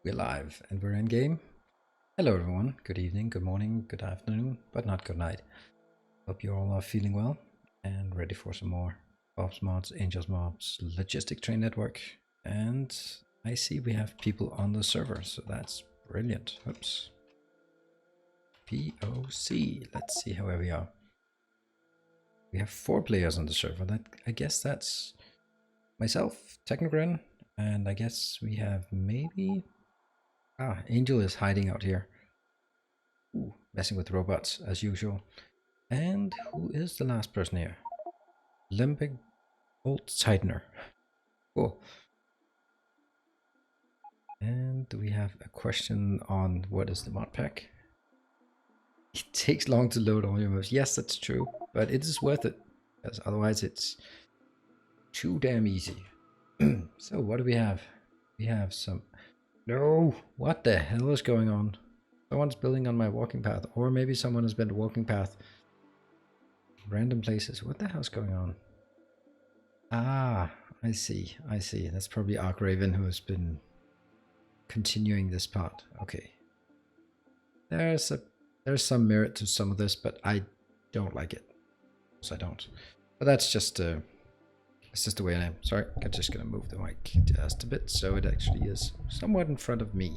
We're live and we're in game. Hello everyone, good evening, good morning, good afternoon, but not good night. Hope you all are feeling well and ready for some more BoB's mods, Angels mods, Logistic Train Network. And I see we have people on the server, so that's brilliant. Oops. POC, let's see how we are. We have 4 players on the server. I guess that's myself, Technogren, and I guess we have maybe... Angel is hiding out here. Ooh, messing with robots as usual. And who is the last person here? Limbic Bolt Tightener. Cool. And do we have a question on what is the Modpack? It takes long to load all your moves. Yes, that's true, but it is worth it, because otherwise it's too damn easy. So what do we have? We have some... No! What the hell is going on? Someone's building on my walking path, or maybe someone has been a walking path. Random places. What the hell's going on? Ah, I see. I see. That's probably Arc Raven who has been continuing this part. Okay. There's some merit to some of this, but I don't like it. So I don't. But that's just it's just the way I am. Sorry, I'm just gonna move the mic just a bit so it actually is somewhat in front of me.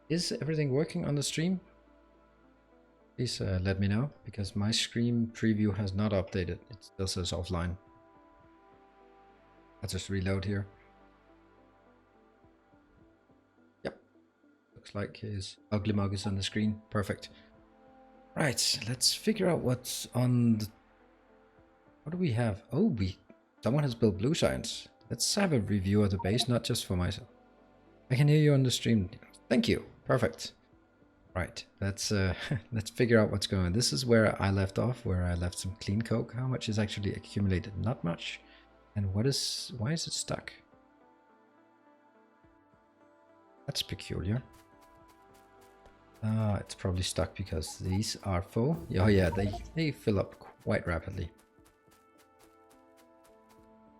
Is everything working on the stream? Please let me know, because my screen preview has not updated. It still says offline. I'll just reload here. Yep. Looks like his ugly mug is on the screen. Perfect. Right, let's figure out what's on the... What do we have? Oh, someone has built blue signs. Let's have a review of the base, not just for myself. I can hear you on the stream. Thank you. Perfect. Right, let's let's figure out what's going on. This is where I left off, where I left some clean coke. How much is actually accumulated? Not much. And why is it stuck? That's peculiar. It's probably stuck because these are full. Oh yeah, they fill up quite rapidly.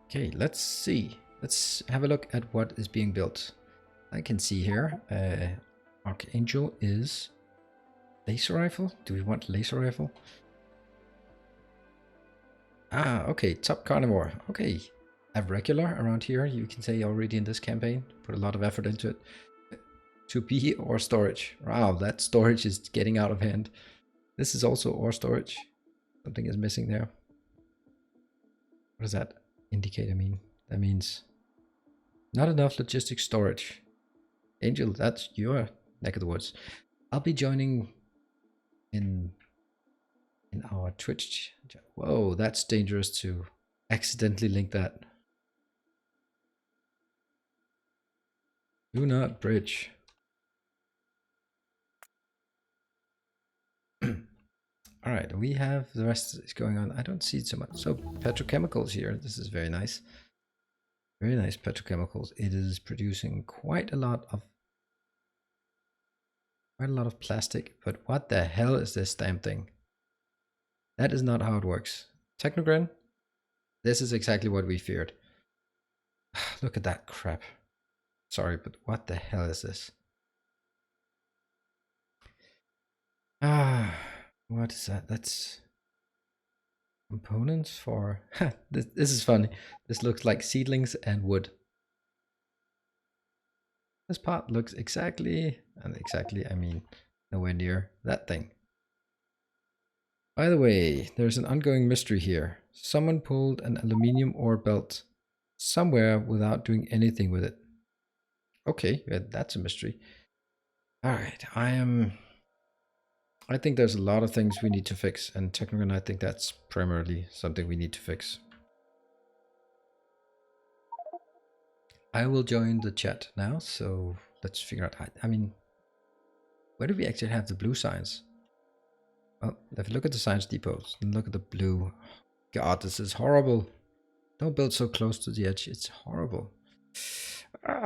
Okay, let's see. Let's have a look at what is being built. I can see here, Archangel is laser rifle. Do we want laser rifle? Okay, top carnivore. Okay, a regular around here, you can say already in this campaign. Put a lot of effort into it. 2P or storage. Wow, that storage is getting out of hand. This is also ore storage. Something is missing there. What does that indicate? I mean, that means not enough logistic storage. Angel, that's your neck of the woods. I'll be joining in our Twitch. Whoa, that's dangerous to accidentally link that. Do not bridge. All right, we have the rest is going on. I don't see so much. So petrochemicals here. This is very nice. Very nice petrochemicals. It is producing quite a lot of plastic. But what the hell is this damn thing? That is not how it works. Technogren, this is exactly what we feared. Look at that crap. Sorry, but what the hell is this? What is that? That's components for... this is funny. This looks like seedlings and wood. This part looks exactly, and exactly, I mean, nowhere near that thing. By the way, there's an ongoing mystery here. Someone pulled an aluminium ore belt somewhere without doing anything with it. Okay, yeah, that's a mystery. All right, I think there's a lot of things we need to fix, and technically I think that's primarily something we need to fix. I will join the chat now, so let's figure out. I mean, where do we actually have the blue signs? Well, if you look at the science depots, and look at the blue. God, this is horrible. Don't build so close to the edge. It's horrible. It's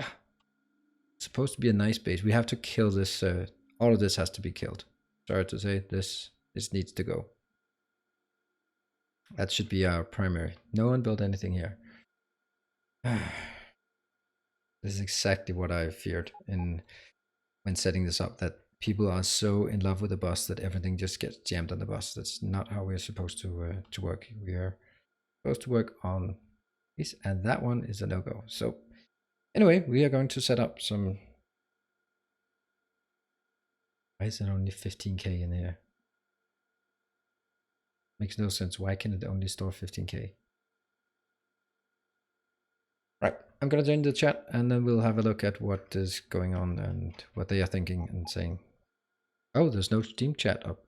supposed to be a nice base. We have to kill this. All of this has to be killed. Sorry to say, this needs to go. That should be our primary. No one built anything here. This is exactly what I feared when setting this up, that people are so in love with the bus that everything just gets jammed on the bus. That's not how we're supposed to work. We are supposed to work on these, and that one is a no-go. So anyway, we are going to set up some. Why is it only 15k in here? Makes no sense. Why can it only store 15k? Right, I'm gonna join the chat and then we'll have a look at what is going on and what they are thinking and saying. Oh, there's no Steam chat up.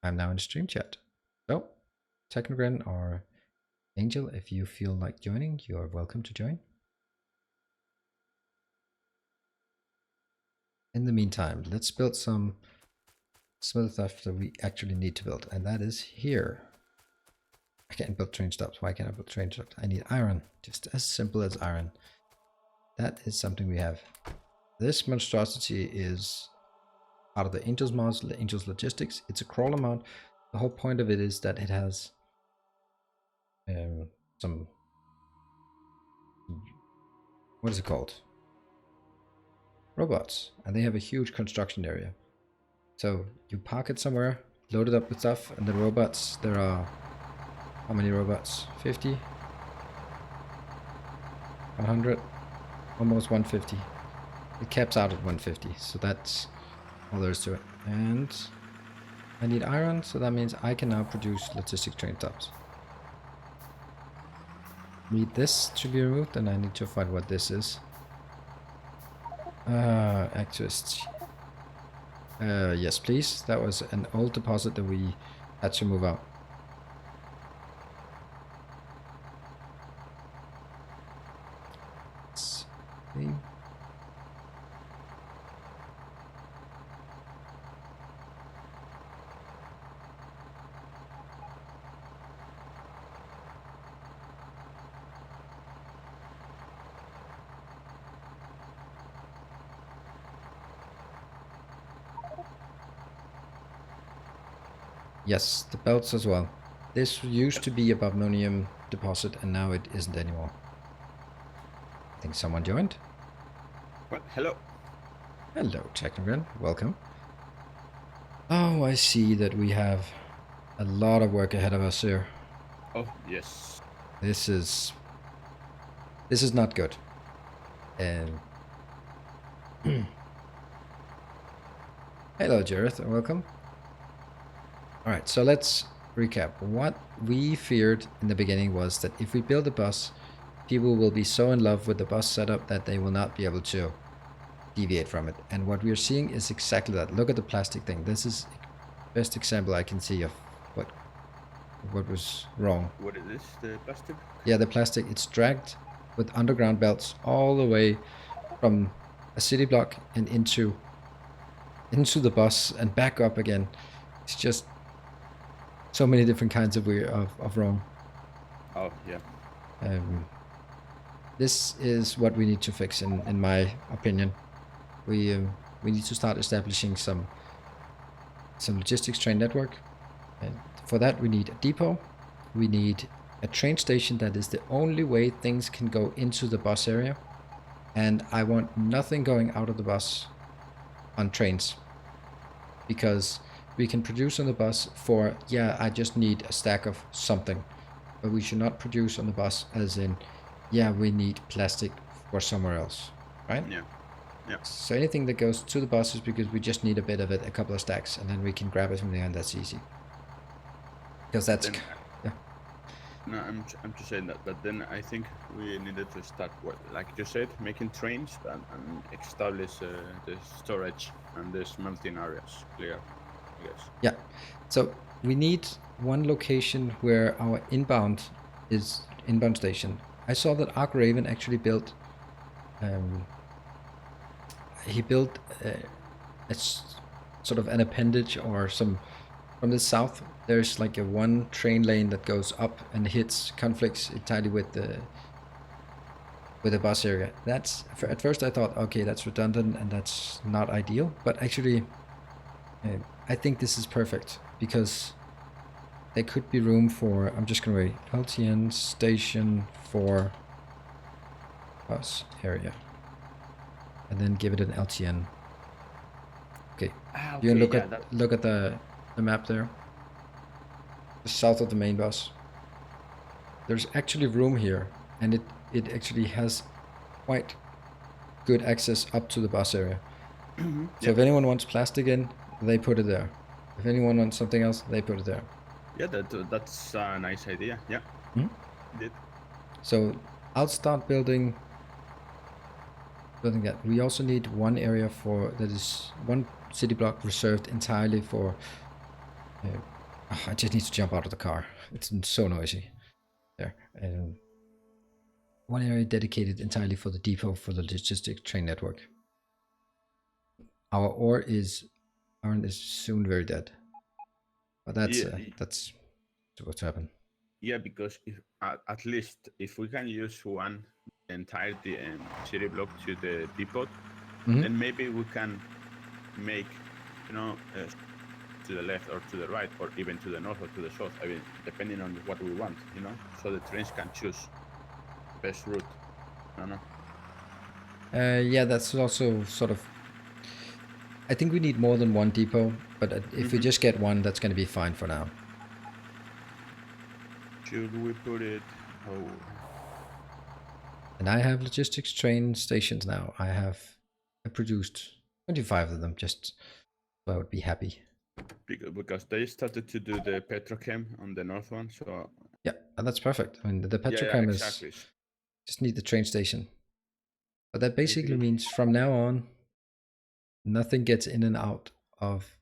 I'm now in stream chat. So, Technogren or Angel, if you feel like joining, you are welcome to join. In the meantime, let's build some of the stuff that we actually need to build, and that is here. I can't build train stops. Why can't I build train stops? I need iron, just as simple as iron. That is something we have. This monstrosity is out of the Angels mods, Angels Logistics. It's a crawler mod. The whole point of it is that it has some, what is it called? Robots, and they have a huge construction area. So you park it somewhere, load it up with stuff, and the robots, there are, how many robots? 50? 100? Almost 150. It caps out at 150, so that's all there is to it. And I need iron, so that means I can now produce logistic train tops. Need this to be removed, and I need to find what this is. Activists. Yes, please. That was an old deposit that we had to move out. Let's see. Yes, the belts as well. This used to be a Bobnonium deposit and now it isn't anymore. I think someone joined. Well, hello. Hello, Technogren. Welcome. Oh, I see that we have a lot of work ahead of us here. Oh, yes. This is not good. Hello, Jareth, and welcome. Alright, so let's recap. What we feared in the beginning was that if we build a bus, people will be so in love with the bus setup that they will not be able to deviate from it. And what we are seeing is exactly that. Look at the plastic thing. This is the best example I can see of what was wrong. What is this? The plastic? Yeah, the plastic. It's dragged with underground belts all the way from a city block and into the bus and back up again. It's just so many different kinds of weird of wrong. Oh, yeah. This is what we need to fix, in my opinion. We need to start establishing some logistics train network. And for that, we need a depot. We need a train station that is the only way things can go into the bus area. And I want nothing going out of the bus on trains, because we can produce on the bus for, yeah, I just need a stack of something, but we should not produce on the bus as in, yeah, we need plastic for somewhere else, right? Yeah. Yeah. So anything that goes to the bus is because we just need a bit of it, a couple of stacks, and then we can grab it from there, and that's easy. Because that's, Then, yeah. No, I'm just saying that, but then I think we needed to start, like you said, making trains and establish the storage and the smelting areas clear, I guess. Yeah, so we need one location where our inbound station. I saw that Ark Raven actually built, he built a sort of an appendage or some, from the south, there's like a one train lane that goes up and hits conflicts entirely with the bus area. That's, at first I thought, okay, that's redundant and that's not ideal, but actually I think this is perfect, because there could be room for, I'm just gonna write LTN station for bus area. and then give it an LTN. Okay. Ah, You can okay, look yeah, at the map there. Just south of the main bus. There's actually room here, and it actually has quite good access up to the bus area. So if anyone wants plastic in, they put it there. If anyone wants something else, they put it there. yeah, that's a nice idea. Yeah, indeed. So I'll start building that. We also need one area that is one city block reserved entirely for. I just need to jump out of the car. It's so noisy. There. One area dedicated entirely for the depot for the Logistic Train Network. Our iron is soon very dead. But that's what's happened. Yeah, because if at least if we can use one entire city block to the depot, then maybe we can make, to the left or to the right, or even to the north or to the south. I mean, depending on what we want, so the trains can choose best route. I don't know. Yeah, that's also sort of. I think we need more than one depot, but if we just get one, that's going to be fine for now. Should we put it? Oh. And I have logistics train stations now. I produced 25 of them, just so I would be happy. Because they started to do the petrochem on the north one, so. Yeah, that's perfect. I mean, the petrochem exactly. is just need the train station. But that basically means from now on, nothing gets in and out of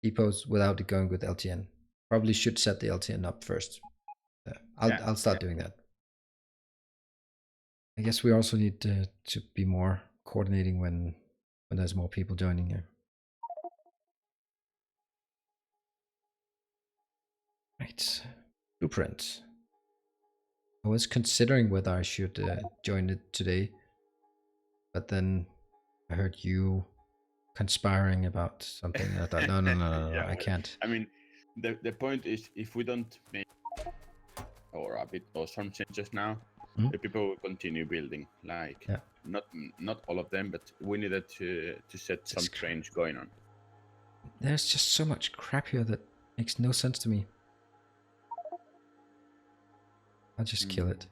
depots without it going with LTN. Probably should set the LTN up first. I'll start doing that. I guess we also need to be more coordinating when there's more people joining here. Right, blueprint. I was considering whether I should join it today, but then I heard you conspiring about something. I thought, no, Yeah, I can't. I mean, the point is, if we don't make or some changes now, the people will continue building. Like, not all of them, but we needed to set some trains going on. There's just so much crap here that makes no sense to me. I'll just kill it.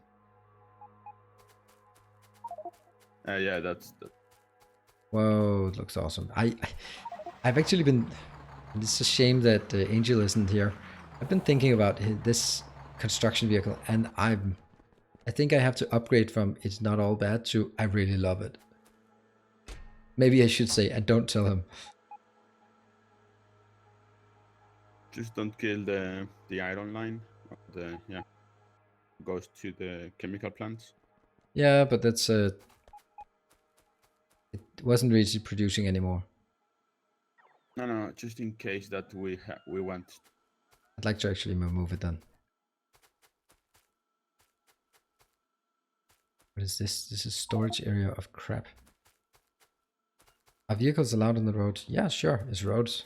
Yeah, that's. Whoa, it looks awesome. I've actually been. It's a shame that Angel isn't here. I've been thinking about this construction vehicle, and I think I have to upgrade from it's not all bad to I really love it. Maybe I should say, and don't tell him. Just don't kill the iron line. Goes to the chemical plants. Yeah, but that's it wasn't really producing anymore. No, just in case that we want. I'd like to actually move it then. What is this? This is storage area of crap. Are vehicles allowed on the road? Yeah, sure. It's roads.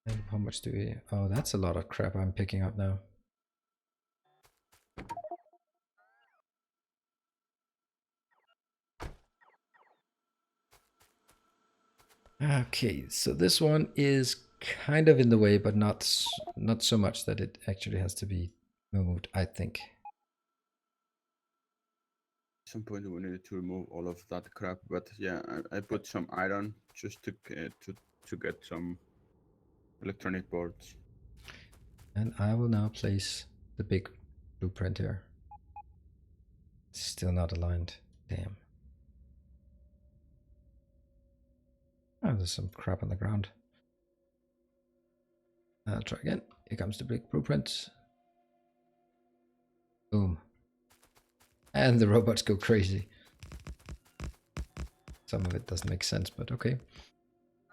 And how much do we... Oh, that's a lot of crap I'm picking up now. Okay, so this one is kind of in the way, but not so much that it actually has to be moved, I think. At some point we needed to remove all of that crap, but yeah, I put some iron just to get some electronic boards. And I will now place the big blueprint here. It's still not aligned. Damn. Oh, there's some crap on the ground. I'll try again. Here comes the big blueprint. Boom. And the robots go crazy. Some of it doesn't make sense, but okay.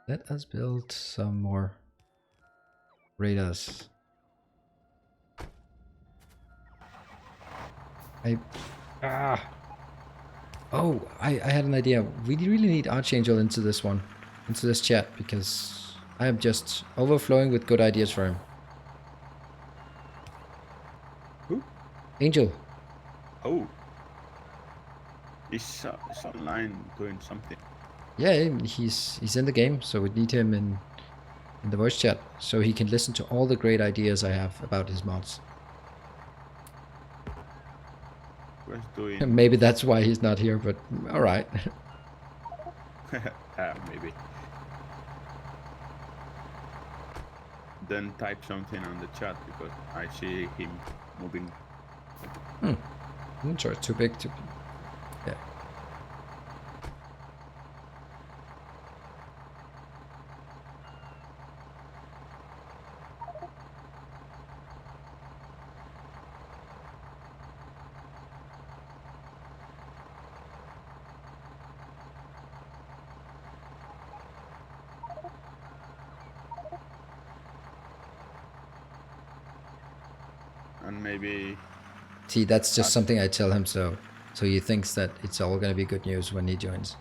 Let us build some more radars. Oh, I had an idea. We really need Archangel into this one, into this chat, because I am just overflowing with good ideas for him. Who? Angel. Oh. He's online doing something. Yeah, he's in the game, so we need him in the voice chat so he can listen to all the great ideas I have about his mods. Was doing. Maybe that's why he's not here, but all right. Maybe. Then type something on the chat because I see him moving. I'm sure it's too big to. Yeah. And maybe. See, that's just something I tell him, so he thinks that it's all gonna be good news when he joins.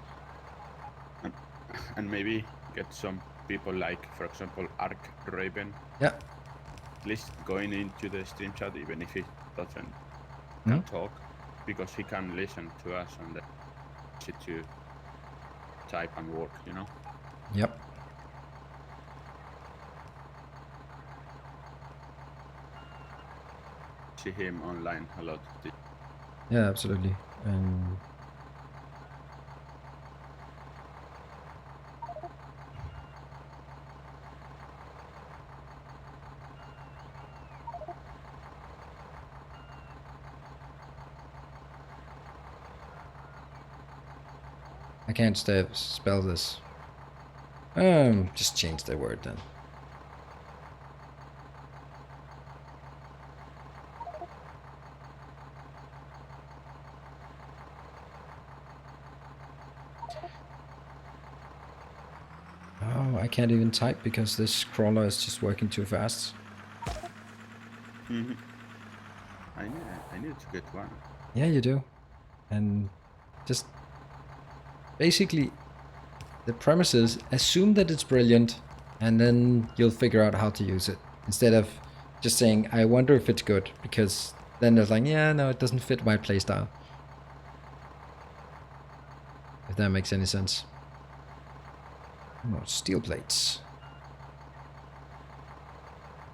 And maybe get some people like, for example, Ark Raven. Yeah. At least going into the stream chat, even if he doesn't can talk, because he can listen to us and then to type and work, you know. Yep. See him online a lot. Yeah, absolutely. I can't spell this. Just change the word then. Oh, I can't even type because this crawler is just working too fast. Mm-hmm. I need to get one. Yeah, you do. And just basically the premise is assume that it's brilliant and then you'll figure out how to use it. Instead of just saying, I wonder if it's good, because then there's like, yeah, no, it doesn't fit my playstyle. If that makes any sense. More steel plates.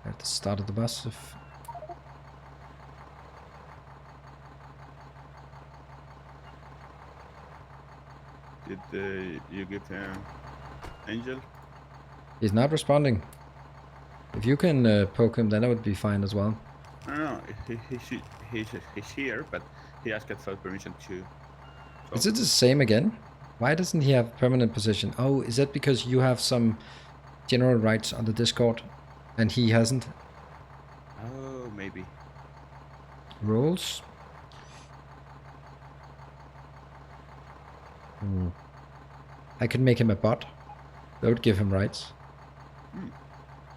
At the start of the bus. Did you give Angel? He's not responding. If you can poke him, then that would be fine as well. No, he's here, but he asked for permission to. So. Is it the same again? Why doesn't he have permanent position? Oh, is that because you have some general rights on the Discord and he hasn't? Oh, maybe. Rules? I could make him a bot. That would give him rights.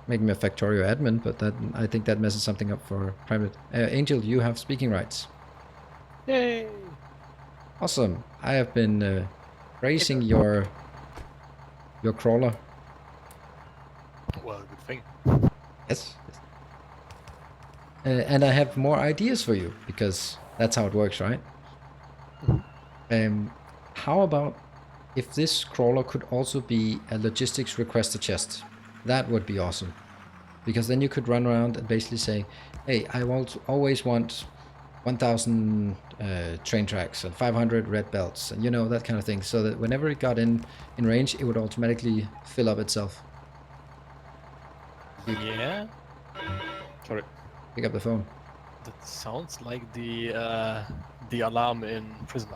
Make him a Factorio admin, but that I think that messes something up for private. Angel, you have speaking rights. Yay! Awesome. I have been praising your crawler. Well, good thing. Yes. And I have more ideas for you, because that's how it works, right? How about if this crawler could also be a logistics requester chest? That would be awesome. Because then you could run around and basically say, hey, I always want 1,000 train tracks and 500 red belts, and you know, that kind of thing. So that whenever it got in range, it would automatically fill up itself. Yeah? Sorry. Pick up the phone. That sounds like the alarm in Prison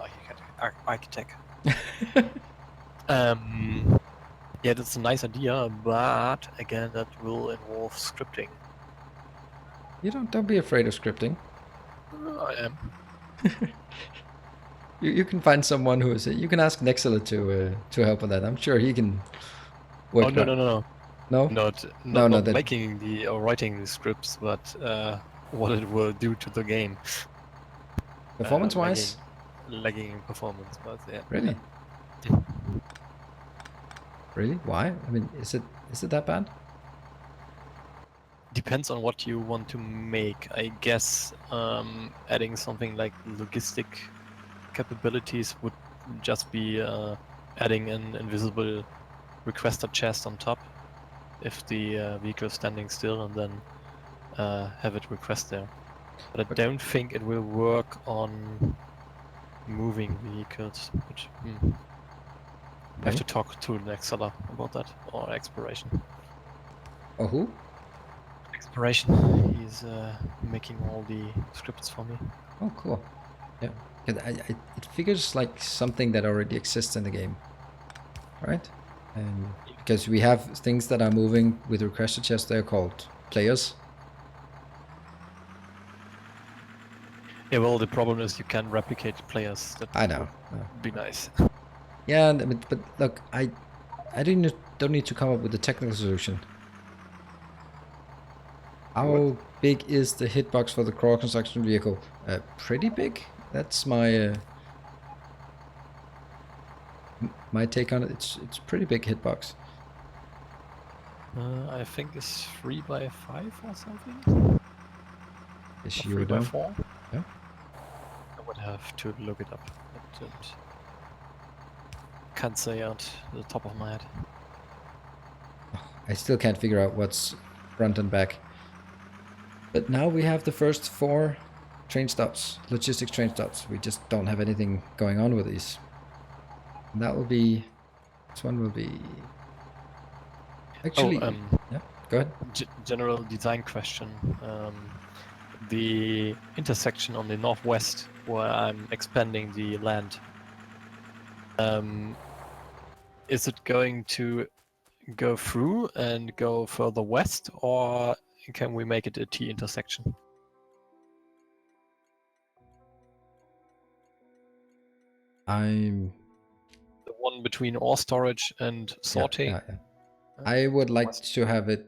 Architect. Yeah, that's a nice idea, but again, that will involve scripting. You don't be afraid of scripting. I am. You can find someone who is. You can ask Nexela to help with that. I'm sure he can work. Oh no. No. Not making the or writing the scripts, but what it will do to the game. Performance-wise. Lagging in performance, but yeah. Really? Really? Why? I mean, is it that bad? Depends on what you want to make. I guess adding something like logistic capabilities would just be adding an invisible requester chest on top if the vehicle is standing still, and then have it request there. But I don't think it will work on moving vehicles. Which, I have to talk to the next seller about that, or exploration. Oh, who? Exploration. He's making all the scripts for me. Oh, cool. Yeah. 'Cause it figures like something that already exists in the game, right? And because we have things that are moving with requester chests, they're called players. Yeah, well, the problem is you can replicate players. That I know. would be nice. Yeah, but look, I don't need to come up with a technical solution. How big is the hitbox for the crawl construction vehicle? Pretty big. That's my my take on it. It's pretty big hitbox. I think it's 3 by 5 or something. Is Or you 3 by down? 4. Yeah. I would have to look it up. I can't say out the top of my head. I still can't figure out what's front and back. But now we have the first 4 train stops, logistics train stops. We just don't have anything going on with these. And that will be. This one will be. Actually, yeah. Go ahead. General design question. The intersection on the northwest where I'm expanding the land, is it going to go through and go further west, or can we make it a T intersection? I'm. The one between ore storage and sorting. Yeah. I would like to have it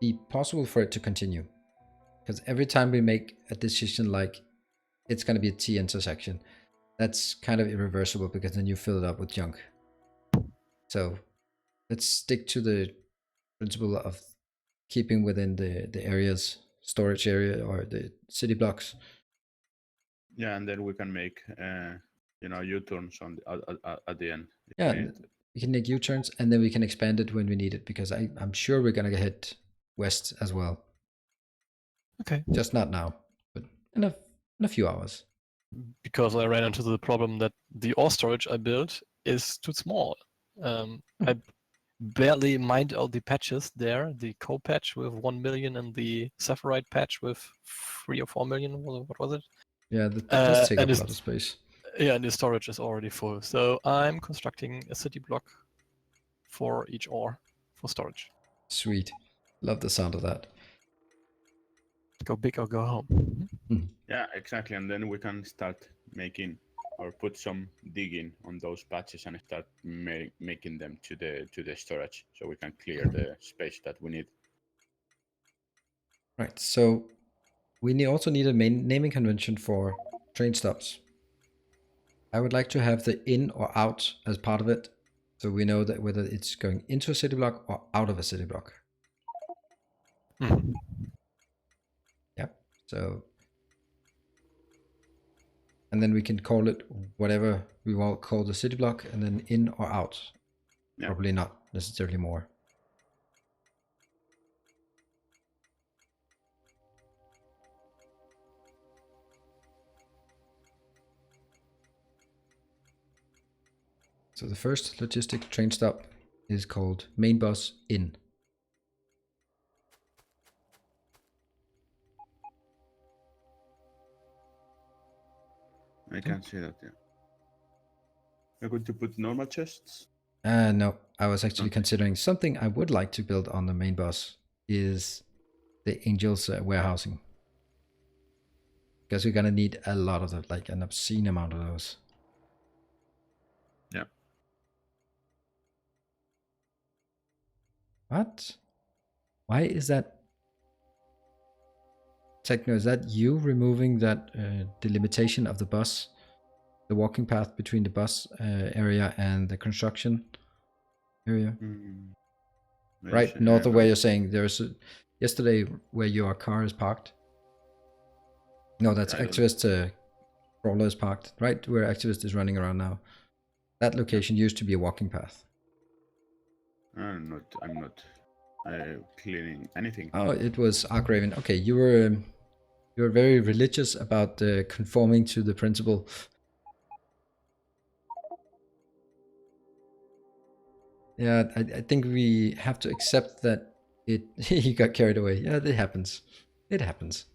be possible for it to continue. Because every time we make a decision like it's going to be a T intersection, that's kind of irreversible because then you fill it up with junk. So let's stick to the principle of keeping within the areas, storage area or the city blocks. Yeah, and then we can make U-turns on at the end. Yeah, we can make U-turns and then we can expand it when we need it because I'm sure we're gonna hit west as well. Okay. Just not now, but in a few hours. Because I ran into the problem that the ore storage I built is too small. I barely mined out the patches there, the coal patch with 1 million and the sapphirite patch with 3 or 4 million. What was it? Yeah, that does take up a lot of space. Yeah, and the storage is already full. So I'm constructing a city block for each ore for storage. Sweet. Love the sound of that. Go big or go home. Mm-hmm. Yeah, exactly. And then we can start making or put some digging on those patches and start making them to the storage, so we can clear the space that we need. Right. So we also need a naming convention for train stops. I would like to have the in or out as part of it, so we know that whether it's going into a city block or out of a city block. Mm-hmm. Yeah. So, and then we can call it whatever we want call the city block, and then in or out. Yeah. Probably not necessarily more. So the first logistic train stop is called main bus in. I can see that, yeah. You're going to put normal chests? No, I was actually considering something I would like to build on the main bus is the Angels warehousing. Because we're gonna need a lot of them, like an obscene amount of those. Yeah. What? Why is that? Techno, is that you removing that delimitation of the bus? the walking path between the bus area and the construction area. Right north of where you're saying there's yesterday where your car is parked. No, that's Activist crawler is parked. Right where Activist is running around now. That location used to be a walking path. I'm not cleaning anything. Oh, it was Arkraven. Okay, you were very religious about conforming to the principle. Yeah, I think we have to accept that he got carried away. Yeah, it happens. It happens.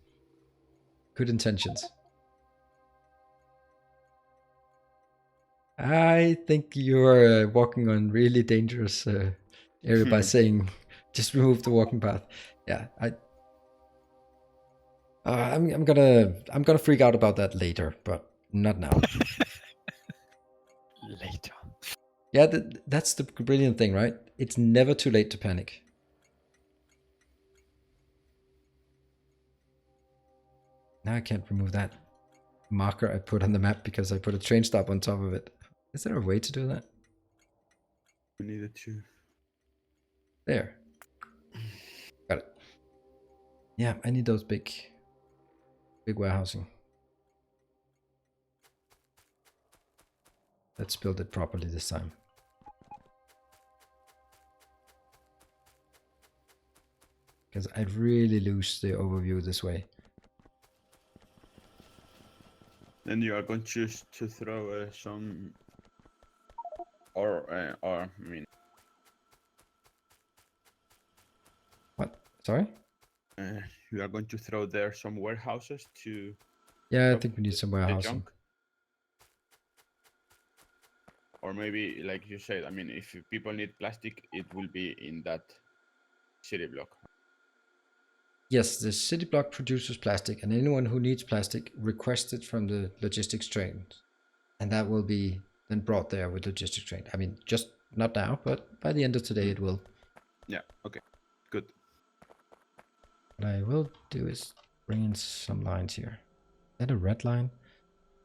Good intentions. I think you're walking on really dangerous area by saying just remove the walking path. Yeah, I'm gonna freak out about that later, but not now. Later. Yeah, that's the brilliant thing, right? It's never too late to panic. Now I can't remove that marker I put on the map because I put a train stop on top of it. Is there a way to do that? We needed to. There. Got it. Yeah, I need those big warehousing. Let's build it properly this time. Because I'd really lose the overview this way. Then you are going to throw some, or I mean. What? Sorry? You are going to throw there some warehouses to. Yeah, I think we need some the warehousing. junk. Or maybe, like you said, I mean, if people need plastic, it will be in that city block. Yes, the city block produces plastic, and anyone who needs plastic requests it from the logistics train. And that will be then brought there with logistics train. I mean, just not now, but by the end of today it will. Yeah, okay, good. What I will do is bring in some lines here. Is that a red line?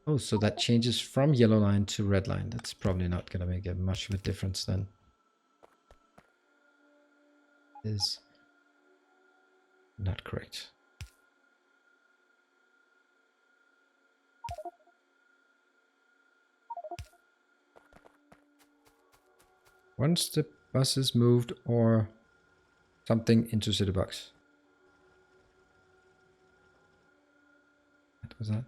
Oh, so that changes from yellow line to red line. That's probably not going to make much of a difference then. Is not correct. Once the bus is moved or something into city box. What was that?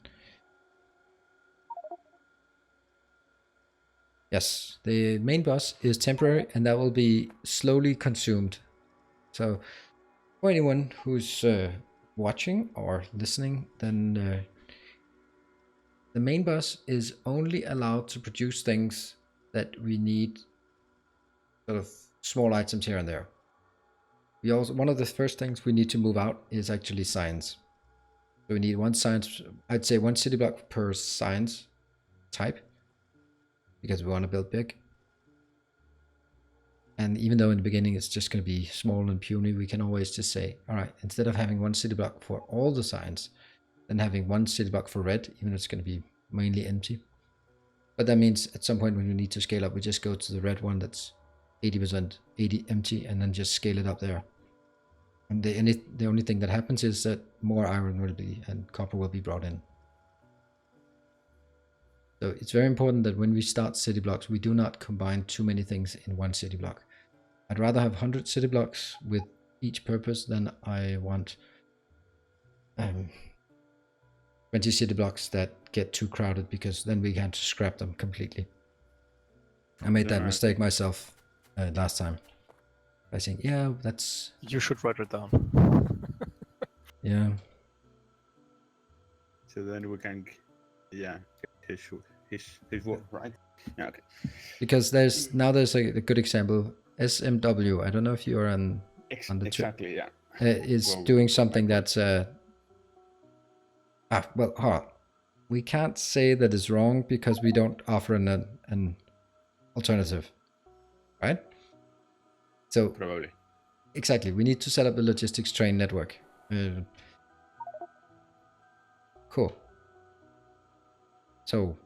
Yes, the main bus is temporary and that will be slowly consumed. So for anyone who's watching or listening, then the main bus is only allowed to produce things that we need, sort of small items here and there. We also, one of the first things we need to move out is actually signs. So we need one signs, I'd say one city block per signs type, because we want to build big. And even though in the beginning it's just going to be small and puny, we can always just say, all right, instead of having one city block for all the signs, then having one city block for red, even though it's going to be mainly empty. But that means at some point when we need to scale up, we just go to the red one that's 80% empty and then just scale it up there. And the only thing that happens is that more iron will be and copper will be brought in. So it's very important that when we start city blocks, we do not combine too many things in one city block. I'd rather have 100 city blocks with each purpose than I want 20 city blocks that get too crowded, because then we have to scrap them completely. I made that mistake myself last time by saying, yeah, that's... You should write it down. Yeah. So then we can, yeah, get his work, right? Yeah, okay. Because there's a good example. SMW, I don't know if you are on the exactly, yeah. Is doing something that's we can't say that it's wrong because we don't offer an alternative, right? So probably exactly, we need to set up the logistics train network. Cool. So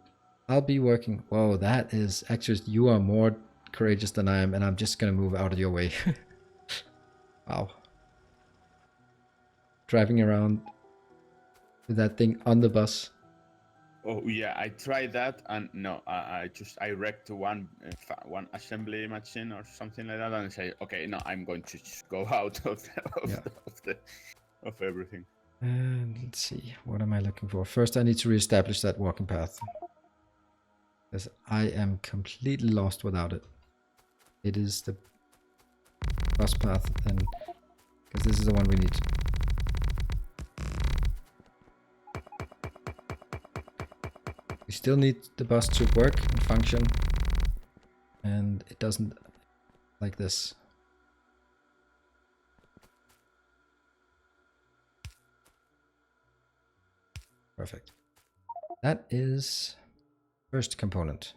I'll be working. Whoa, that is actually, you are more courageous than I am, and I'm just gonna move out of your way. Wow. Driving around with that thing on the bus. Oh yeah, I tried that and no, I wrecked one assembly machine or something like that, and I say, okay, no, I'm going to just go out of everything. And let's see, what am I looking for? First, I need to reestablish that walking path, because I am completely lost without it. It is the bus path, and because this is the one we need. We still need the bus to work and function, and it doesn't like this. Perfect. That is first component.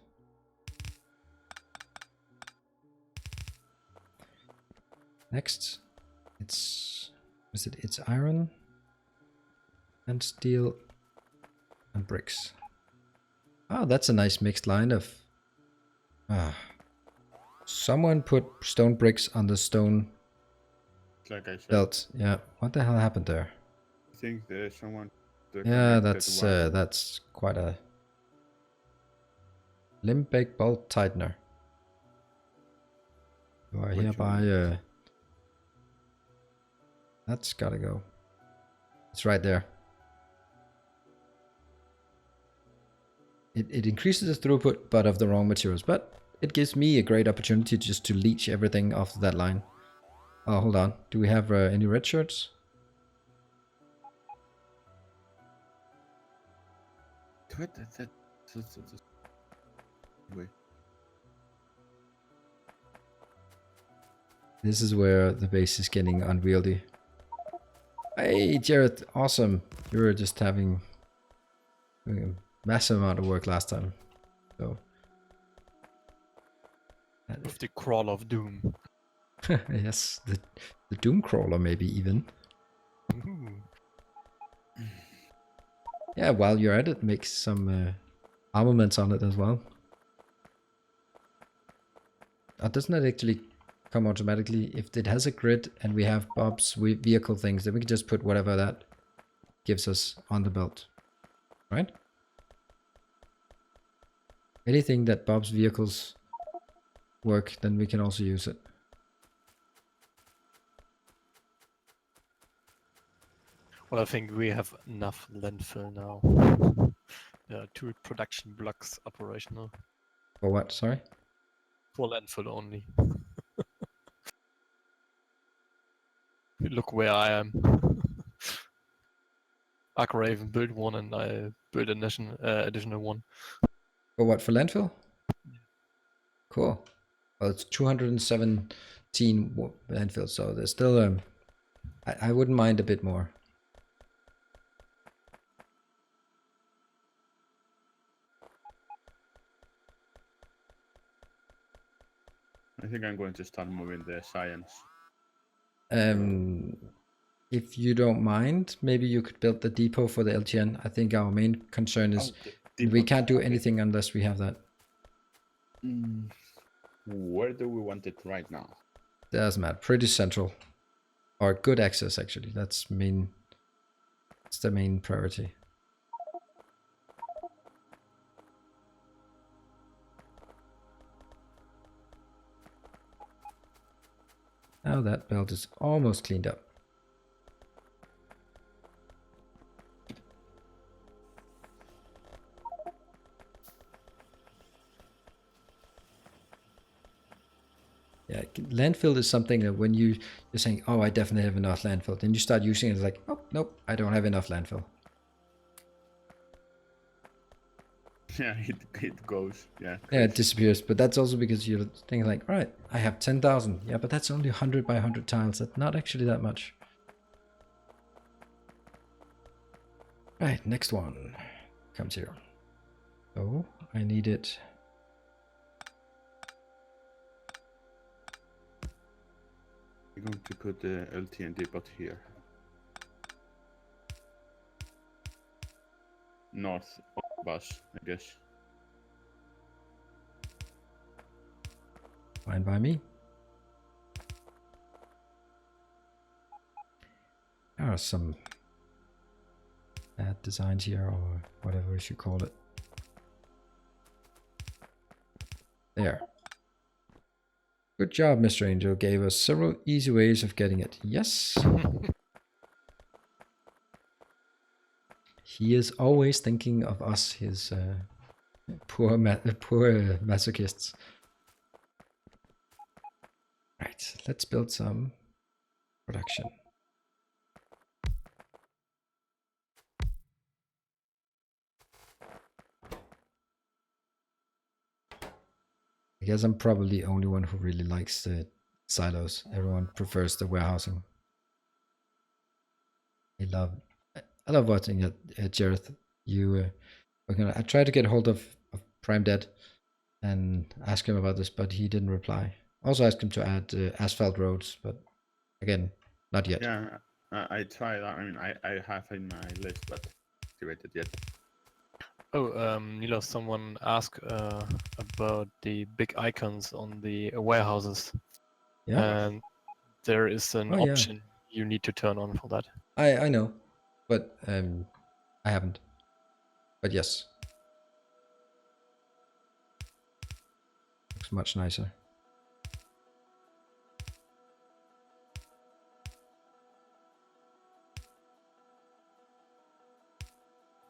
Next, it's iron and steel and bricks. Oh, that's a nice mixed line of... Someone put stone bricks on the stone Like I said, belt. Yeah, what the hell happened there? I think there's someone. Yeah, that's quite a limb-bake bolt tightener. You are hereby... That's gotta go. It's right there. It increases the throughput, but of the wrong materials. But it gives me a great opportunity just to leech everything off that line. Oh, hold on. Do we have any red shirts? Wait. This is where the base is getting unwieldy. Hey, Jared, awesome. You were just doing a massive amount of work last time. So. With the crawl of doom. Yes, the doom crawler maybe even. Ooh. Yeah, while you're at it, make some armaments on it as well. Doesn't that actually come automatically? If it has a grid and we have Bob's vehicle things, then we can just put whatever that gives us on the belt, right? Anything that Bob's vehicles work, then we can also use it. Well, I think we have enough landfill now. There are 2 production blocks operational. For what? Sorry? For landfill only. Look where I am. Raven built one and I built an additional one. For what? For landfill? Cool. Well, it's 217 landfills, so there's still I wouldn't mind a bit more. I think I'm going to start moving the science. If you don't mind, maybe you could build the depot for the LTN. I think our main concern is we can't do anything unless we have that. Where do we want it right now? Doesn't matter. Pretty central. Or good access, actually. That's the main priority. Now that belt is almost cleaned up. Yeah, landfill is something that when you're saying, oh, I definitely have enough landfill, then you start using it, it's like, oh, nope, I don't have enough landfill. Yeah, it goes. Yeah. Yeah, it disappears, but that's also because you're thinking like, right, I have 10,000. Yeah, but that's only 100 by 100 tiles. That's not actually that much. Right, next one comes here. So I need it. I'm going to put the LTN depot here. North of bus, I guess. Fine by me. There are some bad designs here, or whatever you should call it. There. Good job, Mr. Angel. Gave us several easy ways of getting it. Yes. He is always thinking of us, his poor masochists. Right, let's build some production. I guess I'm probably the only one who really likes the silos. Everyone prefers the warehousing. I love watching it, Jareth. I tried to get hold of Prime Dead and ask him about this, but he didn't reply. Also asked him to add asphalt roads, but again, not yet. Yeah, I tried. I mean, I have in my list, but activated yet. Oh, Nilaus, someone asked about the big icons on the warehouses. Yeah. And there is an Oh, yeah. option you need to turn on for that. I know, but I haven't. But yes, looks much nicer.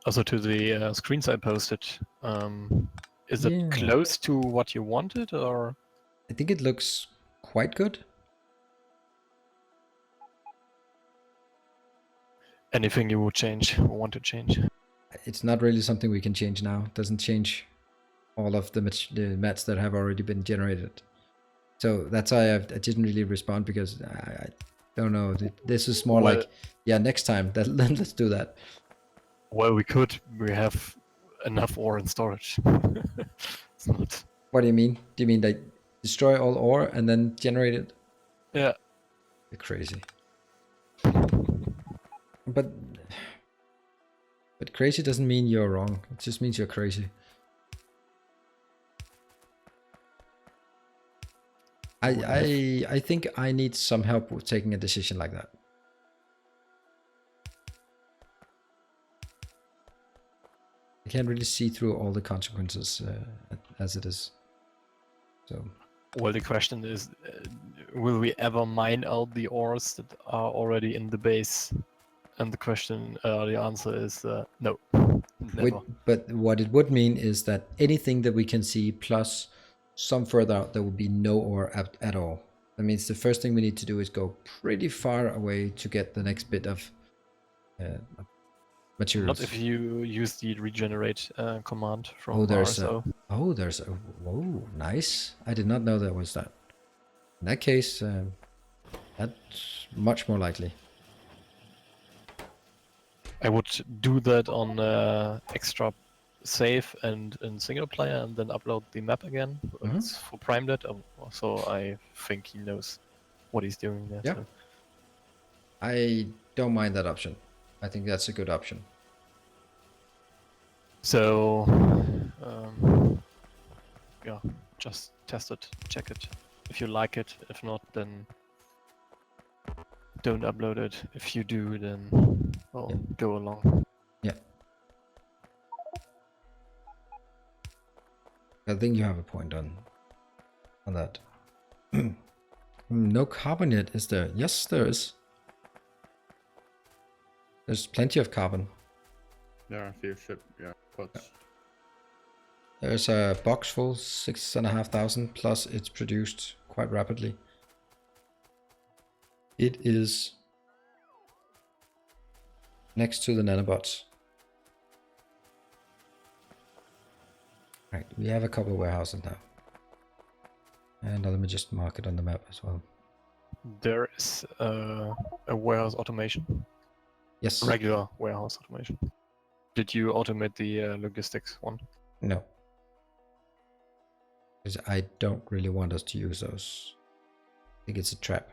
Also, to the screens I posted, is it Yeah. close to what you wanted, or? I think it looks quite good. Anything you would change or want to change? It's not really something we can change now. It doesn't change all of the mats that have already been generated. So that's why I didn't really respond, because I don't know. This is more like, yeah, next time. Let's do that. Well, we have enough ore in storage. It's not. What do you mean? Do you mean like destroy all ore and then generate it? Yeah. You're crazy. But crazy doesn't mean you're wrong. It just means you're crazy. I think I need some help with taking a decision like that. I can't really see through all the consequences as it is. So. Well, the question is, will we ever mine out the ores that are already in the base? And the answer is no, never. But what it would mean is that anything that we can see plus some further out, there will be no ore at all. That means the first thing we need to do is go pretty far away to get the next bit of materials. Not if you use the regenerate command from RSO. RSO. Whoa, nice. I did not know there was that. In that case, that's much more likely. I would do that on extra save and in single player, and then upload the map again. It's for Prime Dead, so I think he knows what he's doing there. Yeah. So. I don't mind that option. I think that's a good option. So, yeah, just test it, check it. If you like it, if not, then don't upload it. If you do, then well, go along. Yeah. I think you have a point on that. No carbon yet, is there? Yes, there is. There's plenty of carbon. There are a few pots. There's a box full, 6,500, plus it's produced quite rapidly. It is next to the nanobots. Right, we have a couple of warehouses now. And let me just mark it on the map as well. There is a warehouse automation. Yes. Regular warehouse automation. Did you automate the logistics one? No. Because I don't really want us to use those. I think it's a trap.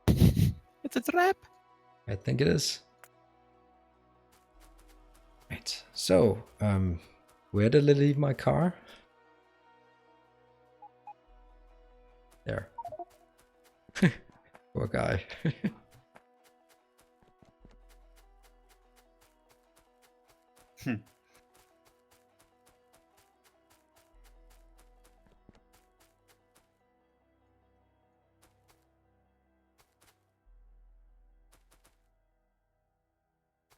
It's a trap! I think it is. Right. So, where did I leave my car? There. Poor guy.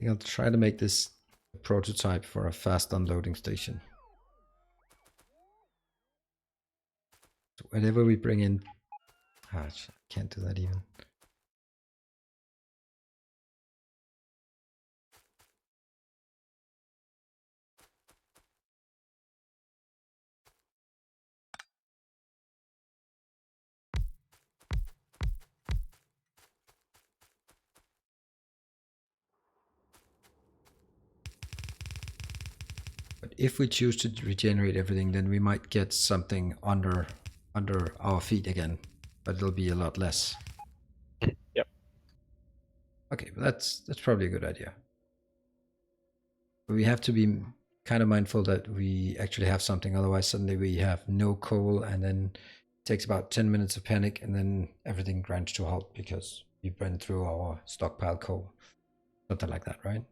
I'll try to make this a prototype for a fast unloading station. So whenever we bring in... I can't do that even. But if we choose to regenerate everything, then we might get something under our feet again, but it'll be a lot less. Yep. Okay, but that's probably a good idea. But we have to be kind of mindful that we actually have something, otherwise suddenly we have no coal, and then it takes about 10 minutes of panic, and then everything grinds to a halt because we burned through our stockpile coal. Something like that, right?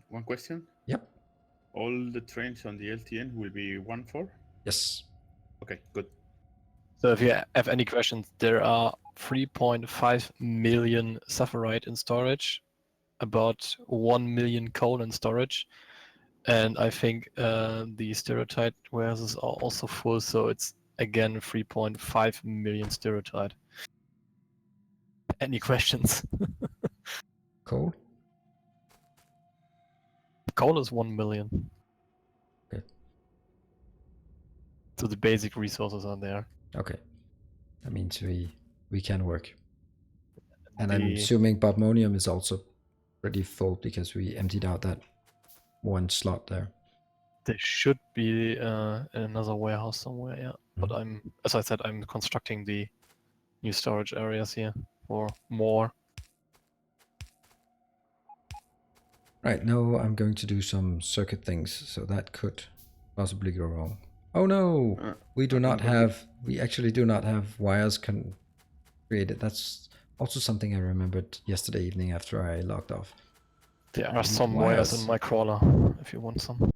One question. Yep. All the trains on the LTN will be 1-4? Yes. Okay, good. So if you have any questions, there are 3.5 million saffrite in storage, about 1 million coal in storage, and I think the stereotype warehouses are also full, so it's again 3.5 million stereotype. Any questions? Coal? Coal is 1 million. Okay. So the basic resources are there. Okay. That means we can work. And I'm The- assuming Bodmonium is also pretty full because we emptied out that one slot there. There should be another warehouse somewhere, yeah. But as I said, I'm constructing the new storage areas here for more. Right, now I'm going to do some circuit things, so that could possibly go wrong. Oh no! We do not have, we actually do not have wires created. That's also something I remembered yesterday evening after I logged off. There are some wires in my crawler if you want some.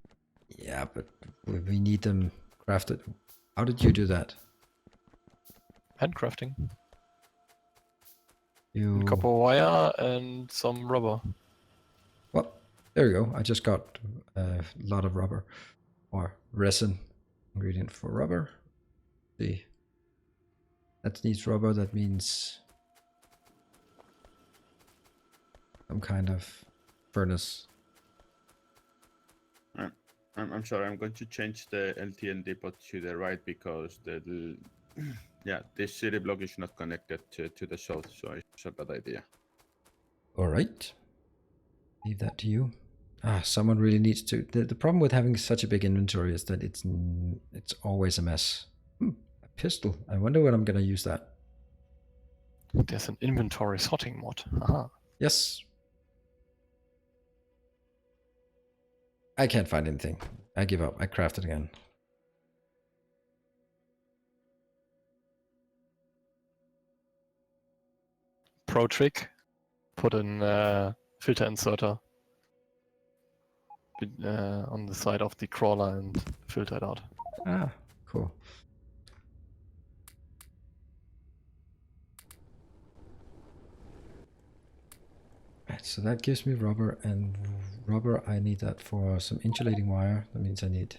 Yeah, but we need them crafted. How did you do that? Handcrafting. You... Copper wire and some rubber. Well, there you go. I just got a lot of rubber or resin ingredient for rubber. See, that needs rubber. That means some kind of furnace. I'm sorry. I'm going to change the LTN depot to the right because yeah, this city block is not connected to the south, so it's a bad idea. All right, leave that to you. Someone really needs to. The problem with having such a big inventory is that it's always a mess. A pistol. I wonder when I'm gonna use that. There's an inventory sorting mod. Aha. Yes. I can't find anything. I give up. I craft it again. Pro trick: put in filter inserter on the side of the crawler and filter it out. Ah, cool. Right, so that gives me rubber, and rubber I need that for some insulating wire. That means I need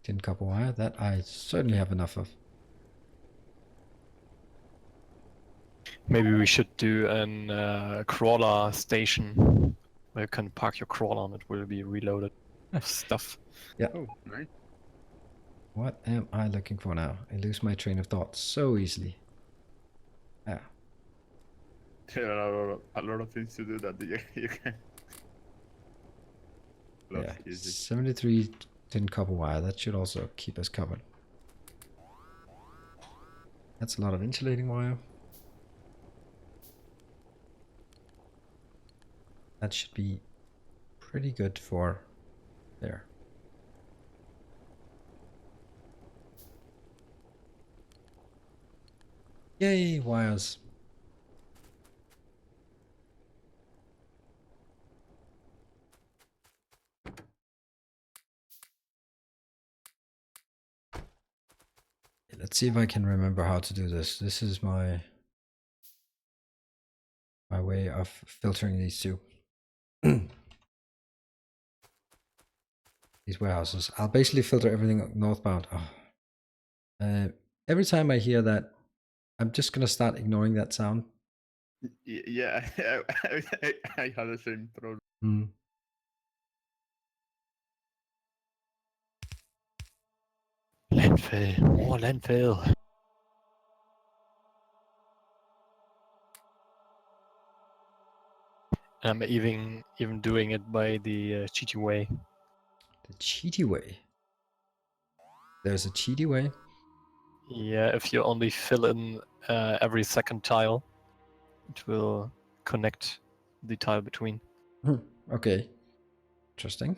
tin copper wire. That I certainly have enough of. Maybe we should do a crawler station where you can park your crawler and it will be reloaded with stuff. Yeah. Oh, nice. What am I looking for now? I lose my train of thought so easily. Ah. There are a lot of things to do that you can. Yeah, Easy. 73 tin copper wire. That should also keep us covered. That's a lot of insulating wire. That should be pretty good for there. Yay, wires. Let's see if I can remember how to do this. This is my way of filtering these two. These warehouses. I'll basically filter everything northbound. Oh. Every time I hear that, I'm just gonna start ignoring that sound. Yeah, I had the same problem. Hmm. Landfill. More landfill. I'm even doing it by the cheaty way. The cheaty way. There's a cheaty way. Yeah, if you only fill in every second tile, it will connect the tile between. Okay. Interesting.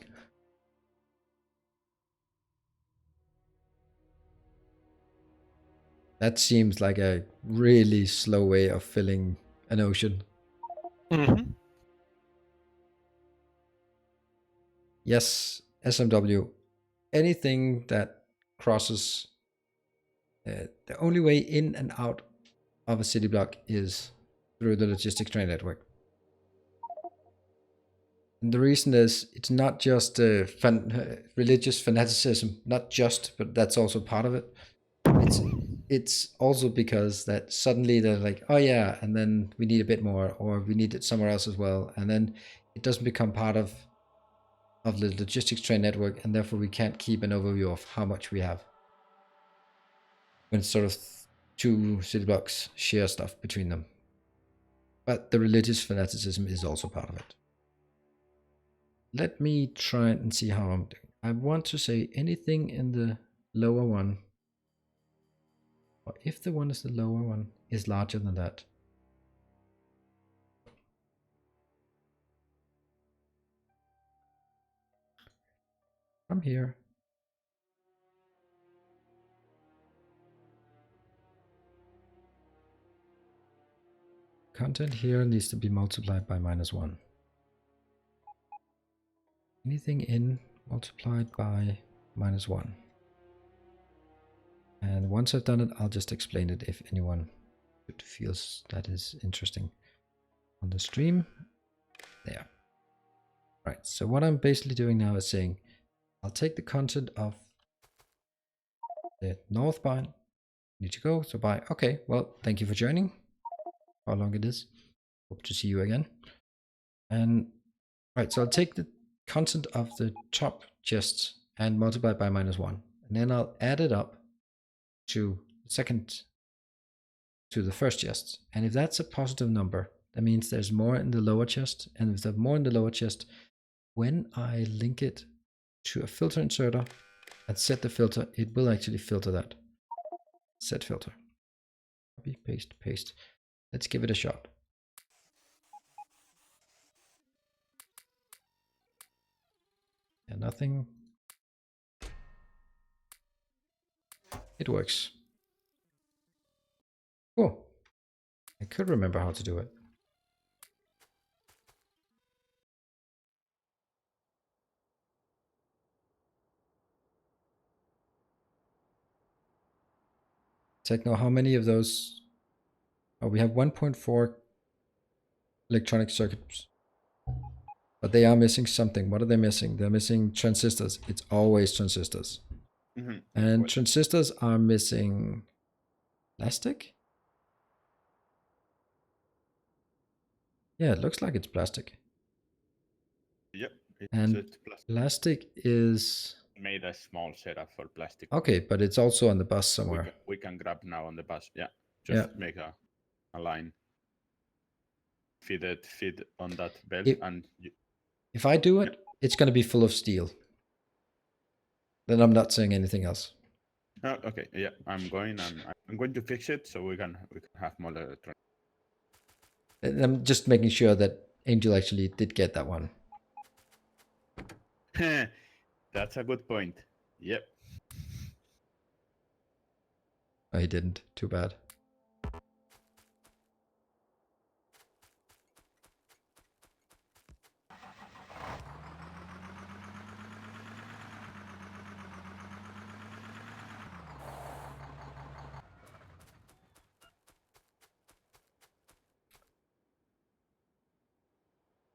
That seems like a really slow way of filling an ocean. Mm-hmm. Yes, SMW. Anything that crosses the only way in and out of a city block is through the Logistic Train Network. And the reason is it's not just religious fanaticism, not just, but that's also part of it. It's also because that suddenly they're like, oh yeah, and then we need a bit more, or we need it somewhere else as well, and then it doesn't become part of the logistics train network, and therefore we can't keep an overview of how much we have. When it's sort of two city blocks share stuff between them. But the religious fanaticism is also part of it. Let me try and see how I'm doing. I want to say anything in the lower one, or if the one is the lower one, is larger than that. From here. Content here needs to be multiplied by -1. Anything in multiplied by -1. And once I've done it, I'll just explain it if anyone feels that is interesting on the stream. There. Right, so what I'm basically doing now is saying, I'll take the content of the northbound, need to go, so bye. Okay, well, thank you for joining. How long it is. Hope to see you again. And right, so I'll take the content of the top chest and multiply it by -1. And then I'll add it up to the first chest. And if that's a positive number, that means there's more in the lower chest. And if there's more in the lower chest, when I link it to a filter inserter and set the filter, it will actually filter that. Set filter. Copy, paste, paste. Let's give it a shot. And nothing. It works. Cool. I could remember how to do it. Techno, how many of those? Oh, we have 1.4 electronic circuits. But they are missing something. What are they missing? They're missing transistors. It's always transistors. Mm-hmm. And transistors are missing plastic? Yeah, it looks like it's plastic. Yep. And plastic. Plastic is Made a small setup for plastic. okay, but it's also on the bus somewhere. We can grab now on the bus. Yeah. Just make a line. Feed on that belt, and if I do it, it's going to be full of steel. Then I'm not saying anything else. Oh, okay. Yeah, I'm going to fix it so we can have more electronics. And I'm just making sure that Angel actually did get that one. That's a good point. Yep. Oh, he didn't. Too bad.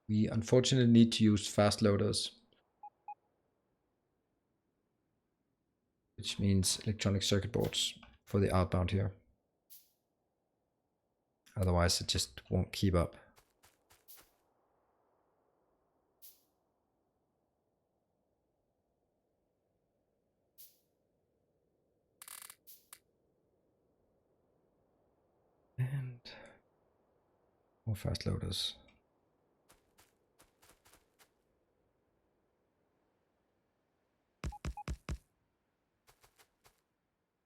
We unfortunately need to use fast loaders, which means electronic circuit boards for the outbound here. Otherwise it just won't keep up. And more fast loaders.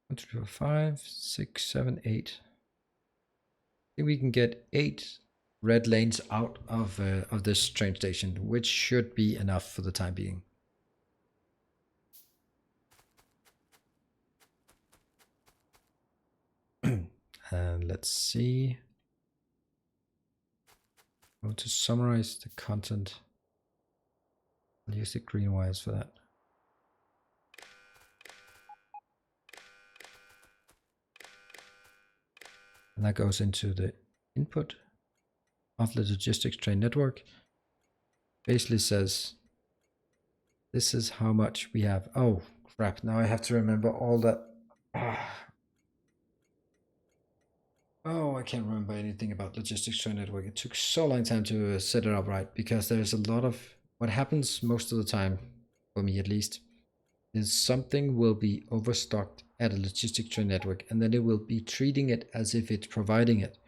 1, 2, 3, 4, 5, 6, 7, 8. I think we can get 8 red lanes out of this train station, which should be enough for the time being. And let's see. I want to summarize the content. I'll use the green wires for that. And that goes into the input of the Logistics Train Network. Basically says, this is how much we have. Oh, crap. Now I have to remember all that. Oh, I can't remember anything about Logistics Train Network. It took so long time to set it up right, because there's a lot of, what happens most of the time, for me at least, is something will be overstocked at a Logistic Train Network, and then it will be treating it as if it's providing it,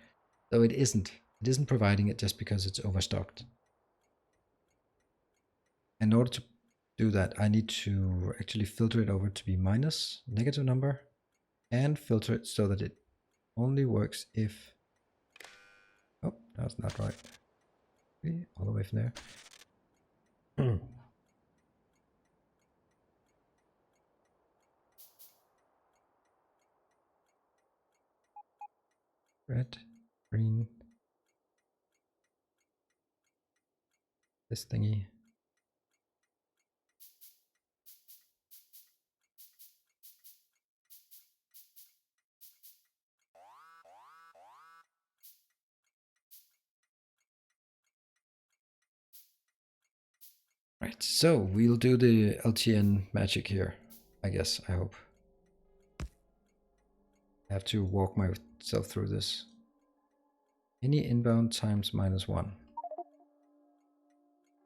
though it isn't. It isn't providing it just because it's overstocked. In order to do that, I need to actually filter it over to be minus, negative number, and filter it so that it only works if, oh, that's not right. Okay, all the way from there. Red, green, this thingy. Right, so we'll do the LTN magic here, I guess, I hope. I have to walk myself through this. Any inbound times -1.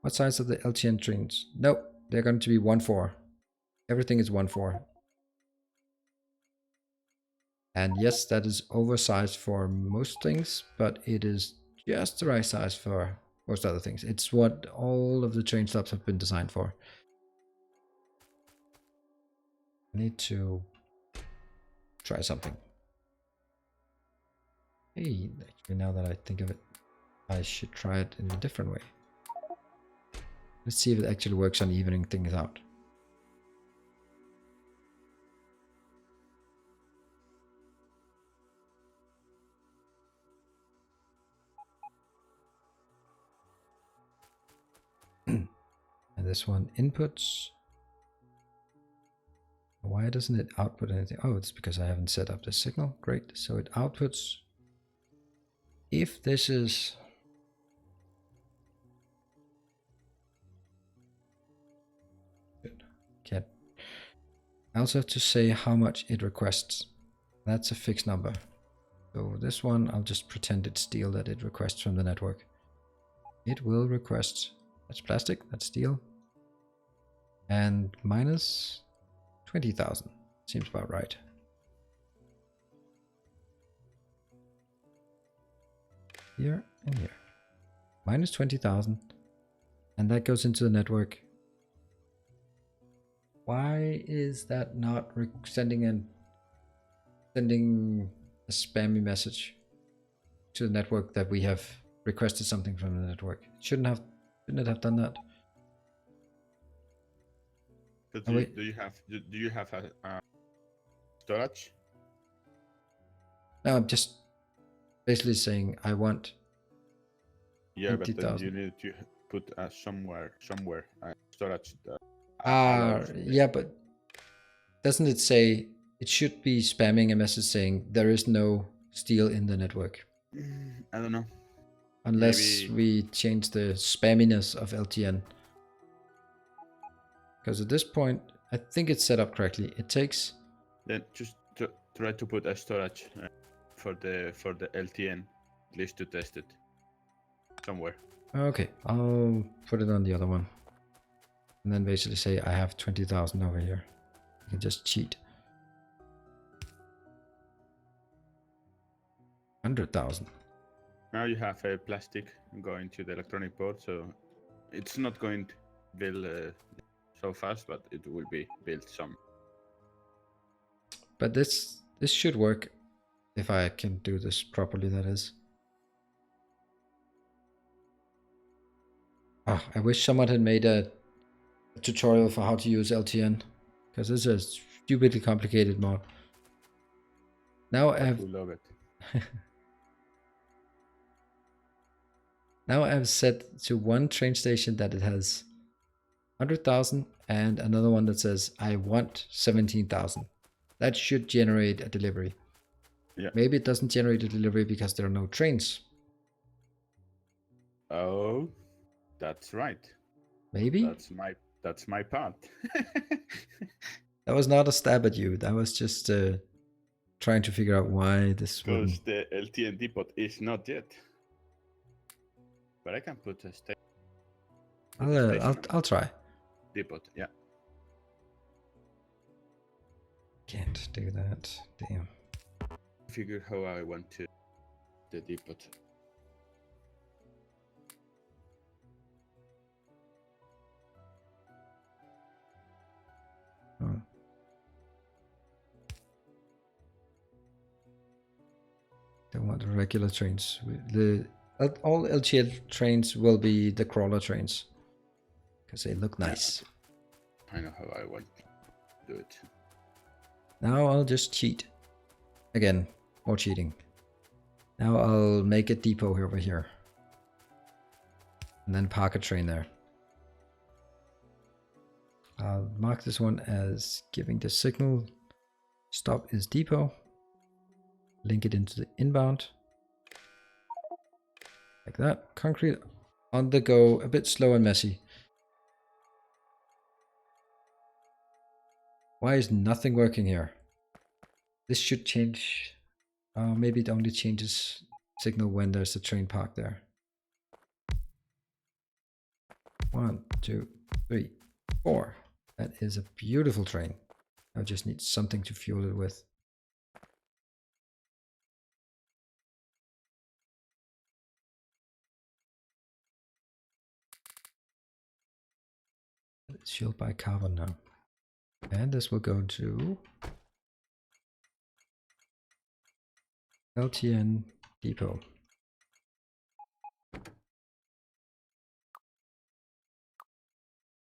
What size are the LTN trains? Nope, they're going to be 1-4. Everything is 1-4. And yes, that is oversized for most things, but it is just the right size for most other things. It's what all of the train stops have been designed for. I need to try something. Hey, actually, now that I think of it, I should try it in a different way. Let's see if it actually works on evening things out. And this one, inputs. Why doesn't it output anything? Oh, it's because I haven't set up the signal. Great. So it outputs. If this is... Good. I also have to say how much it requests. That's a fixed number. So this one, I'll just pretend it's steel that it requests from the network. It will request, that's plastic, that's steel. And minus 20,000, seems about right. Here and here. Minus 20,000. And that goes into the network. Why is that not sending a spammy message to the network that we have requested something from the network? Shouldn't it have done that? But do you have a storage? No, I'm just basically saying I want. Yeah, but then you need to put somewhere storage. Yeah, but doesn't it say it should be spamming a message saying there is no steel in the network? I don't know. Unless Maybe- we change the spamminess of LTN. Because at this point, I think it's set up correctly. It takes... Then just try to put a storage for the LTN, at least to test it somewhere. Okay, I'll put it on the other one. And then basically say I have 20,000 over here. You can just cheat. 100,000. Now you have a plastic going to the electronic board, so it's not going to build so fast, but it will be built some. But this should work if I can do this properly, that is. Oh, I wish someone had made a tutorial for how to use LTN, because this is a stupidly complicated mod. Now We love it. Now I've set to one train station that it has 100,000 and another one that says I want 17,000. That should generate a delivery. Yeah. Maybe it doesn't generate a delivery because there are no trains. Oh, that's right. Maybe? That's my part. That was not a stab at you. That was just trying to figure out why this Because wouldn't. the LTN depot is not yet. But I can put a station. I'll try. Depot, yeah. Can't do that. Damn. Figure how I want to the depot. Oh. Don't want the regular trains. All LTL trains will be the crawler trains because they look nice. I know how I want to do it. Now I'll just cheat. Again, more cheating. Now I'll make a depot over here. And then park a train there. I'll mark this one as giving the signal. Stop is depot. Link it into the inbound. Like that. Concrete on the go, a bit slow and messy. Why is nothing working here? This should change. Maybe it only changes signal when there's a train parked there. 1, 2, 3, 4. That is a beautiful train. I just need something to fuel it with. It's fueled by carbon now. And this will go to LTN depot.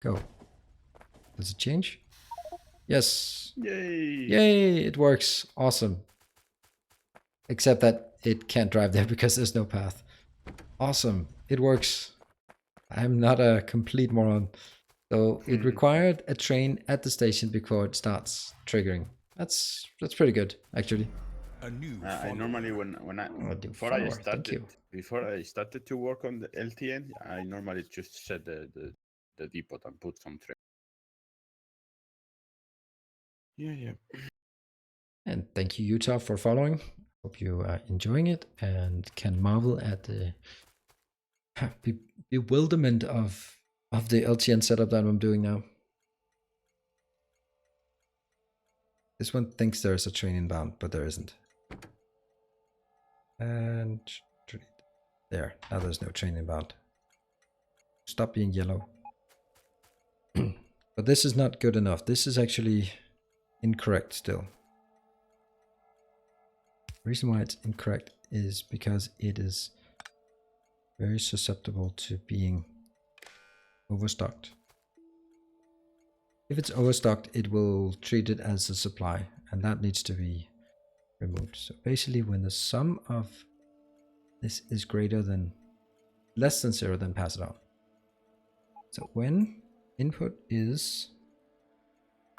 Go. Does it change? Yes. Yay! Yay, it works. Awesome. Except that it can't drive there because there's no path. Awesome. It works. I'm not a complete moron. So it required a train at the station before it starts triggering. That's pretty good, actually. A new I normally when I Oh, the before follower, I thank started you. before I started to work on the LTN, I normally just set the depot and put some train. Yeah. And thank you, Utah, for following. Hope you are enjoying it and can marvel at the bewilderment of the LTN setup that I'm doing now. This one thinks there's a train inbound, but there isn't. And there, now there's no train inbound. Stop being yellow. But this is not good enough. This is actually incorrect still. The reason why it's incorrect is because it is very susceptible to being overstocked. If it's overstocked, it will treat it as a supply, and that needs to be removed. So basically, when the sum of this is greater than less than 0, then pass it on. So when input is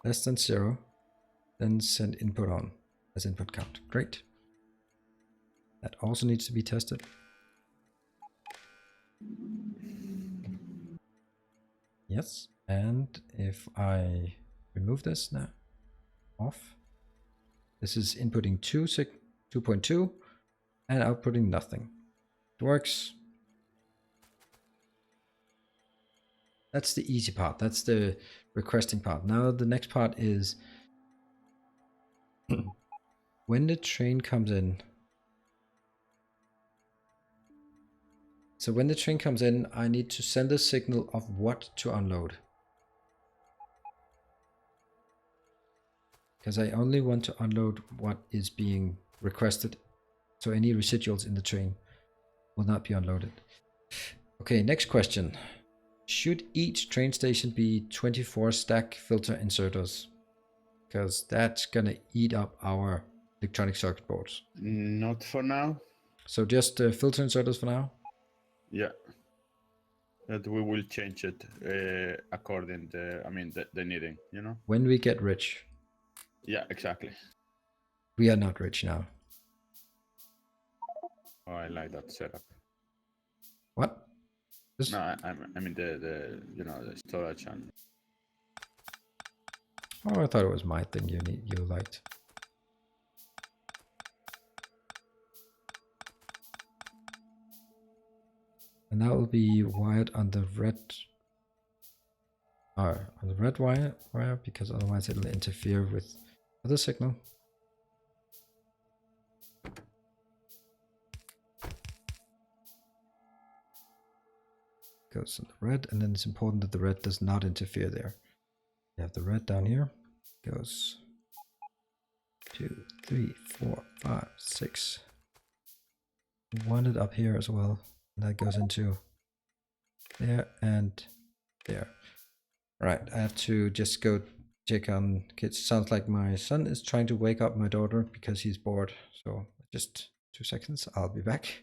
less than 0, then send input on as input count. Great. That also needs to be tested. Yes, and if I remove this now, off, this is inputting 2.2 and outputting nothing. It works. That's the easy part. That's the requesting part. Now the next part is when the train comes in. So when the train comes in, I need to send a signal of what to unload. Because I only want to unload what is being requested. So any residuals in the train will not be unloaded. Okay, next question. Should each train station be 24 stack filter inserters? Because that's gonna eat up our electronic circuit boards. Not for now. So just filter inserters for now? Yeah. That we will change it according the needing, you know? When we get rich. Yeah, exactly. We are not rich now. Oh, I like that setup. What? No, I mean the the storage and Oh, I thought it was my thing you liked. And that will be wired on the red wire because otherwise it'll interfere with other signal. Goes in the red, and then it's important that the red does not interfere there. You have the red down here. Goes 2, 3, 4, 5, 6. Want it up here as well. And that goes into there and there. Right, I have to just go check on kids. Sounds like my son is trying to wake up my daughter because he's bored. So just 2 seconds, I'll be back.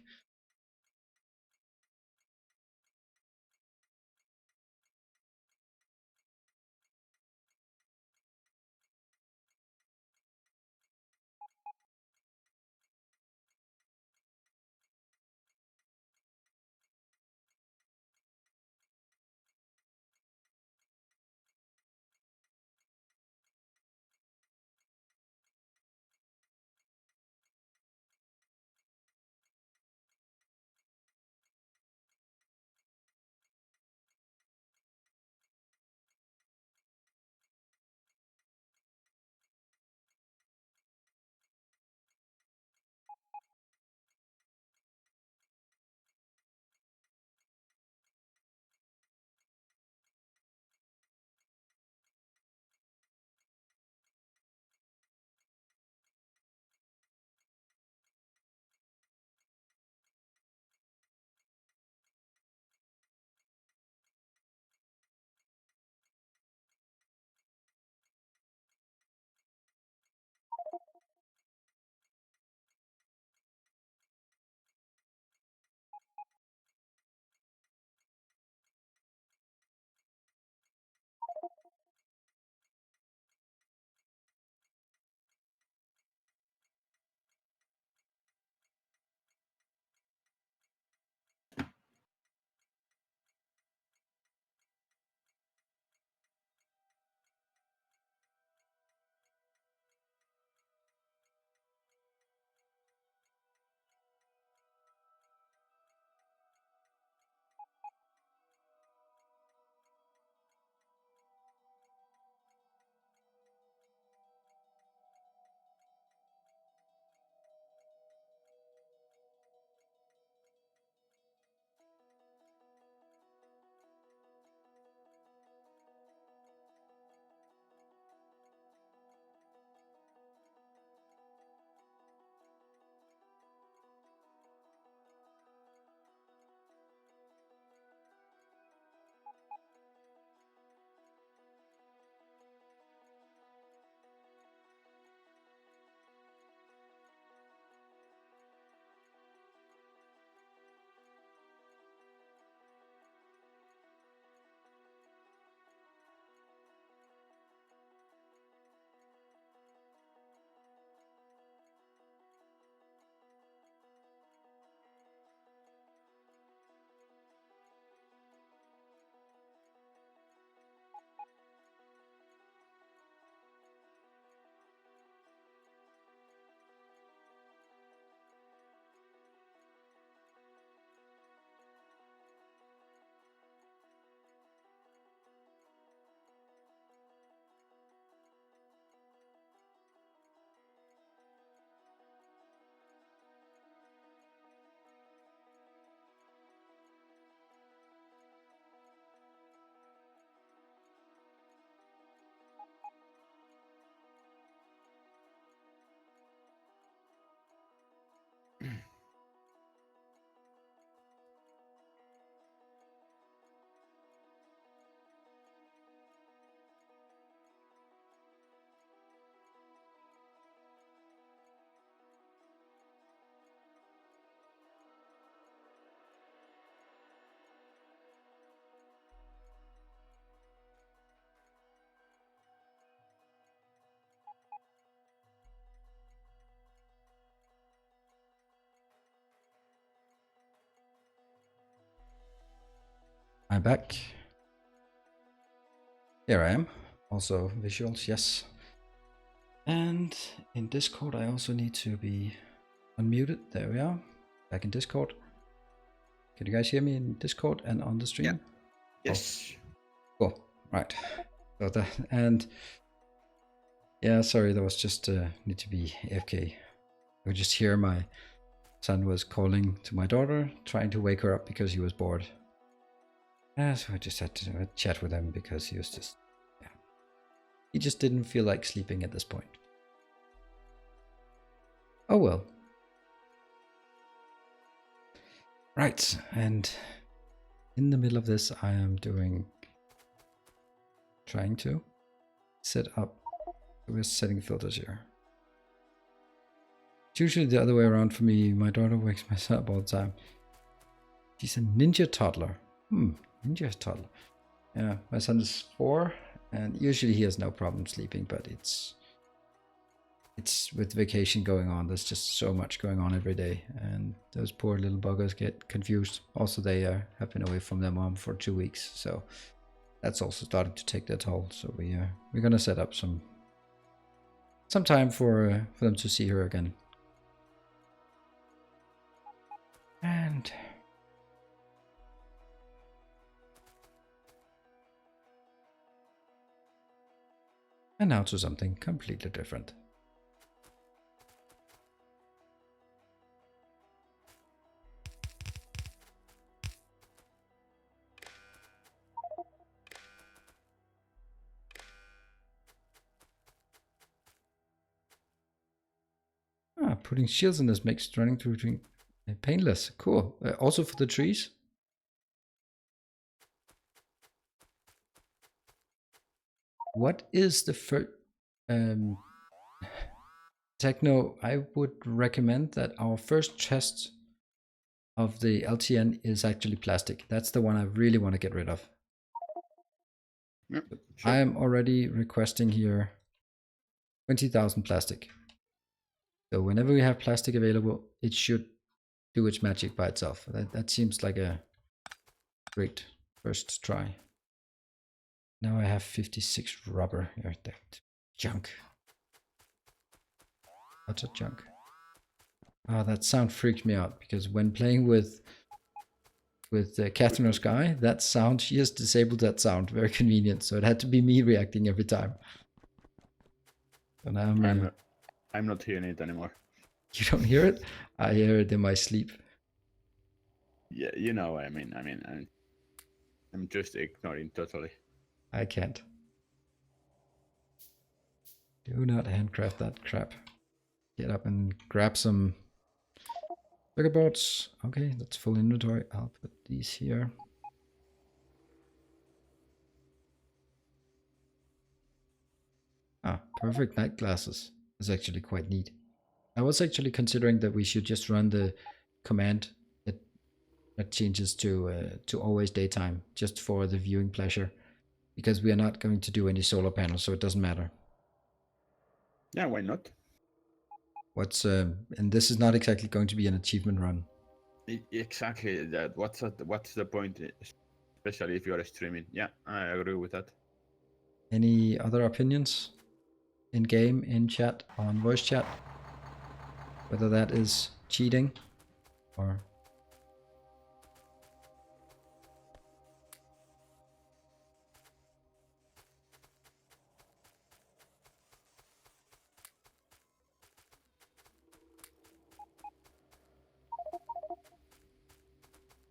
I'm back. Here I am. Also visuals, yes. And in Discord I also need to be unmuted. There we are. Back in Discord. Can you guys hear me in Discord and on the stream? Yeah. Yes. Oh, cool. Right. So that, and yeah, sorry, that was just need to be AFK. I could just hear my son was calling to my daughter, trying to wake her up because he was bored. So I just had to chat with him because he was just, yeah, he just didn't feel like sleeping at this point. Oh well. Right, and in the middle of this I am trying to set up, we're setting filters here. It's usually the other way around for me. My daughter wakes my son up all the time. She's a ninja toddler. Ninja toddler. Yeah, my son is 4 and usually he has no problem sleeping, but it's with vacation going on, there's just so much going on every day, and those poor little buggers get confused. Also, they have been away from their mom for 2 weeks, so that's also starting to take their toll. So we're gonna set up some time for them to see her again. And now to something completely different. Putting shields in this makes running through painless. Cool. Also for the trees. What is the first... Techno, I would recommend that our first test of the LTN is actually plastic. That's the one I really want to get rid of. Yep, sure. I am already requesting here 20,000 plastic. So whenever we have plastic available, it should do its magic by itself. That seems like a great first try. Now I have 56 rubber. That junk. Lots of junk. Oh, that sound freaked me out because when playing with Catherine or Sky, that sound, she has disabled that sound. Very convenient. So it had to be me reacting every time. So now I'm not hearing it anymore. You don't hear it? I hear it in my sleep. Yeah, you know, I mean, I'm just ignoring totally. I can't. Do not handcraft that crap. Get up and grab some circuit boards. Okay, that's full inventory. I'll put these here. Perfect night glasses. That's actually quite neat. I was actually considering that we should just run the command that changes to always daytime, just for the viewing pleasure, because we are not going to do any solar panels, so it doesn't matter. Yeah, why not? And this is not exactly going to be an achievement run. Exactly that. What's the point, especially if you are streaming? Yeah, I agree with that. Any other opinions in game, in chat, on voice chat? Whether that is cheating or...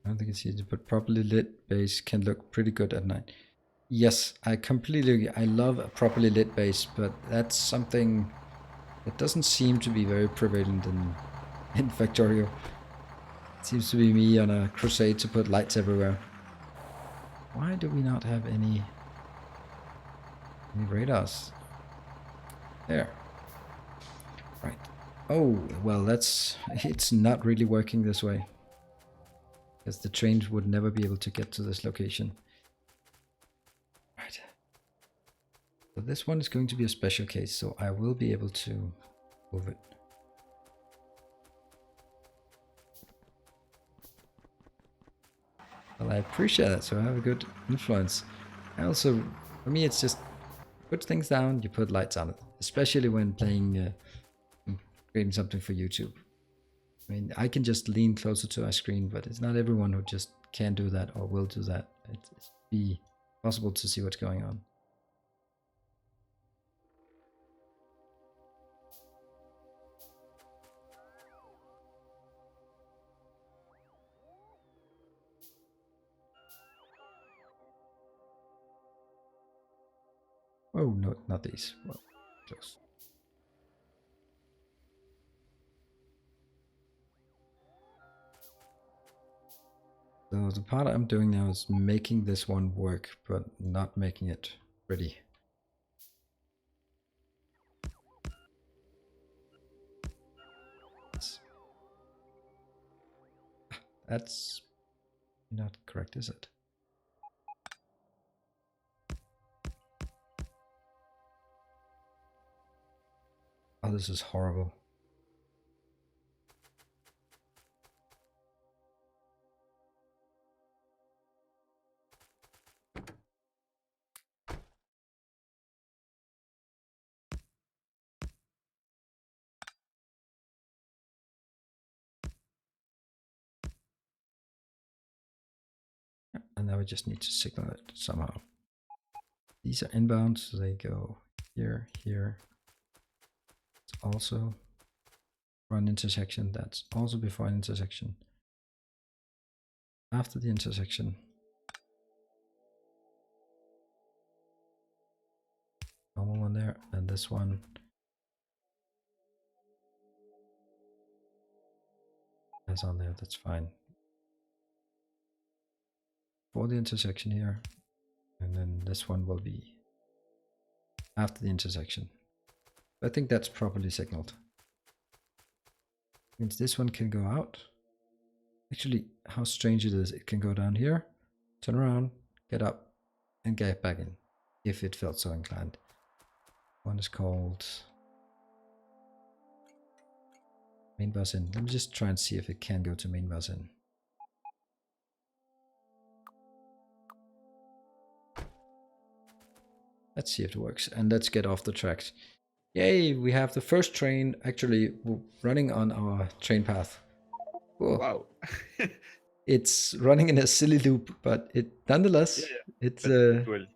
I don't think it's easy, but properly lit base can look pretty good at night. Yes, I love a properly lit base, but that's something that doesn't seem to be very prevalent in Factorio. It seems to be me on a crusade to put lights everywhere. Why do we not have any radars? There. Right. Oh, well, it's not really working this way, because the trains would never be able to get to this location. Right. So this one is going to be a special case, so I will be able to move it. Well, I appreciate that, so I have a good influence. I also, for me, it's just put things down, you put lights on it, especially when playing, creating something for YouTube. I mean, I can just lean closer to our screen, but it's not everyone who just can do that or will do that. It's be possible to see what's going on. Oh, no, not these. Well, close. So the part I'm doing now is making this one work, but not making it pretty. That's not correct, is it? Oh, this is horrible. And now we just need to signal it somehow. These are inbound, so they go here, here. It's also for an intersection. That's also before an intersection. After the intersection. Normal one there, and this one. That's on there, that's fine. For the intersection here. And then this one will be after the intersection. I think that's properly signaled. Means this one can go out. Actually, how strange it is. It can go down here, turn around, get up, and get back in, if it felt so inclined. One is called main bus in. Let me just try and see if it can go to main bus in. Let's see if it works, and let's get off the tracks. Yay, we have the first train actually running on our train path. Cool. Wow. It's running in a silly loop, but it nonetheless, it's It will.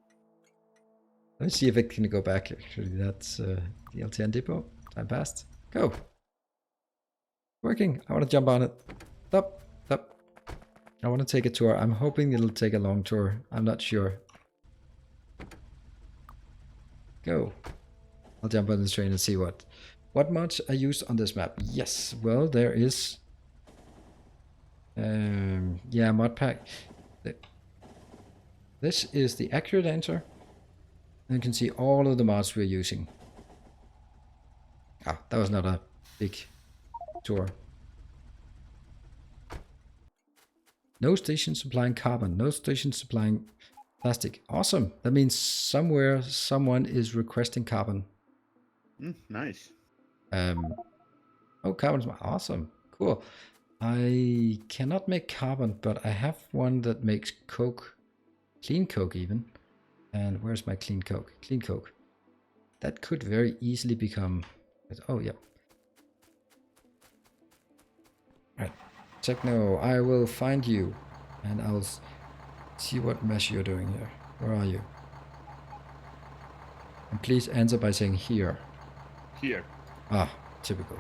let me see if it can go back. Actually, that's the LTN depot. Time passed. Go. Working. I want to jump on it. Stop. Stop. I want to take a tour. I'm hoping it'll take a long tour. I'm not sure. Go. I'll jump on this train and see what mods are used on this map. Yes. Well, there is. Yeah, Modpack. This is the accurate answer. And you can see all of the mods we're using. Ah, that was not a big tour. No station supplying carbon. No station supplying plastic. Awesome. That means somewhere someone is requesting carbon. Nice. Oh, carbon's awesome. Cool. I cannot make carbon, but I have one that makes coke. Clean coke even. And where's my clean coke? Clean coke. That could very easily become... Oh, yeah. Right. Techno, I will find you. And I'll see what mess you're doing here. Where are you? And please answer by saying here. Here. Ah, typical.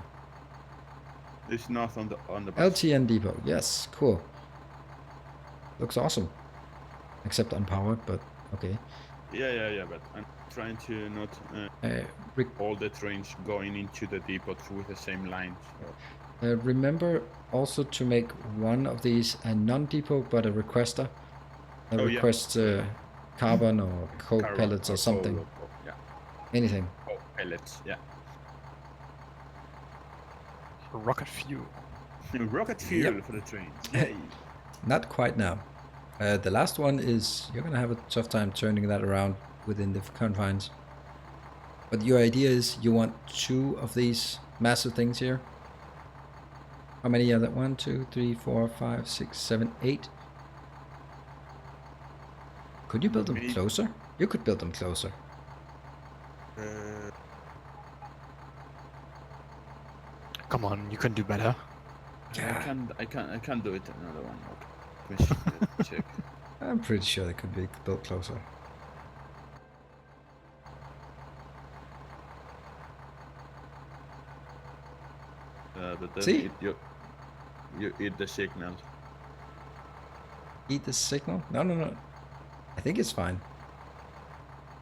It's north on the bus. LTN depot. Yes, cool. Looks awesome. Except unpowered, but okay. Yeah, but I'm trying to not all the trains going into the depot with the same line. So. Remember also to make one of these a non-depot, but a requester. That requests carbon or coke pellets or something. Yeah. Anything. Coke pellets, yeah. Rocket fuel. Rocket fuel for the train. Yay. Not quite now. The last one is you're gonna have a tough time turning that around within the confines. But your idea is you want 2 of these massive things here. How many are that? 1, 2, 3, 4, 5, 6, 7, 8. Could you build them Maybe- closer? You could build them closer. Come on, you can do better. Yeah. I can't do it another one. Okay. Let me check. I'm pretty sure they could be built closer. But then See? you eat the signal. Eat the signal? No, no, no. I think it's fine.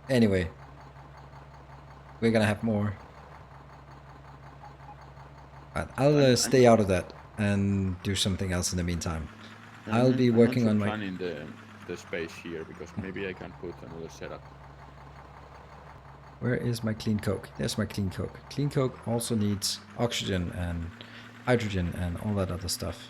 Anyway, we're gonna have more. But I'll stay out of that and do something else in the meantime. I'll be I'm working also on my. planning the space here because maybe I can put another setup. Where is my clean coke? There's my clean coke. Clean coke also needs oxygen and hydrogen and all that other stuff.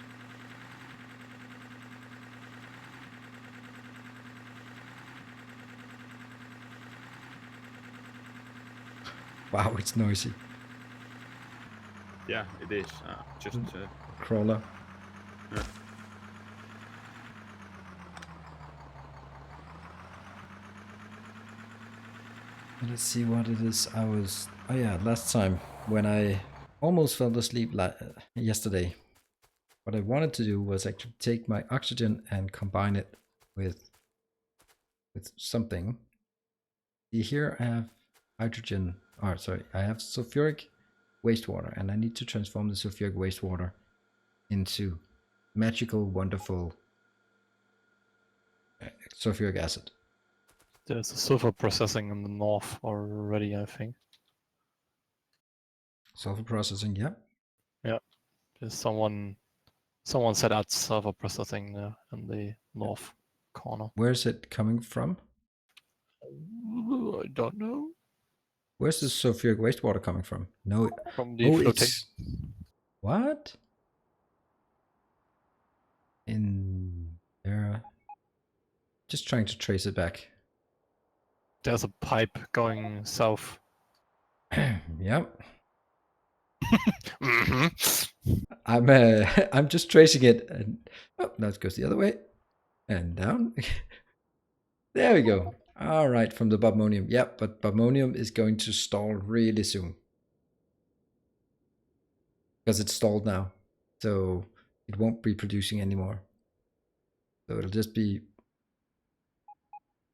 Wow, it's noisy. Yeah, it is. Just Crawler. Yeah. Let's see what it is. Oh yeah, last time when I almost fell asleep yesterday, what I wanted to do was actually take my oxygen and combine it with something. See here I have hydrogen, or sorry, I have sulfuric wastewater, and I need to transform the sulfuric wastewater into magical, wonderful sulfuric acid. There's a sulfur processing in the north already, I think. Sulfur processing, yeah. Yeah, there's someone set out sulfur processing there in the north corner. Where's it coming from? I don't know. Where's the sulfuric wastewater coming from? No. From the Oh, flotation. it's what? In there. Just trying to trace it back. There's a pipe going south. Yep. Mm-hmm. I'm just tracing it, and oh, now it goes the other way and down. There we go. All right, from the bobmonium. Yep, but bobmonium is going to stall really soon because it's stalled now, so it won't be producing anymore. So it'll just be.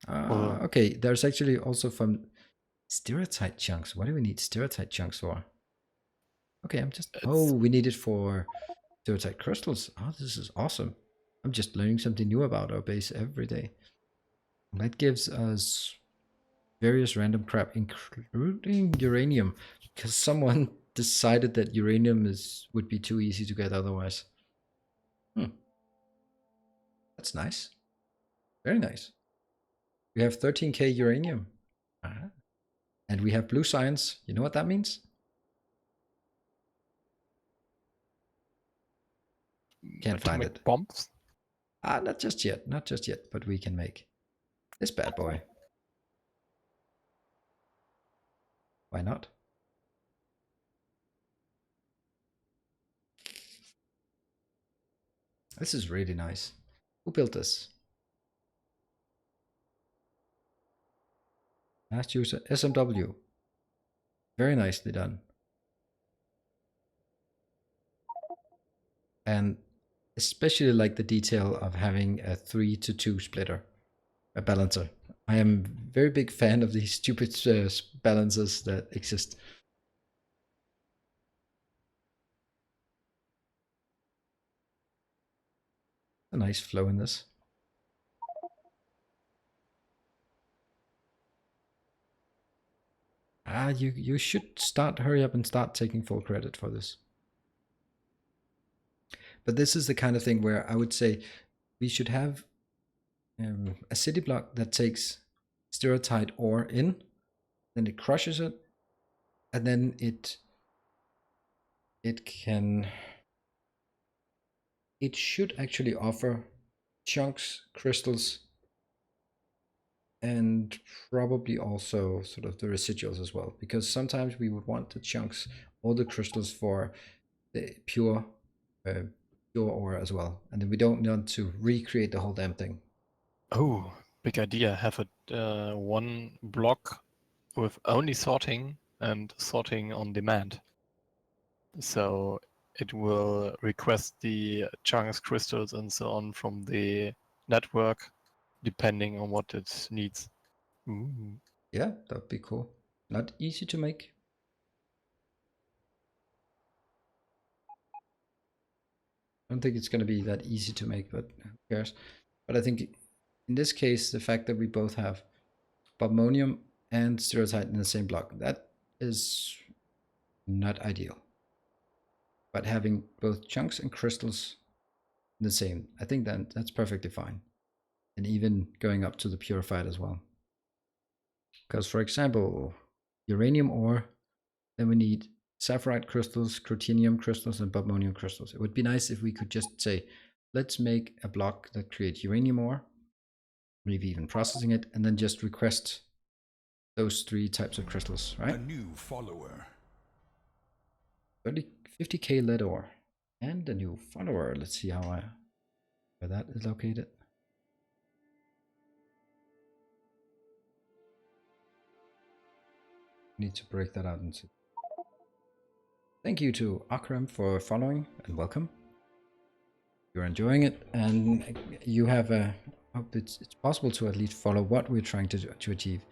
Okay, there's actually also from stereotype chunks. What do we need stereotype chunks for? Okay, I'm just. Oh, we need it for stereotype crystals. Oh, this is awesome. I'm just learning something new about our base every day. That gives us various random crap, including uranium, because someone decided that uranium would be too easy to get otherwise. That's nice. Very nice. We have 13k uranium. And we have blue science. You know what that means? Can't find it. Bombs? Not just yet. Not just yet. But we can make this bad boy. Why not? This is really nice. Who built this? Last user SMW. Very nicely done. And especially like the detail of having a 3-to-2 splitter, a balancer. I am a very big fan of these stupid balancers that exist. A nice flow in this. You should hurry up and start taking full credit for this. But this is the kind of thing where I would say we should have a city block that takes stereotype ore in, then it crushes it, and then it should actually offer chunks, crystals, and probably also sort of the residuals as well, because sometimes we would want the chunks or the crystals for the pure ore as well, and then we don't want to recreate the whole damn thing. Oh, Big idea. Have a one block with only sorting and sorting on demand. So it will request the chunks, crystals, and so on from the network, depending on what it needs. Ooh. Yeah, that would be cool. Not easy to make. I don't think it's going to be that easy to make, but who cares? But I think in this case, the fact that we both have bobmonium and stereotype in the same block, that is not ideal. But having both chunks and crystals in the same, I think that's perfectly fine. And even going up to the purified as well. Because for example, uranium ore, then we need sapphirite crystals, cruthenium crystals, and bobmonium crystals. It would be nice if we could just say, let's make a block that creates uranium ore, maybe even processing it, and then just request those 3 types of crystals, right? A new follower. 50k lead ore and a new follower. Let's see where that is located. Need to break that out into. Thank you to Akram for following and welcome. You're enjoying it, and you have a hope it's possible to at least follow what we're trying to achieve.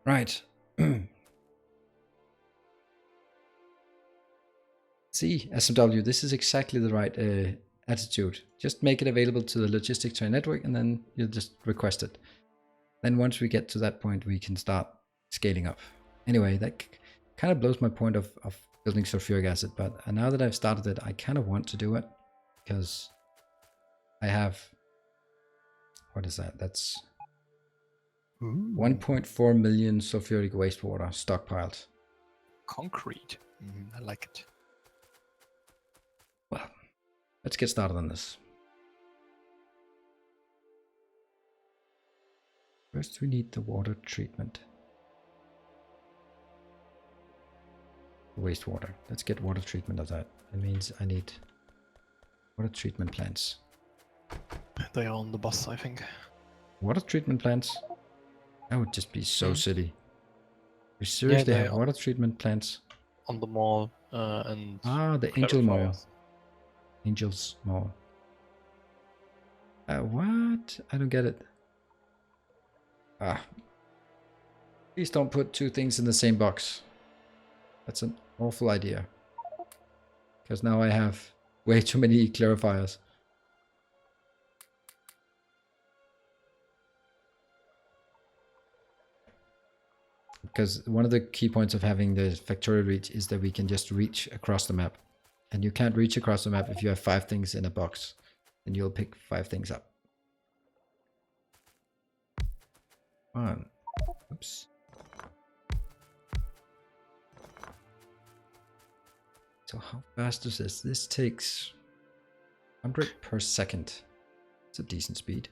Right. See, SMW, this is exactly the right attitude. Just make it available to the Logistic Train Network, and then you'll just request it. Then once we get to that point, we can start scaling up. Anyway, that kind of blows my point of building sulfuric acid, but now that I've started it, I kind of want to do it because I have, what is that? That's 1.4 million sulfuric wastewater stockpiled. Concrete. I like it. Well, let's get started on this. First, we need the water treatment. Wastewater. Let's get water treatment of that. That means I need water treatment plants. They are on the bus, I think. Water treatment plants? That would just be so silly. We seriously have water treatment plants? On the mall and... the Angel Mall. Angel's Mall. What? I don't get it. Please don't put 2 things in the same box. That's an awful idea. Because now I have way too many clarifiers. Because one of the key points of having the factorial reach is that we can just reach across the map. And you can't reach across the map if you have 5 things in a box. Then you'll pick 5 things up. Oops. So how fast is this? This takes 100 per second. It's a decent speed.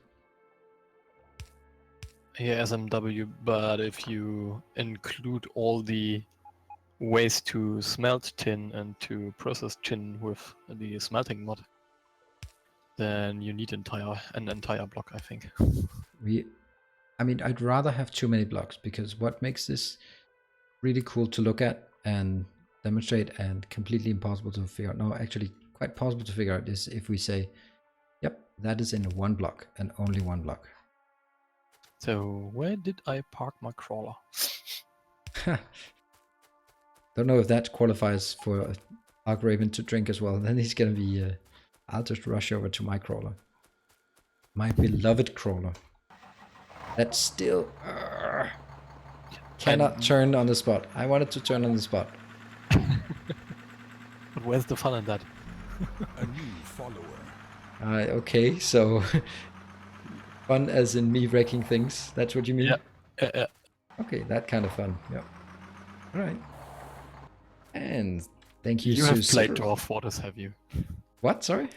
Yeah, SMW, but if you include all the ways to smelt tin and to process tin with the smelting mod, then you need an entire block, I think. I mean, I'd rather have too many blocks, because what makes this really cool to look at and demonstrate and completely impossible to figure out, no, actually quite possible to figure out, is if we say, yep, that is in 1 block and only 1 block. So where did I park my crawler? Don't know if that qualifies for Ark Raven to drink as well. Then he's gonna be, I'll just rush over to my crawler. My beloved crawler. That still cannot turn on the spot. I wanted to turn on the spot. But where's the fun in that? A new follower. Okay, so fun as in me wrecking things. That's what you mean? Yeah. Okay, that kind of fun. Yeah. All right. And thank you. You have played Dwarf Fortress, have you? What? Sorry?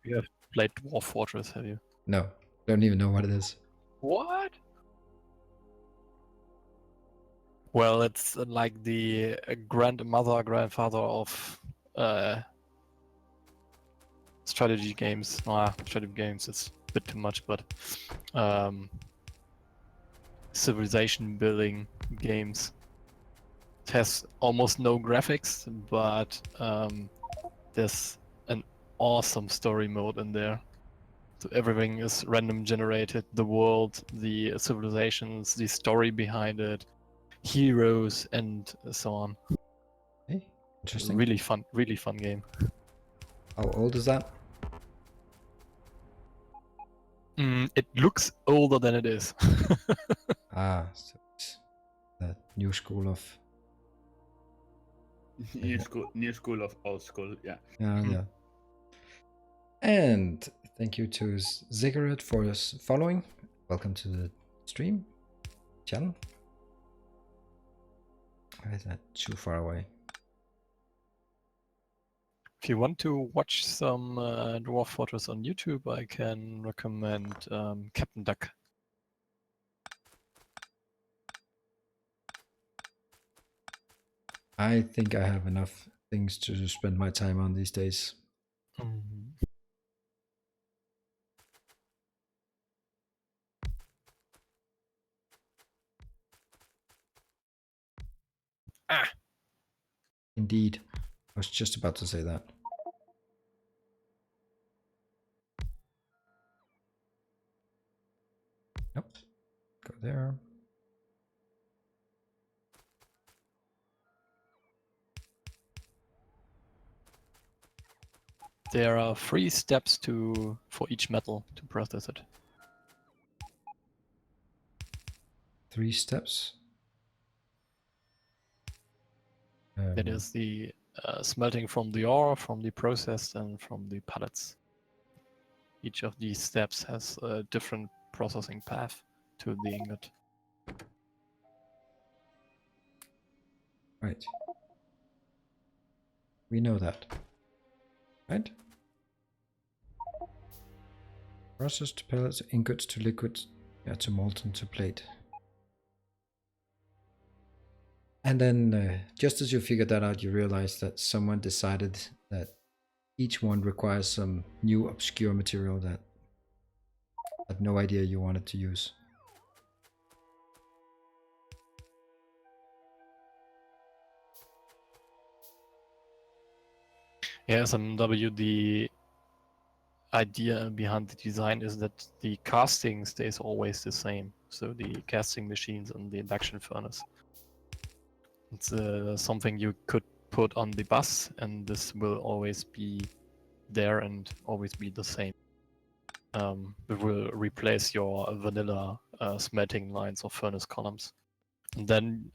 You have played Dwarf Fortress, have you? No, don't even know what it is. What? Well, it's like the grandfather of strategy games. Strategy games is a bit too much, but civilization building games. It has almost no graphics, but there's an awesome story mode in there. So everything is random generated, the world, the civilizations, the story behind it, heroes, and so on. Hey, interesting. Really fun game. How old is that? It looks older than it is. So it's the new school of... New school of old school. Yeah. Yeah. And thank you to Ziggurat for following. Welcome to the stream channel. Why is that too far away? If you want to watch some Dwarf Fortress on YouTube, I can recommend Captain Duck. I think I have enough things to spend my time on these days. Ah! Indeed. I was just about to say that. Yep. Go there. There are 3 steps for each metal to process it. 3 steps. That is the smelting from the ore, from the processed, and from the pellets. Each of these steps has a different processing path to the ingot. Right. We know that. Right? Processed pellets, ingots to liquids, yeah, to molten to plate. And then just as you figured that out, you realize that someone decided that each one requires some new obscure material that had no idea you wanted to use. Yeah, SMW, the idea behind the design is that the casting stays always the same. So the casting machines and the induction furnace. It's something you could put on the bus, and this will always be there and always be the same. It will replace your vanilla smelting lines or furnace columns. And then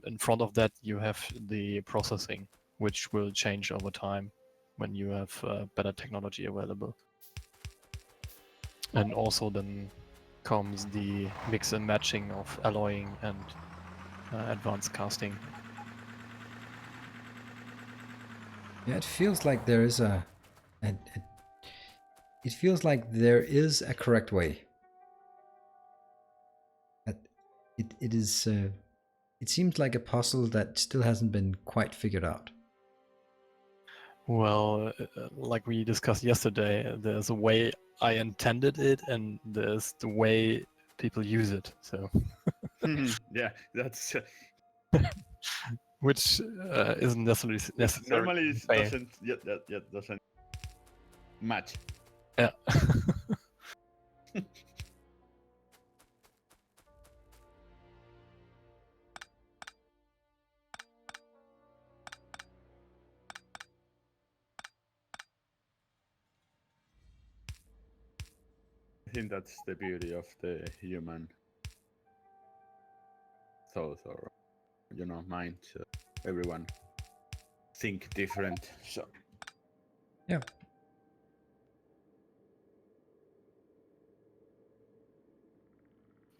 in front of that you have the processing, which will change over time when you have better technology available. And also then comes the mix and matching of alloying and advanced casting. Yeah, it feels like there is it feels like there is a correct way. It is. It seems like a puzzle that still hasn't been quite figured out. Well, like we discussed yesterday, there's a way I intended it, and there's the way people use it. So, Yeah, that's which isn't necessarily normally it doesn't match. Yeah. I think that's the beauty of the human thought, or mind. Everyone think different. So yeah.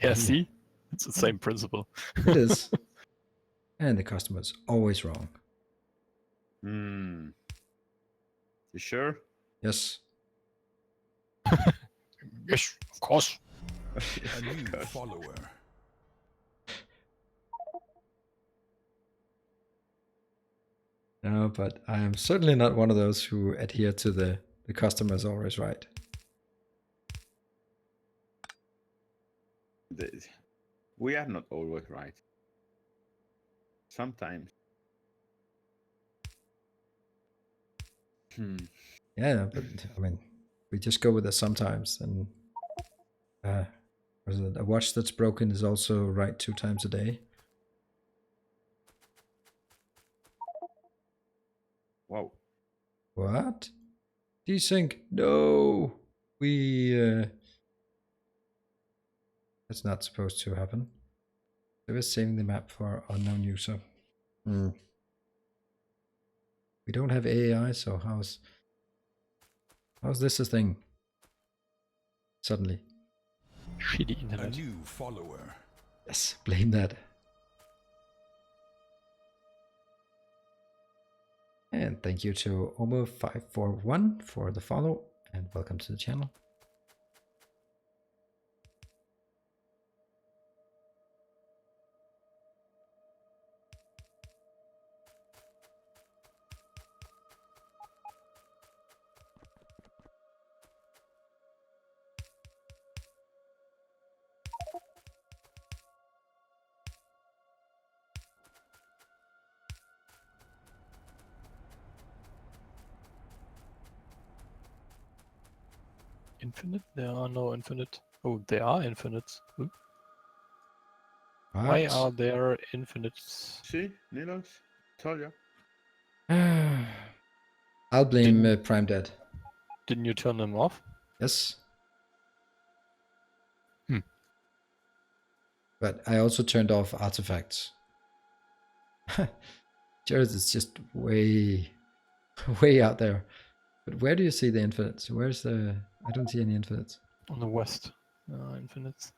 Yeah, see? It's the same principle. It is. And the customer's always wrong. You sure? Yes. Yes, of course. A new follower. No, but I am certainly not one of those who adhere to the customer is always right. we are not always right. Sometimes. Yeah, but I mean, we just go with it sometimes. And was it a watch that's broken is also right 2 times a day? Wow. What? Desync? No! That's not supposed to happen. So we're saving the map for unknown user. We don't have AI, so how's this a thing? Suddenly. Shitty A internet. new follower. Yes, blame that. And thank you to Omo541 for the follow, and welcome to the channel. Infinite? There are no infinite. Oh, there are infinites. Ooh. What? Why are there infinites? See, Nilaus? Told you. I'll blame Didn't- Prime Dead. Didn't you turn them off? Yes. Hmm. But I also turned off artifacts. Jared is just way out there. But where do you see the infinites? Where's the... I don't see any infinites. On the west. Infinites.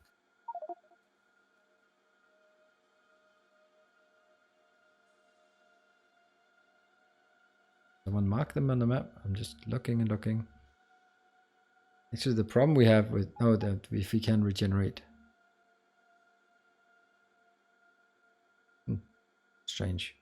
Someone mark them on the map. I'm just looking and looking. Actually, the problem we have with... Oh, that if we can regenerate. Strange.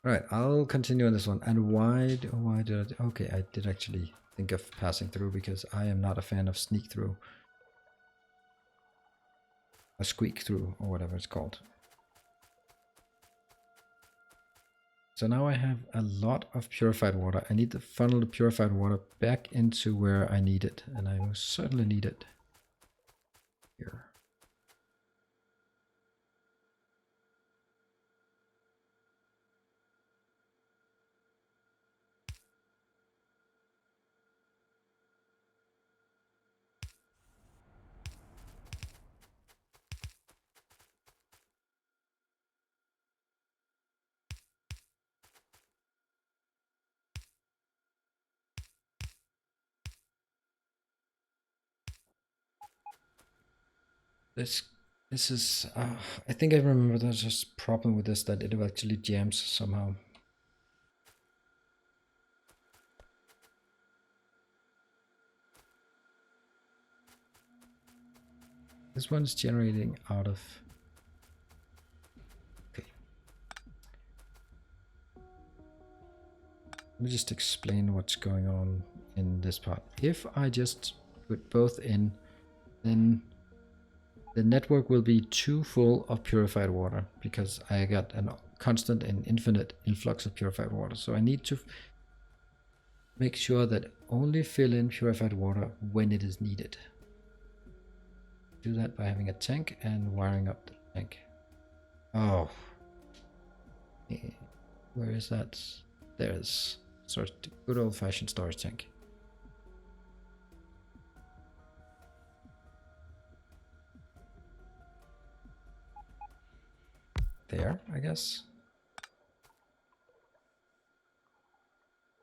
Alright, I'll continue on this one. And why did I... Okay, I did actually think of passing through because I am not a fan of sneak through. A squeak through, or whatever it's called. So now I have a lot of purified water. I need to funnel the purified water back into where I need it. And I most certainly need it here. This is, I think I remember there's just a problem with this, that it actually jams somehow. This one's generating out of... Okay. Let me just explain what's going on in this part. If I just put both in, then the network will be too full of purified water because I got a constant and infinite influx of purified water. So I need to make sure that only fill in purified water when it is needed. Do that by having a tank and wiring up the tank. Oh. Where is that? There's sort of good old-fashioned storage tank. There, I guess.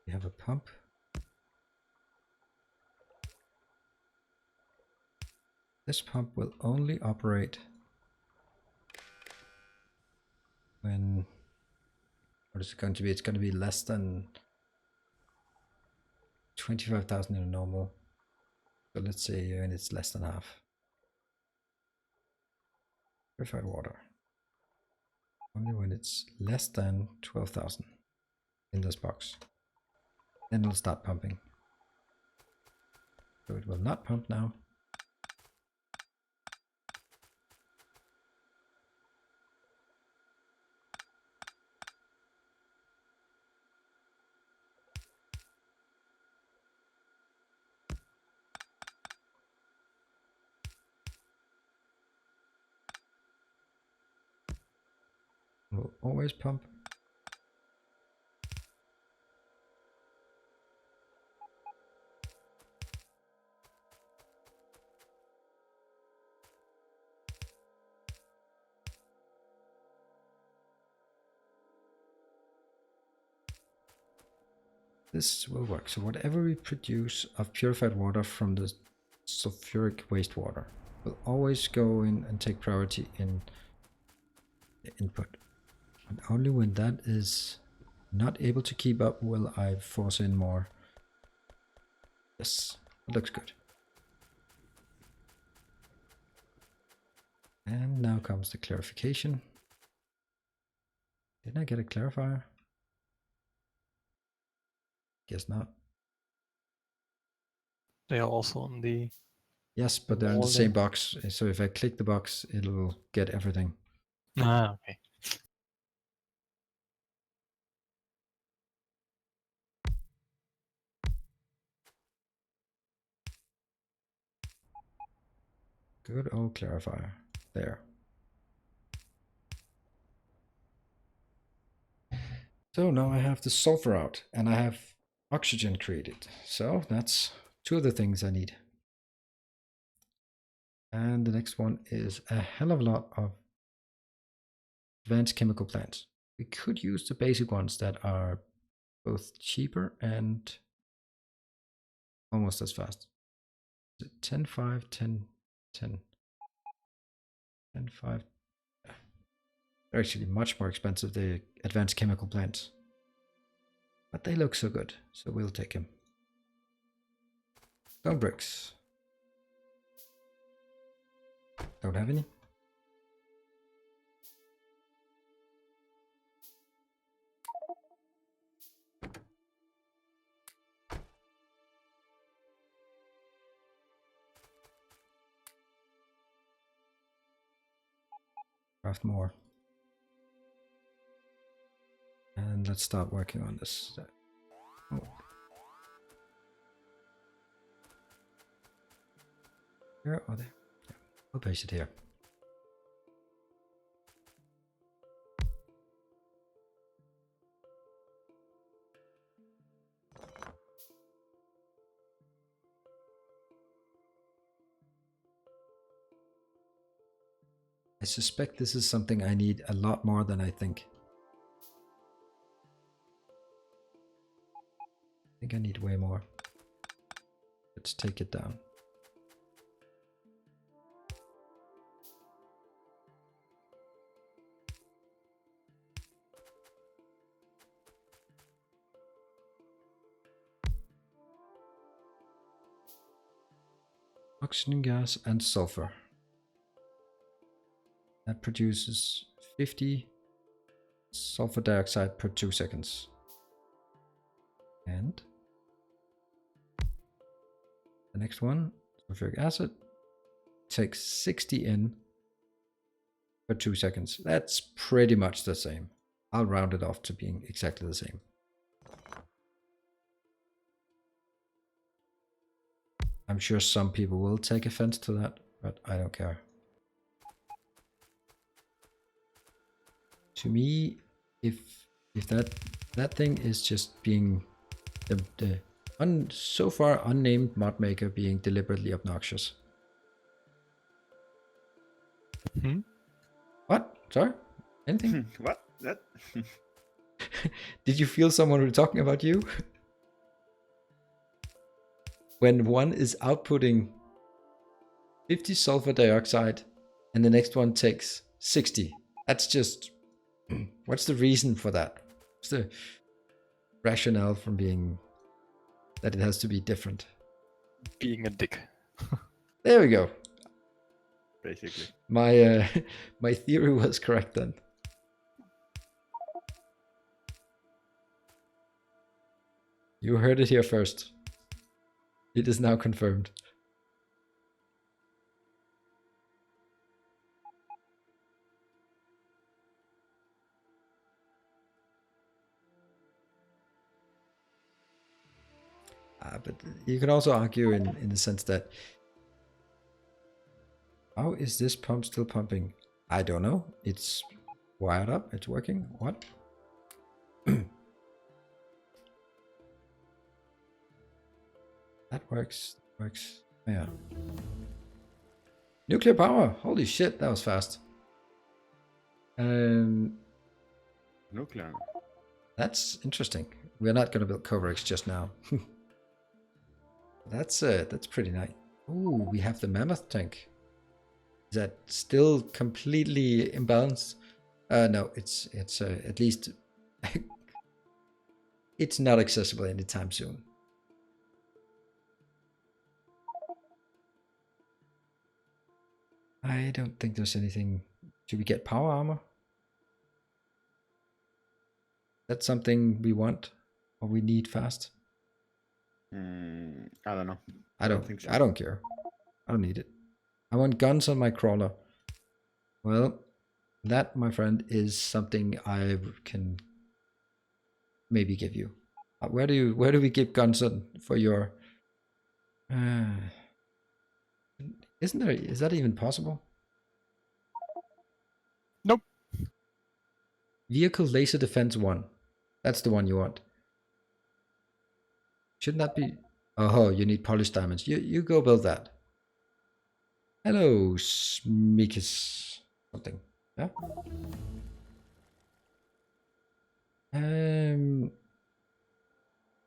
We have a pump. This pump will only operate when... What is it going to be? It's going to be less than 25,000 in a normal. So let's say when it's less than half. Purified water. Only when it's less than 12,000 in this box. Then it'll start pumping. So it will not pump now. will always pump. This will work. So whatever we produce of purified water from the sulfuric wastewater will always go in and take priority in the input. And only when that is not able to keep up will I force in more. Yes, it looks good. And now comes the clarification. Didn't I get a clarifier? Guess not. They are also on the. Yes, but they're in the wall same there. box. So if I click the box, it'll get everything. Ah, okay. Good old clarifier. There. So now I have the sulfur out and I have oxygen created. So that's two of the things I need. And the next one is a hell of a lot of advanced chemical plants. We could use the basic ones that are both cheaper and almost as fast. 10, 5, 10, 10, 10, 5. They're actually much more expensive, the advanced chemical plants. But they look so good, so we'll take them. Stone bricks. Don't have any. Craft more. And let's start working on this. Oh. Where are they? Yeah. I'll place it here. I suspect this is something I need a lot more than I think. I think I need way more. Let's take it down. Oxygen gas and sulfur. That produces 50 sulfur dioxide per 2 seconds. And the next one, sulfuric acid, takes 60 in per 2 seconds. That's pretty much the same. I'll round it off to being exactly the same. I'm sure some people will take offense to that, but I don't care. To me, if that thing is just being the so far unnamed mod maker being deliberately obnoxious. Hmm? What? Sorry? Anything? What? That? Did you feel someone talking about you? When one is outputting 50 sulfur dioxide and the next one takes 60. That's just... What's the reason for that? What's the rationale from being that it has to be different? Being a dick. There we go. Basically. My my theory was correct then. You heard it here first. It is now confirmed. But you could also argue in the sense that how is this pump still pumping? I don't know. It's Wired up. It's working. What? That works. Works. Yeah. Nuclear power. Holy shit, that was fast. Nuclear. That's interesting. We're not going to build coverage just now. That's pretty nice. Ooh, we have the mammoth tank. Is that still completely imbalanced? No, it's at least it's not accessible anytime soon. I don't think there's anything. Should we get power armor? That's something we want or we need fast. I don't know. I don't think so. I don't care. I don't need it. I want guns on my crawler. Well, that, my friend, is something I can maybe give you. Where do we give guns on for your? Isn't there? Is that even possible? Nope. Vehicle laser defense 1. That's the one you want. Shouldn't that be? Oh, you need polished diamonds. You go build that. Hello, Smikis. Something. Yeah.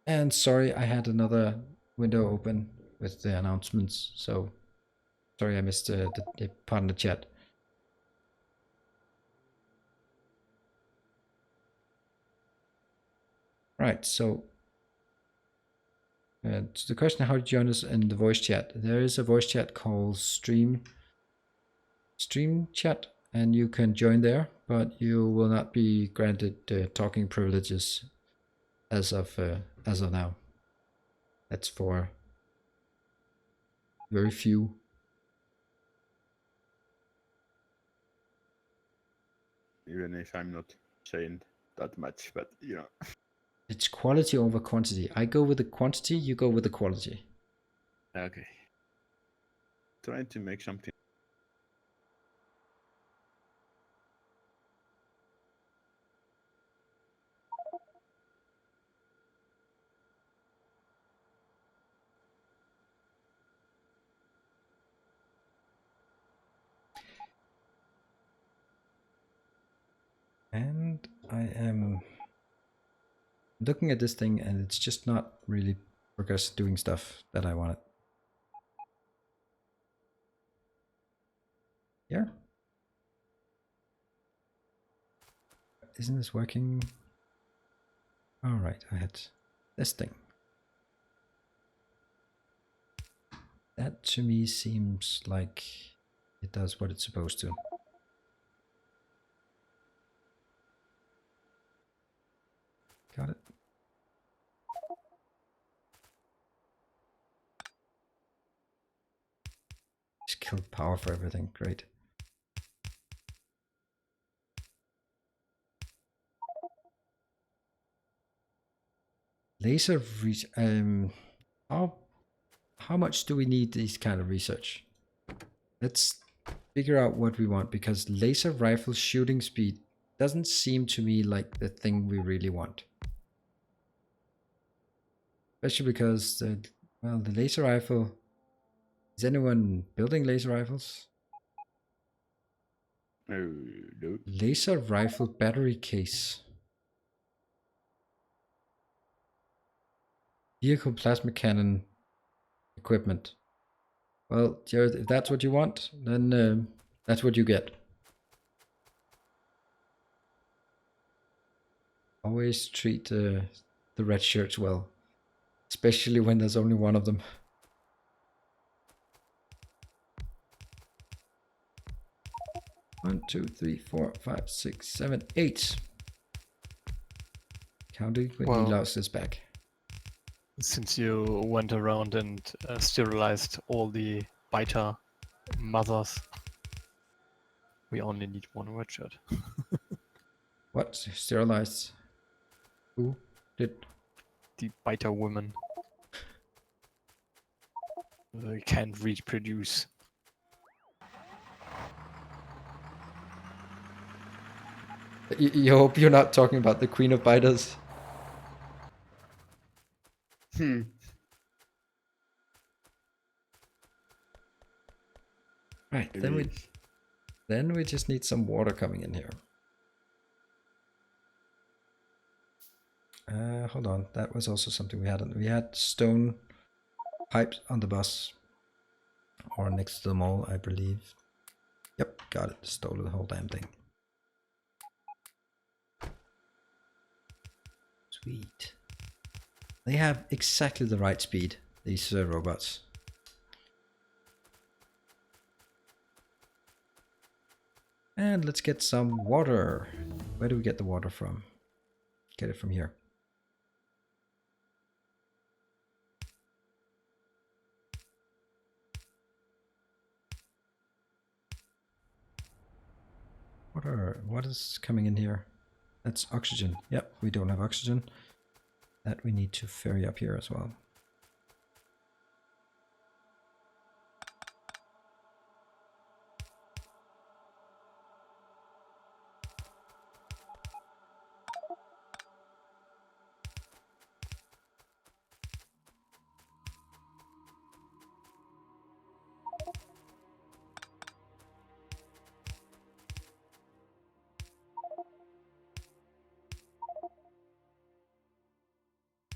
And sorry, I had another window open with the announcements, so sorry I missed the part in the chat. Right, so to the question how to join us in the voice chat, there is a voice chat called Stream Chat, and you can join there, but you will not be granted talking privileges as of now. That's for very few. Even if I'm not saying that much, but you know. It's quality over quantity. I go with the quantity, you go with the quality. Okay. Trying to make something. And I am looking at this thing and it's just not really doing stuff that I wanted. Yeah. Isn't this working? All right, I had this thing. That to me seems like it does what it's supposed to. Got it. Just killed power for everything. Great. Laser reach. How much do we need these kind of research? Let's figure out what we want, because laser rifle shooting speed doesn't seem to me like the thing we really want. Especially because the laser rifle. Is anyone building laser rifles? No. Laser rifle battery case. Vehicle plasma cannon equipment. Well, Jared, if that's what you want, then that's what you get. Always treat the red shirts well, especially when there's only one of them. One, two, three, four, five, six, seven, 8. Counting when Nilaus is back. Since you went around and sterilized all the biter mothers, we only need one red shirt. What? Sterilized? Who did? The biter women. They can't reproduce. You hope you're not talking about the Queen of Biters. Hmm. Right, It then is. we just need some water coming in here. Hold on, that was also something we had. We had stone pipes on the bus, or next to the mall, I believe. Yep, got it. Stole the whole damn thing. Sweet. They have exactly the right speed, these robots. And let's get some water. Where do we get the water from? Get it from here. Water. What is coming in here? That's oxygen. Yep, we don't have oxygen. That we need to ferry up here as well.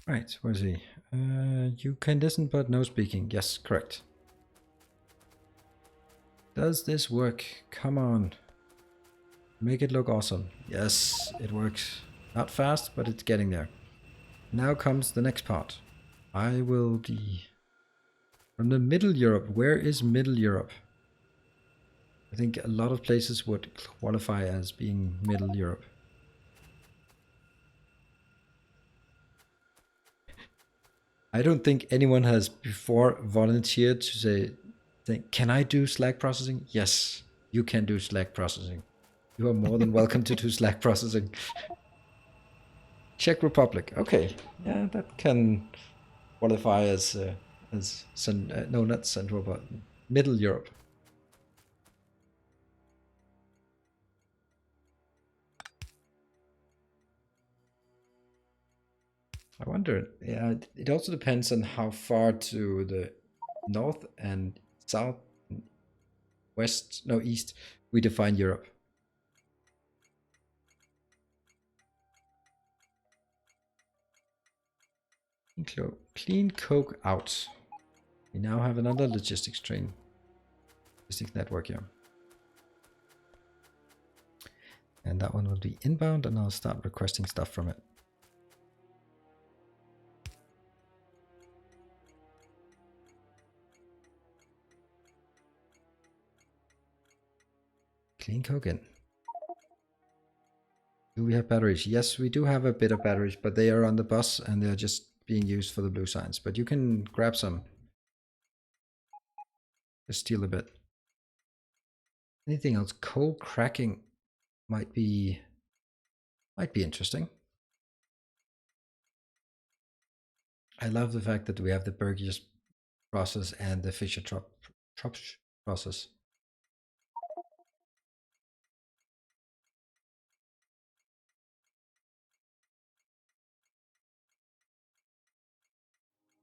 Right, where is he? You can listen but no speaking. Yes, correct. Does this work? Come on. Make it look awesome. Yes, it works. Not fast, but it's getting there. Now comes the next part. I will be from the Middle Europe. Where is Middle Europe? I think a lot of places would qualify as being Middle Europe. I don't think anyone has before volunteered to say, can I do Slack processing? Yes, you can do Slack processing. You are more than welcome to do Slack processing. Czech Republic. Okay, yeah, that can qualify as no, not Central, but Middle Europe. I wonder. Yeah, it also depends on how far to the north and south, west, no, east we define Europe. Clean coke out. We now have another logistics train. Logistics network here. And that one will be inbound, and I'll start requesting stuff from it. Clean coke in. Do we have batteries? Yes, we do have a bit of batteries, but they are on the bus and they're just being used for the blue signs. But you can grab some. Just steal a bit. Anything else? Coal cracking might be interesting. I love the fact that we have the Burgess process and the Fischer-Tropsch process.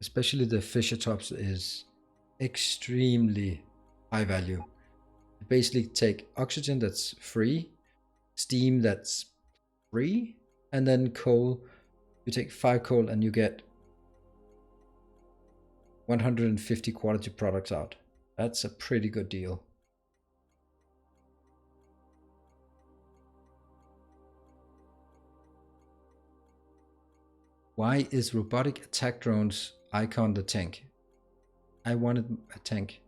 Especially the Fischer-Tropsch is extremely high value. You basically take oxygen that's free, steam that's free, and then coal. You take 5 coal and you get 150 quality products out. That's a pretty good deal. Why is robotic attack drones icon the tank? I wanted a tank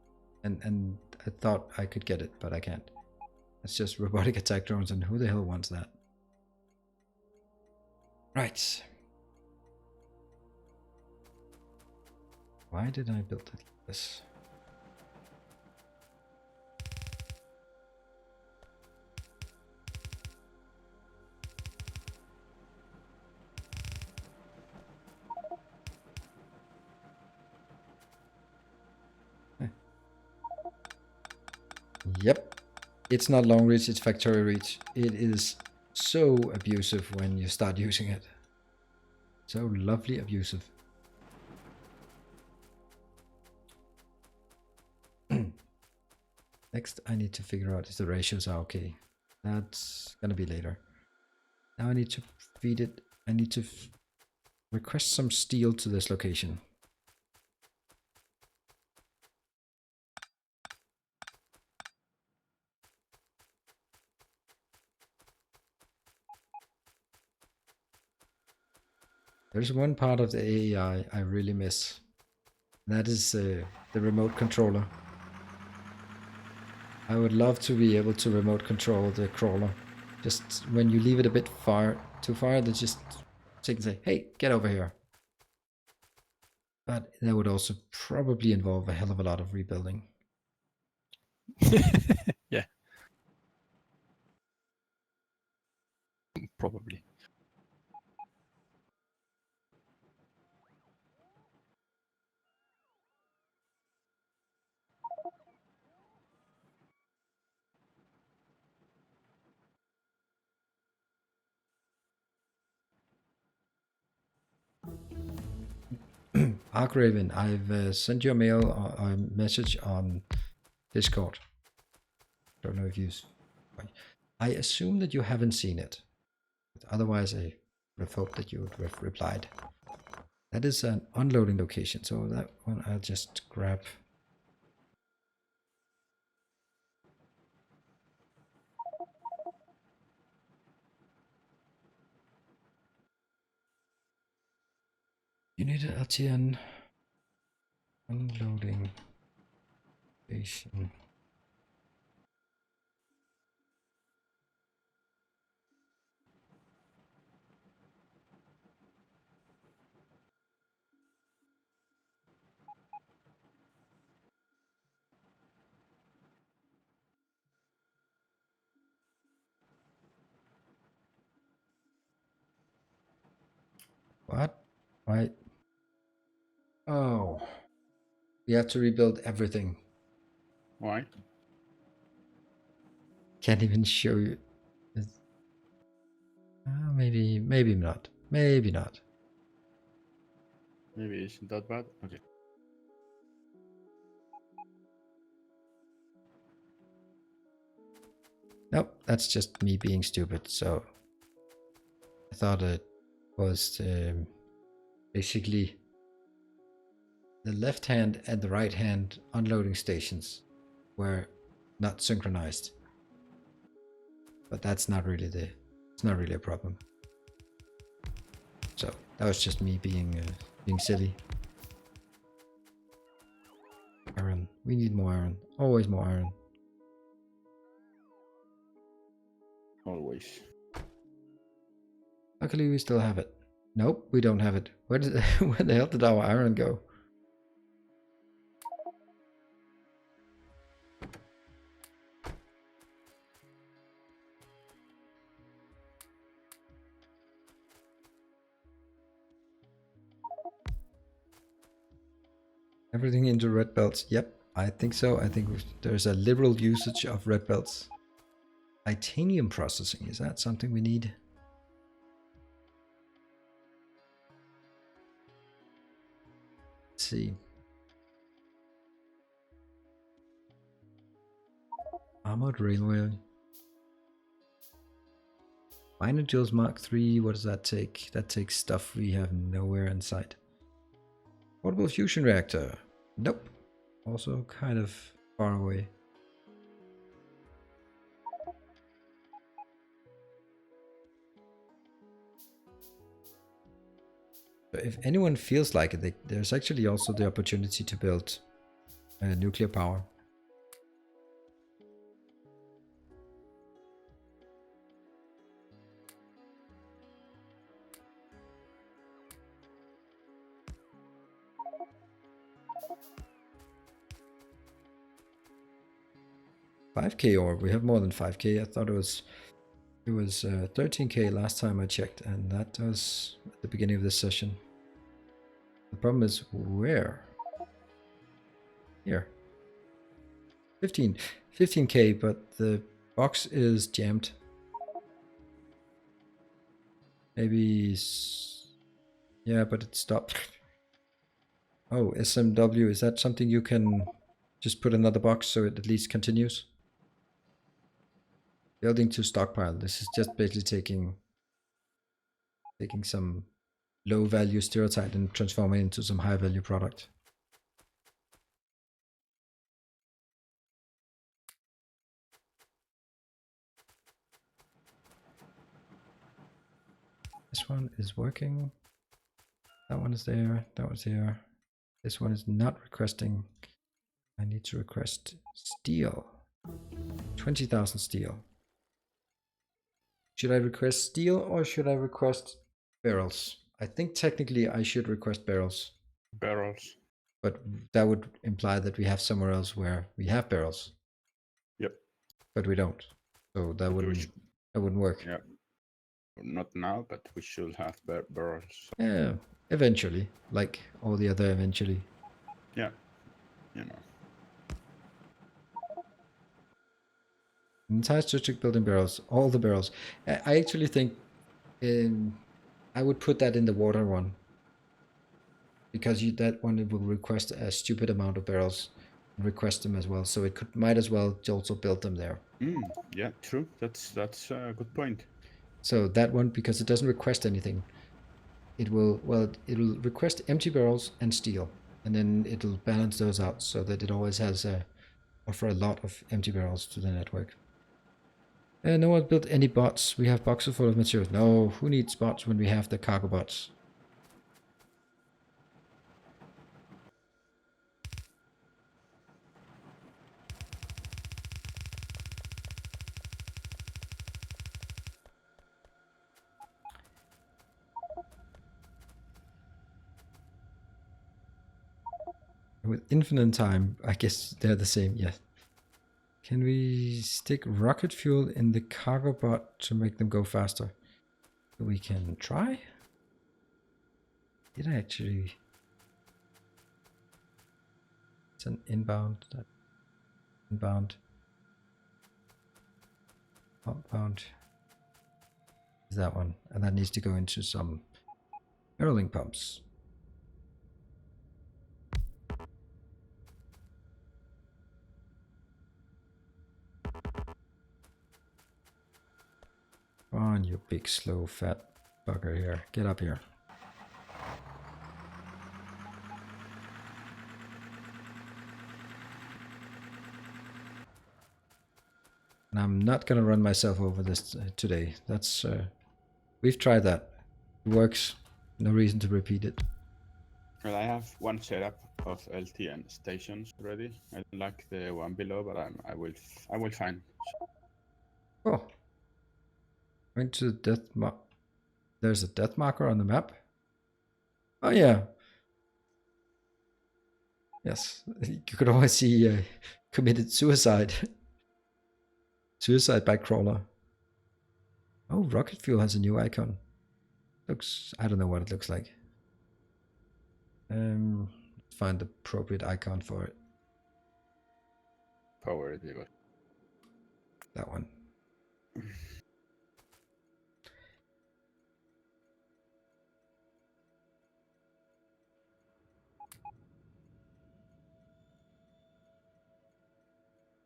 and I thought I could get it, but I can't. It's just robotic attack drones, and who the hell wants that? Right. Why did I build it like this? Yep. It's not long reach, it's factory reach. It is so abusive when you start using it. So lovely abusive. Next, I need to figure out if the ratios are okay. That's gonna be later. Now I need to feed it. I need to request some steel to this location. There's one part of the AEI I really miss. That is the remote controller. I would love to be able to remote control the crawler. Just when you leave it a bit too far, they just say, hey, get over here. But that would also probably involve a hell of a lot of rebuilding. Yeah. Probably. Arkraven, I've sent you a mail or a message on Discord. Don't know if you... I assume that you haven't seen it. Otherwise, I would have hoped that you would have replied. That is an unloading location, so that one I'll just grab. You need an LTN unloading station. What? Why? Oh. We have to rebuild everything. Why? Can't even show you. Maybe not. Maybe not. Maybe it isn't that bad. Okay. Nope, that's just me being stupid. So I thought it was basically the left hand and the right hand unloading stations were not synchronized. But that's not really it's not really a problem. So that was just me being silly. Iron. We need more iron. Always more iron. Always. Luckily we still have it. Nope, we don't have it. Where the hell did our iron go? Everything into red belts. Yep, I think so. I think there's a liberal usage of red belts. Titanium processing, is that something we need? Let's see. Armored railway. Minor Jewels Mark III, what does that take? That takes stuff we have nowhere in sight. Portable fusion reactor. Nope. Also kind of far away. If anyone feels like it, there's actually also the opportunity to build nuclear power. $5K ore. We have more than 5K. I thought it was 13K last time I checked, and that was at the beginning of this session. The problem is where? Here. 15K, but the box is jammed. Maybe... Yeah, but it stopped. Oh, SMW, is that something you can just put another box so it at least continues? Building to stockpile. This is just basically taking some low value stereotype and transforming it into some high value product. This one is working. That one is there. That one's here. This one is not requesting. I need to request steel. 20,000 steel. Should I request steel or should I request barrels? I think technically I should request barrels. Barrels. But that would imply that we have somewhere else where we have barrels. Yep. But we don't. So that wouldn't work. Yeah. Not now, but we should have barrels. Yeah, eventually. Like all the other eventually. Yeah. You know. Entire strategic building barrels. All the barrels. I actually think I would put that in the water one. Because that one will request a stupid amount of barrels. And request them as well. So it might as well also build them there. Yeah, true. That's a good point. So that one, because it doesn't request anything, it'll request empty barrels and steel, and then it'll balance those out so that it always has offer a lot of empty barrels to the network. No one built any bots. We have boxes full of materials. No, who needs bots when we have the cargo bots? With infinite time, I guess they're the same, yes. Can we stick rocket fuel in the cargo bot to make them go faster? We can try. Did I actually? It's an inbound. Inbound. Outbound. Is that one? And that needs to go into some barreling pumps. Come on, you big slow fat bugger here. Get up here. And I'm not gonna run myself over this today. That's we've tried that. It works. No reason to repeat it. Well, I have one setup of LTN stations already. I don't like the one below, but I will find. Oh. Going to the death mark. There's a death marker on the map. Oh yeah. Yes, you could always see committed suicide. Suicide by crawler. Oh, rocket fuel has a new icon. Looks, I don't know what it looks like. Find the appropriate icon for it. Power it, you That one.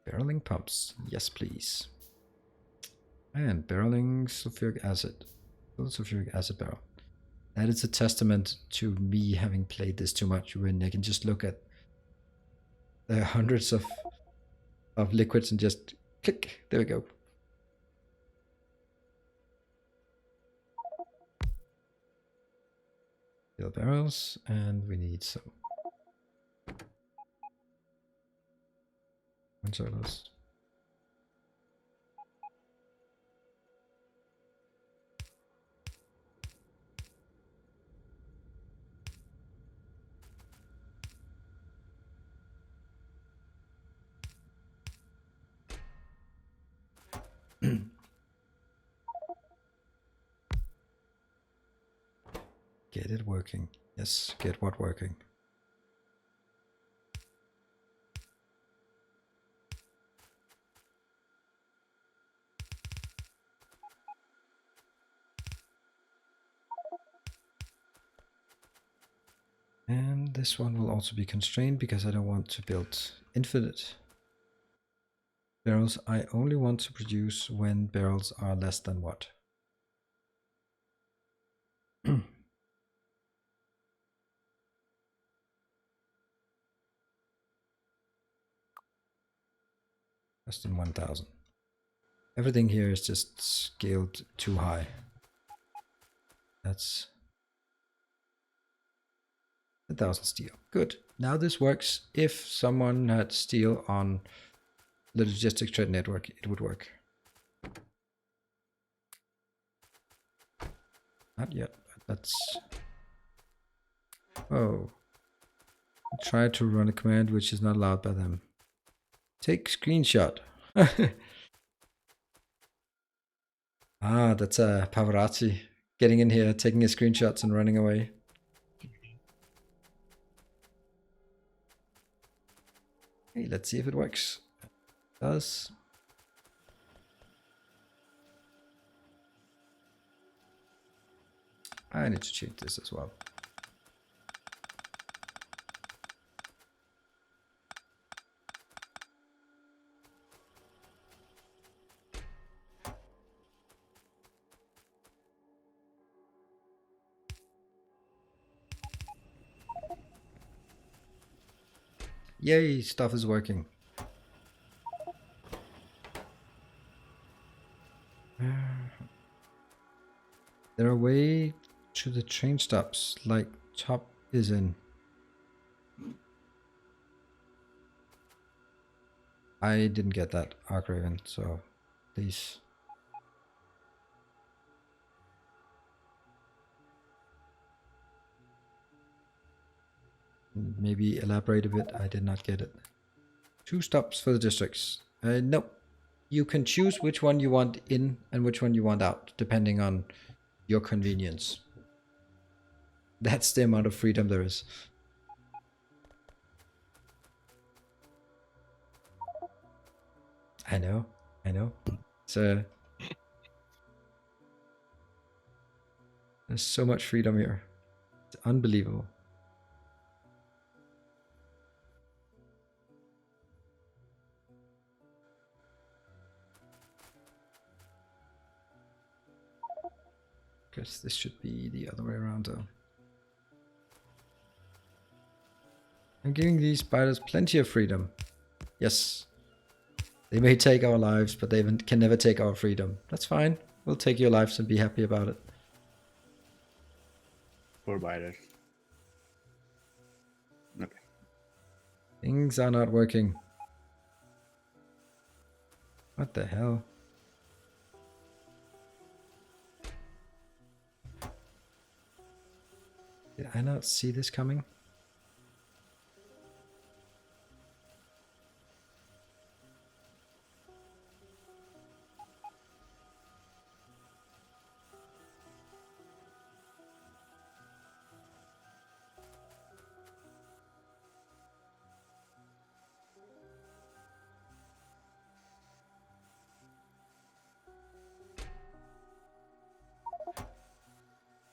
Barreling pumps. Yes, please. And barreling sulfuric acid. Sulfuric acid barrel. That is a testament to me having played this too much, when I can just look at the hundreds of liquids and just click. There we go. Fill barrels, and we need some consoles. Get it working. Yes, get what working. this one will also be constrained because I don't want to build infinite barrels. I only want to produce when barrels are less than what? Less than 1000. Everything here is just scaled too high. That's 1000 steel. Good. Now this works. If someone had steel on the Logistic Train Network, it would work. Not yet, but let's... Oh. Try to run a command which is not allowed by them. Take screenshot. Ah, that's a Pavarotti getting in here, taking his screenshots and running away. Hey, let's see if it works. It does. I need to check this as well. Yay, stuff is working. There are a way to the train stops, like top is in. I didn't get that, Arkraven, so please. Maybe elaborate a bit, I did not get it. 2 stops for the districts. No, you can choose which one you want in and which one you want out, depending on your convenience. That's the amount of freedom there is. I know. So there's so much freedom here. It's unbelievable. Guess this should be the other way around though. I'm giving these spiders plenty of freedom. Yes. They may take our lives, but they can never take our freedom. That's fine. We'll take your lives and be happy about it. Poor biters. Okay. Things are not working. What the hell? Did I not see this coming?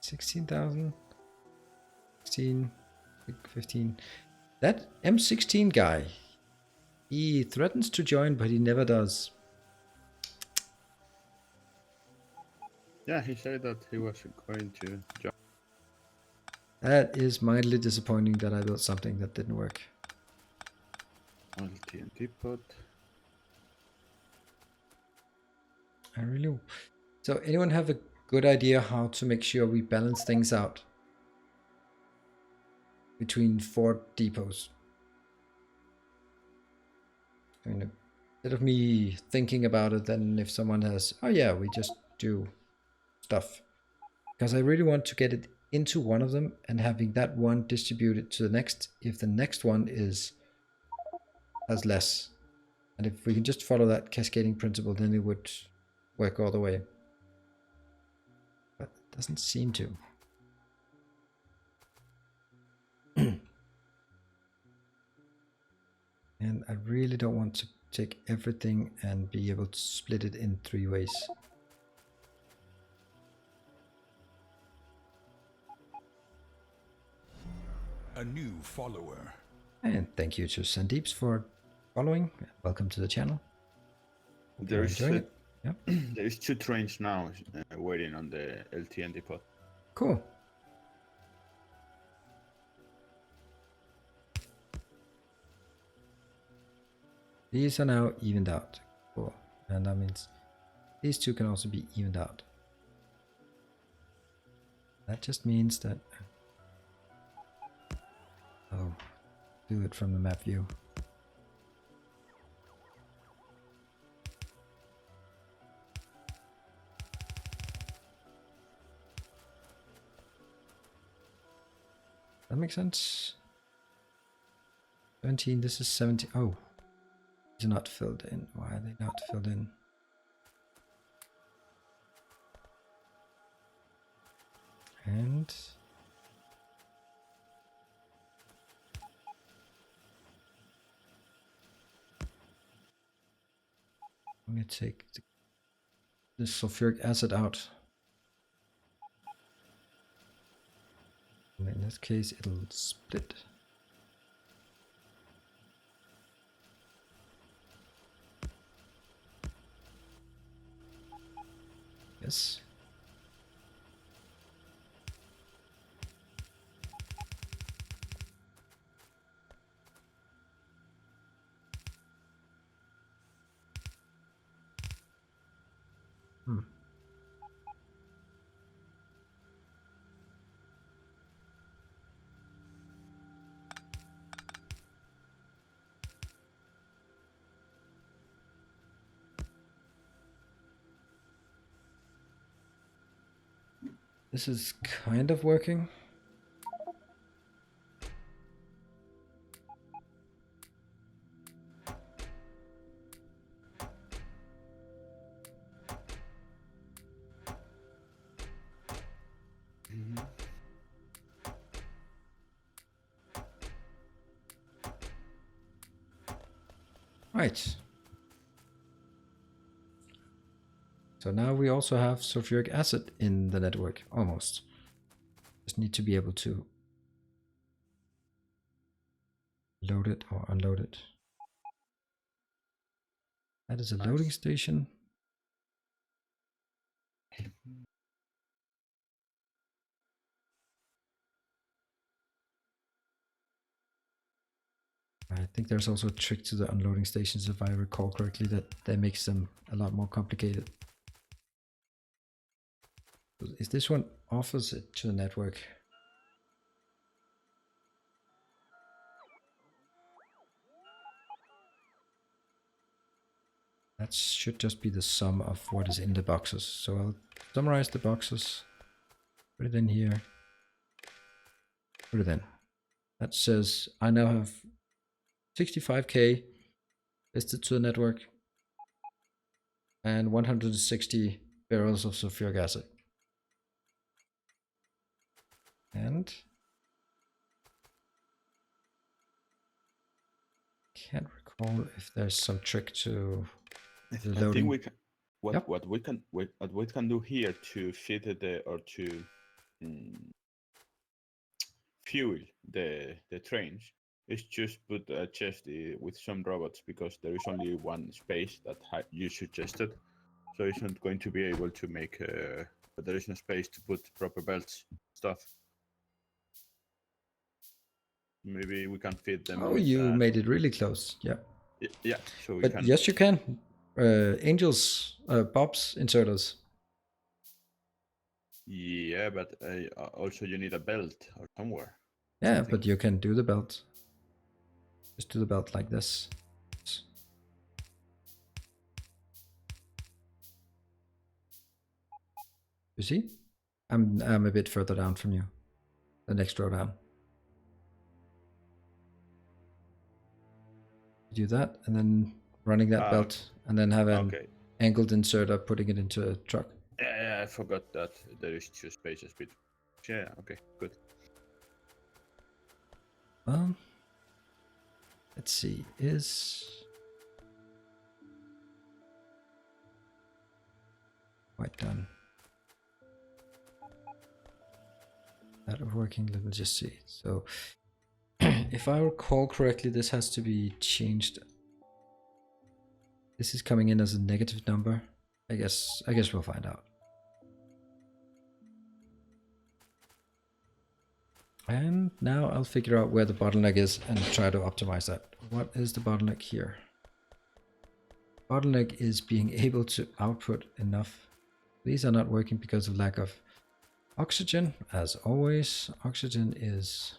$16,000, 16, 15. That M16 guy, he threatens to join, but he never does. Yeah, he said that he was going to join. That is mildly disappointing that I built something that didn't work. LTN depot. I really... So anyone have a good idea how to make sure we balance things out between 4 depots? I mean, instead of me thinking about it, then if someone has, oh yeah, we just do stuff. Because I really want to get it into one of them and having that one distributed to the next if the next one has less. And if we can just follow that cascading principle, then it would work all the way. But it doesn't seem to. And I really don't want to take everything and be able to split it in 3 ways. A A new follower. And thank you to Sandeeps for following. Welcome to the channel. Hope you're enjoying it. Yep. There's 2 trains now waiting on the LTN depot. Cool. These are now evened out. Cool. And that means these 2 can also be evened out. That just means that... Oh, do it from the map view. That makes sense. 17, this is 17. Oh, these are not filled in. Why are they not filled in? And I'm going to take the sulfuric acid out. And in this case, it'll split. Yes. This is kind of working. Right. So now we also have sulfuric acid in the network, almost. Just need to be able to load it or unload it. That is a loading station. I think there's also a trick to the unloading stations, if I recall correctly, that makes them a lot more complicated. Is this one offers it to the network? That should just be the sum of what is in the boxes. So I'll summarize the boxes, put it in here, put it in. That says I now have 65k listed to the network and 160 barrels of sulfuric acid. And can't recall if there's some trick to the loading. I think we can. Yep. What we can do here to fit the or to fuel the trains is just put a chest with some robots, because there is only one space that you suggested, so it's not going to be able to make. But there is no space to put proper belts stuff. Maybe we can fit them. Oh, you made it really close. Yeah. Yeah. So we but can. Yes, you can. Angels, BoBs, inserters. Yeah, but also you need a belt or somewhere. Yeah, Something. but you can do the belt. Just do the belt like this. You see? I'm a bit further down from you. The next row down. Do that, and then running that belt, and then have an angled inserter putting it into a truck. Yeah, I forgot that there is 2 spaces between. Yeah, okay, good. Let's see, is quite done. That working, let me just see. So If I recall correctly, this has to be changed. This is coming in as a negative number. I guess we'll find out. And now I'll figure out where the bottleneck is and try to optimize that. What is the bottleneck here? Bottleneck is being able to output enough. These are not working because of lack of oxygen. As always, oxygen is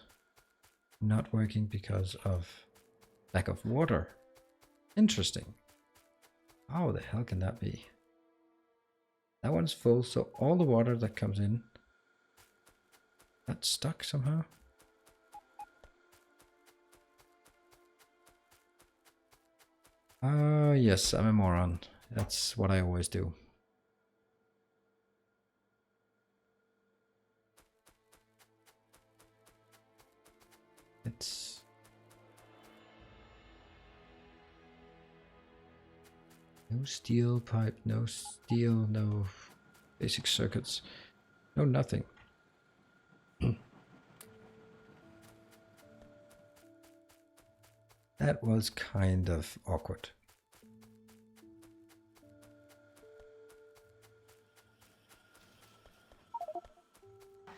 not working because of lack of water. Interesting. How the hell can that be? That one's full, so all the water that comes in, that's stuck somehow. Yes, I'm a moron. That's what I always do. It's no steel pipe, no steel, no basic circuits, no nothing. That was kind of awkward.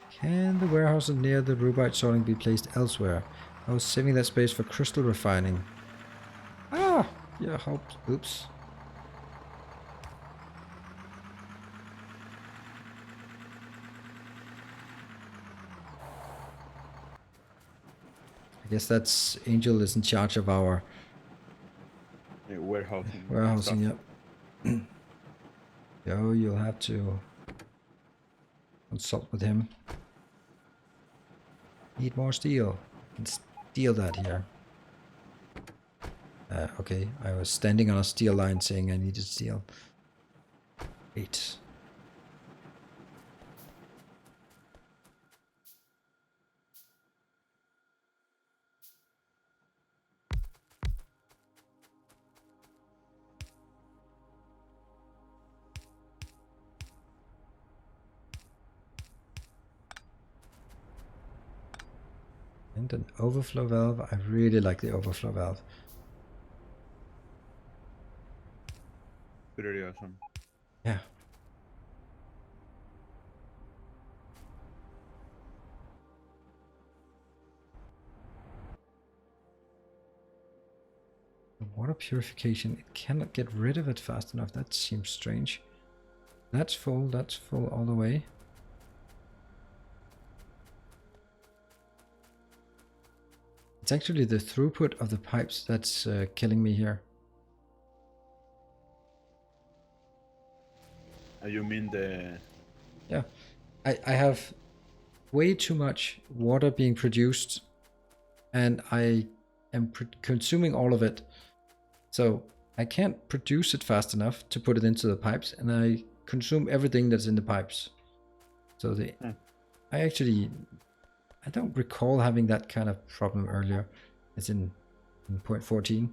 Can the warehouse near the rubite sorting be placed elsewhere? I was saving that space for crystal refining. Ah! Yeah, oops. I guess that's Angel is in charge of our Warehousing. warehousing, yep. Yo, you'll have to consult with him. Need more steel. Can steal that here. Okay, I was standing on a steel line saying I needed steel. Wait. And an overflow valve. I really like the overflow valve. Pretty awesome. Yeah. The water purification, it cannot get rid of it fast enough. That seems strange. That's full all the way. It's actually the throughput of the pipes that's killing me here. You mean the... Yeah, I have way too much water being produced and I am consuming all of it. So I can't produce it fast enough to put it into the pipes, and I consume everything that's in the pipes. So I don't recall having that kind of problem earlier. It's in 0.14.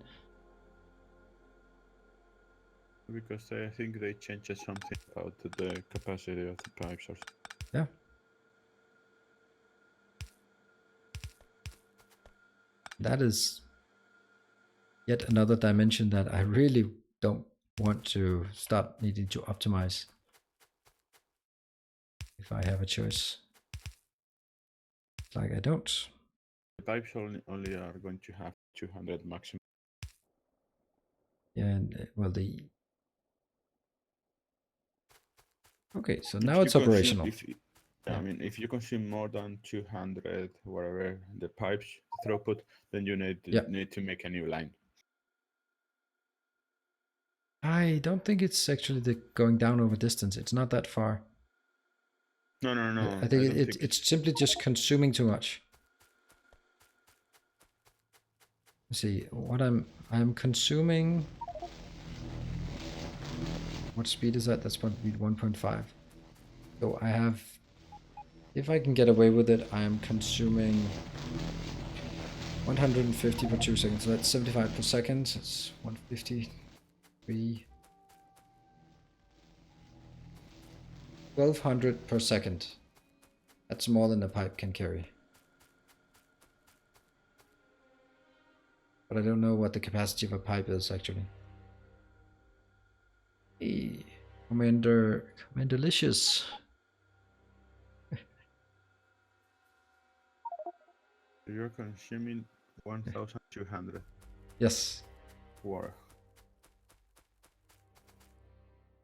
Because I think they changed something about the capacity of the pipes or something. Yeah. That is yet another dimension that I really don't want to start needing to optimize if I have a choice. It's like I don't. The pipes only are going to have 200 maximum. Yeah, and well, okay, so If now you it's consume- operational. I mean, if you consume more than 200, whatever the pipes throughput, then you need to make a new line. I don't think it's actually going down over distance. It's not that far. No. I think it's simply just consuming too much. Let's see what I'm consuming. What speed is that? That's probably 1.5. So I have, if I can get away with it, I am consuming 150 per 2 seconds. So that's 75 per second. It's 153. 1200 per second. That's more than a pipe can carry. but I don't know what the capacity of a pipe is actually. Hey, Commanderlicious. You're consuming 1,200 Yes. water.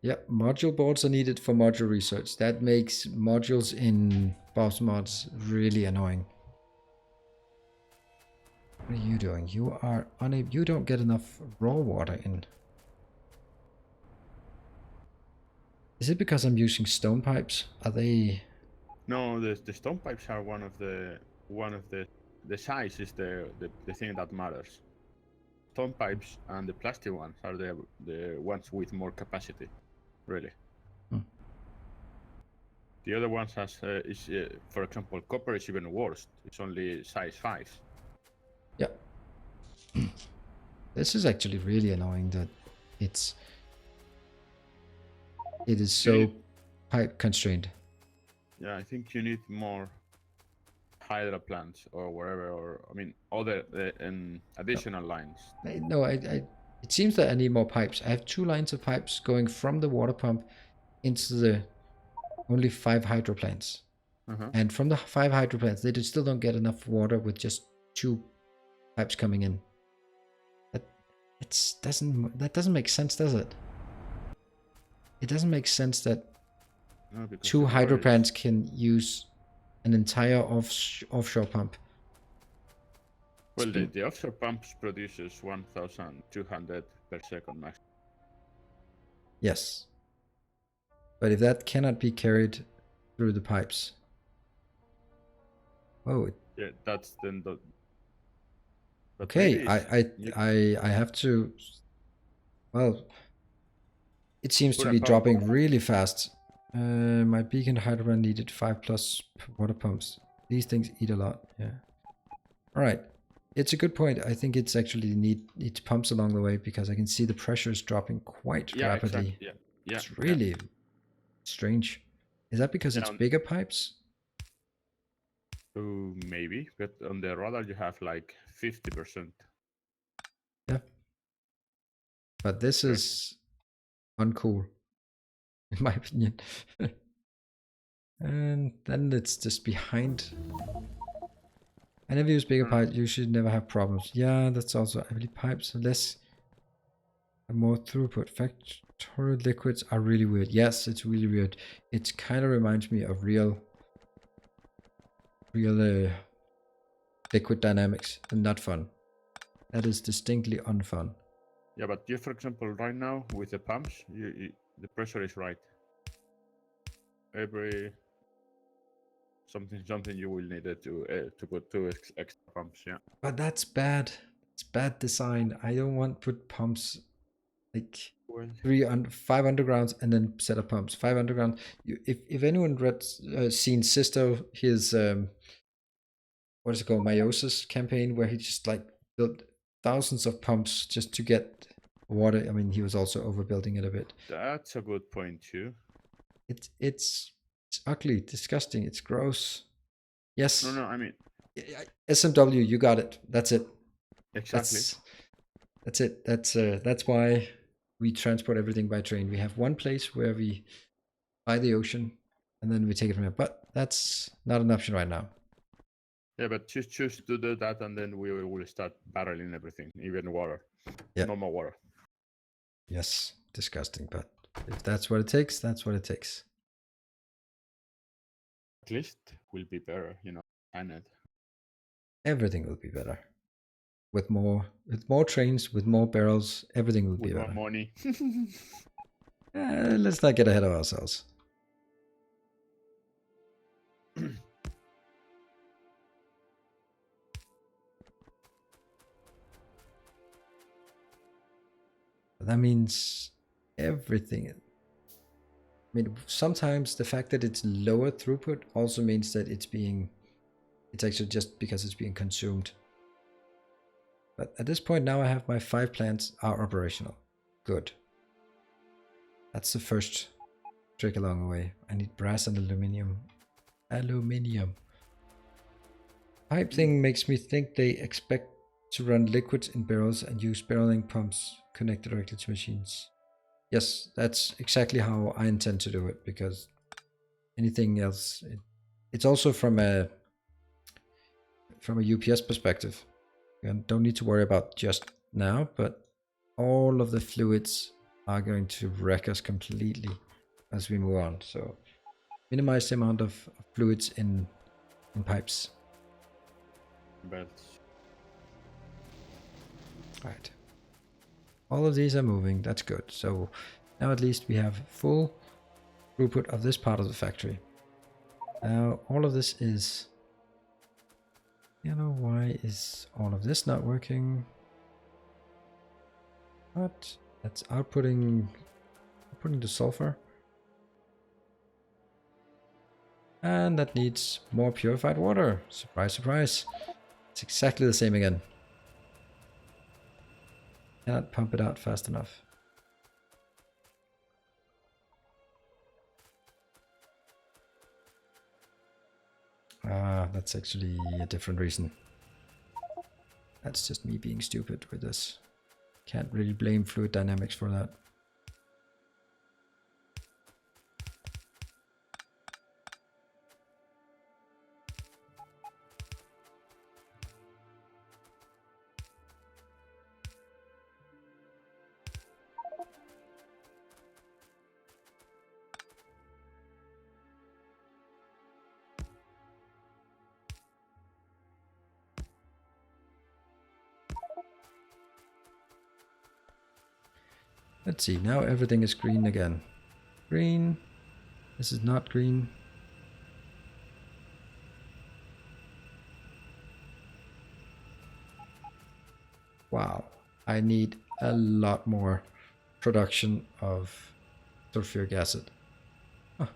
Yep, module boards are needed for module research. That makes modules in BoB's mods really annoying. What are you doing? You are unable. You don't get enough raw water in. Is it because I'm using stone pipes? Are they? No, the stone pipes are one of the size is the thing that matters. Stone pipes and the plastic ones are the ones with more capacity, really. Hmm. The other ones for example, copper is even worse. It's only size 5. Yeah. This is actually really annoying that it is so pipe constrained. Yeah, I think you need more hydro plants or wherever, or I mean, other additional lines. No, it seems that I need more pipes. I have 2 lines of pipes going from the water pump into the only 5 hydro plants. And from the 5 hydro plants, they still don't get enough water with just 2 pipes coming in. That doesn't make sense, does it? It doesn't make sense that No, 2 hydro plants can use an entire offshore pump. Well, the offshore pumps produces 1,200 per second max. Yes. But if that cannot be carried through the pipes. Oh. Yeah, that's then the. Okay, I have to. Well, it seems to be dropping really fast. My beacon hydroban needed 5+ water pumps. These things eat a lot. Yeah. All right. It's a good point. I think it's actually needs pumps along the way because I can see the pressure is dropping quite rapidly. Exactly. Yeah. It's really strange. Is that because it's bigger pipes? Maybe, but on the radar you have like 50%. Yeah. But this is uncool, in my opinion. And then it's just behind. I never use bigger pipes. You should never have problems. Yeah, that's also heavy pipes. Less and more throughput. Factorial liquids are really weird. Yes, it's really weird. It kind of reminds me of real liquid dynamics and not fun. That is distinctly unfun. Yeah, but you, for example, right now with the pumps, the pressure is right. Every something you will need to put 2 extra pumps. Yeah. But that's bad. It's bad design. I don't want to put pumps like 5 undergrounds and then set up pumps. 5 underground. If anyone seen Sisto, his what is it called, meiosis campaign, where he just like built thousands of pumps just to get water. I mean, he was also overbuilding it a bit. That's a good point too. It's ugly, disgusting. It's gross. Yes. No, I mean SMW. You got it. That's it. Exactly. That's it. That's why we transport everything by train. We have one place where we buy the ocean and then we take it from there. But that's not an option right now. Yeah, but choose to do that, and then we will start barreling everything, even water. Yeah. No more water. Yes, disgusting. But if that's what it takes, that's what it takes. At least will be better, and Everything will be better. With more trains, with more barrels, everything will be better. With more money. Let's not get ahead of ourselves. That means everything. I mean, sometimes the fact that it's lower throughput also means that it's actually just because it's being consumed. But at this point now I have my 5 plants are operational. Good. That's the first trick along the way. I need brass and aluminium. Aluminium. Pipe thing makes me think they expect to run liquids in barrels and use barreling pumps connected directly to machines. Yes, that's exactly how I intend to do it, because anything else, it's also from a UPS perspective. You don't need to worry about just now, but all of the fluids are going to wreck us completely as we move on. So minimize the amount of fluids in pipes. Belts. Right. All of these are moving. That's good. So now at least we have full throughput of this part of the factory. Now all of this is... You know, why is all of this not working? What? That's outputting the sulfur. And that needs more purified water. Surprise, surprise. It's exactly the same again. Cannot pump it out fast enough. Ah, that's actually a different reason. That's just me being stupid with this. Can't really blame fluid dynamics for that. Let's see, now everything is green again. Green. This is not green. Wow, I need a lot more production of sulfuric acid. Huh.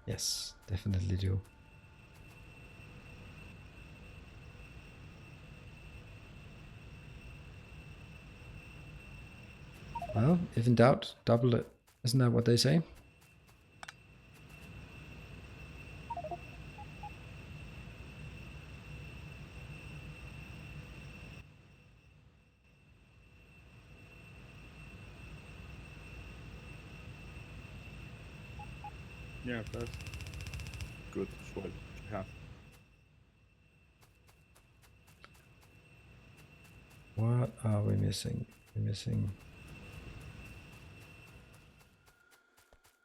Yes, definitely do. Well, if in doubt, double it. Isn't that what they say? Yeah, that's good as well to have. What are we missing? We're missing...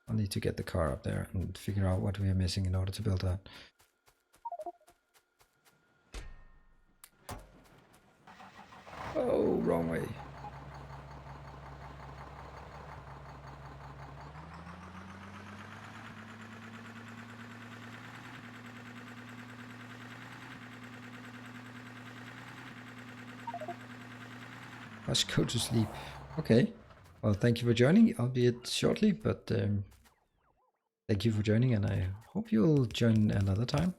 I'll need to get the car up there and figure out what we are missing in order to build that. Oh, wrong way. Let's go to sleep. Okay. Well, thank you for joining, albeit shortly, but thank you for joining, and I hope you'll join another time.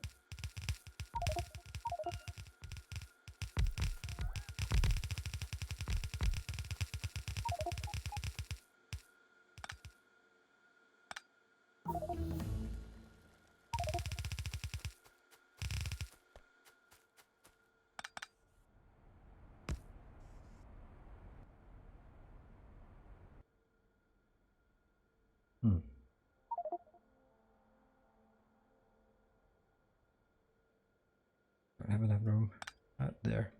Don't have enough room. Not there.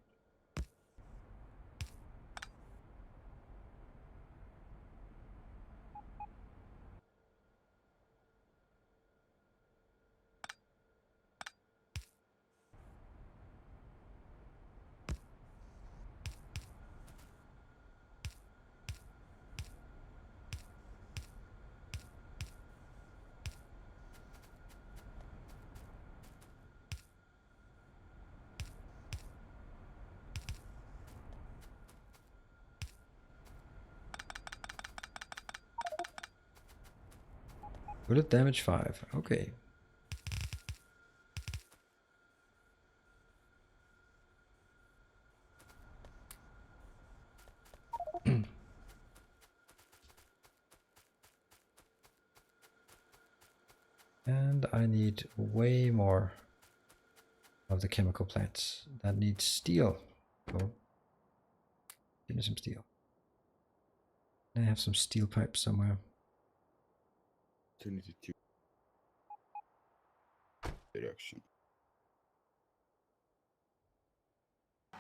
Bullet damage 5. Okay. And I need way more of the chemical plants. That needs steel. So give me some steel. I have some steel pipes somewhere. 22 direction. I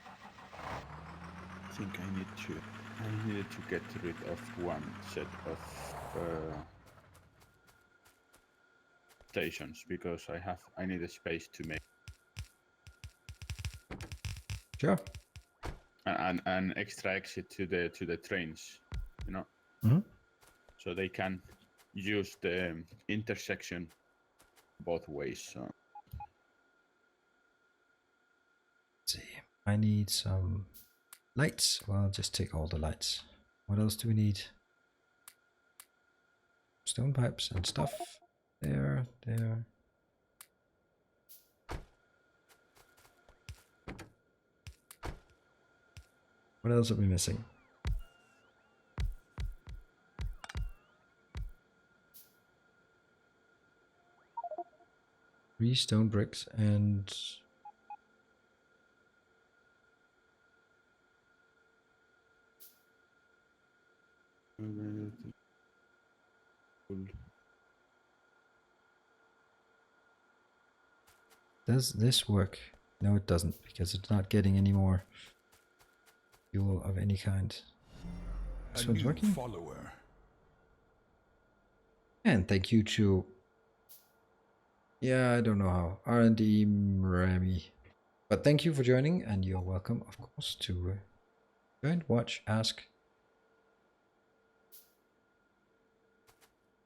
think I needed to get rid of one set of stations because I need a space to make Sure. an extra exit to the trains, you know, Mhm. so they can use the intersection both ways. So Let's see. I need some lights. Well, I'll just take all the lights. What else do we need? Stone pipes and stuff. There. What else are we missing? 3 stone bricks and does this work? No, it doesn't, because it's not getting any more fuel of any kind. This A one's new working. follower. And thank you to, yeah, I don't know how, R&D Rami. But thank you for joining, and you're welcome, of course, to join, watch, ask,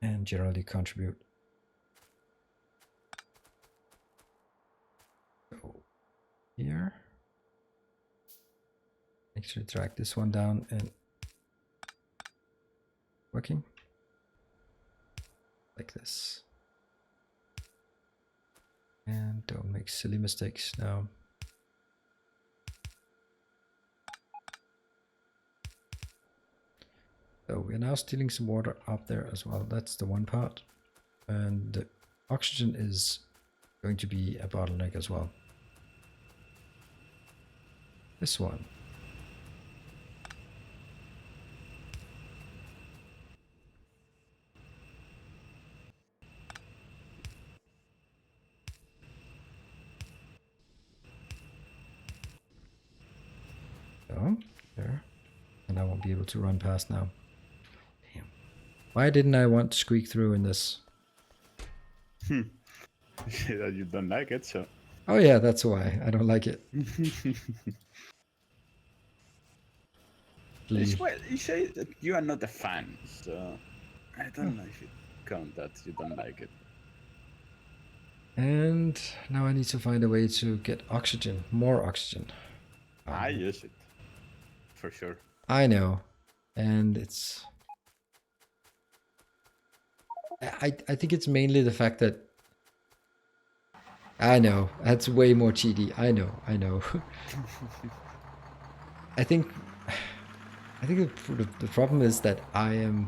and generally contribute. So here, actually drag this one down and working like this. And don't make silly mistakes now. So we're now stealing some water up there as well. That's the one part. And the oxygen is going to be a bottleneck as well. This one. So, there. And I won't be able to run past now. Damn. Why didn't I want to squeak through in this? that you don't like it, so Oh yeah, that's why. I don't like it. well, you say that you are not a fan, so I don't know if it count that you don't like it. And now I need to find a way to get oxygen. More oxygen. I use it for sure. I know. And it's... I think it's mainly the fact that... I know. That's way more cheaty. I know. I think the problem is that I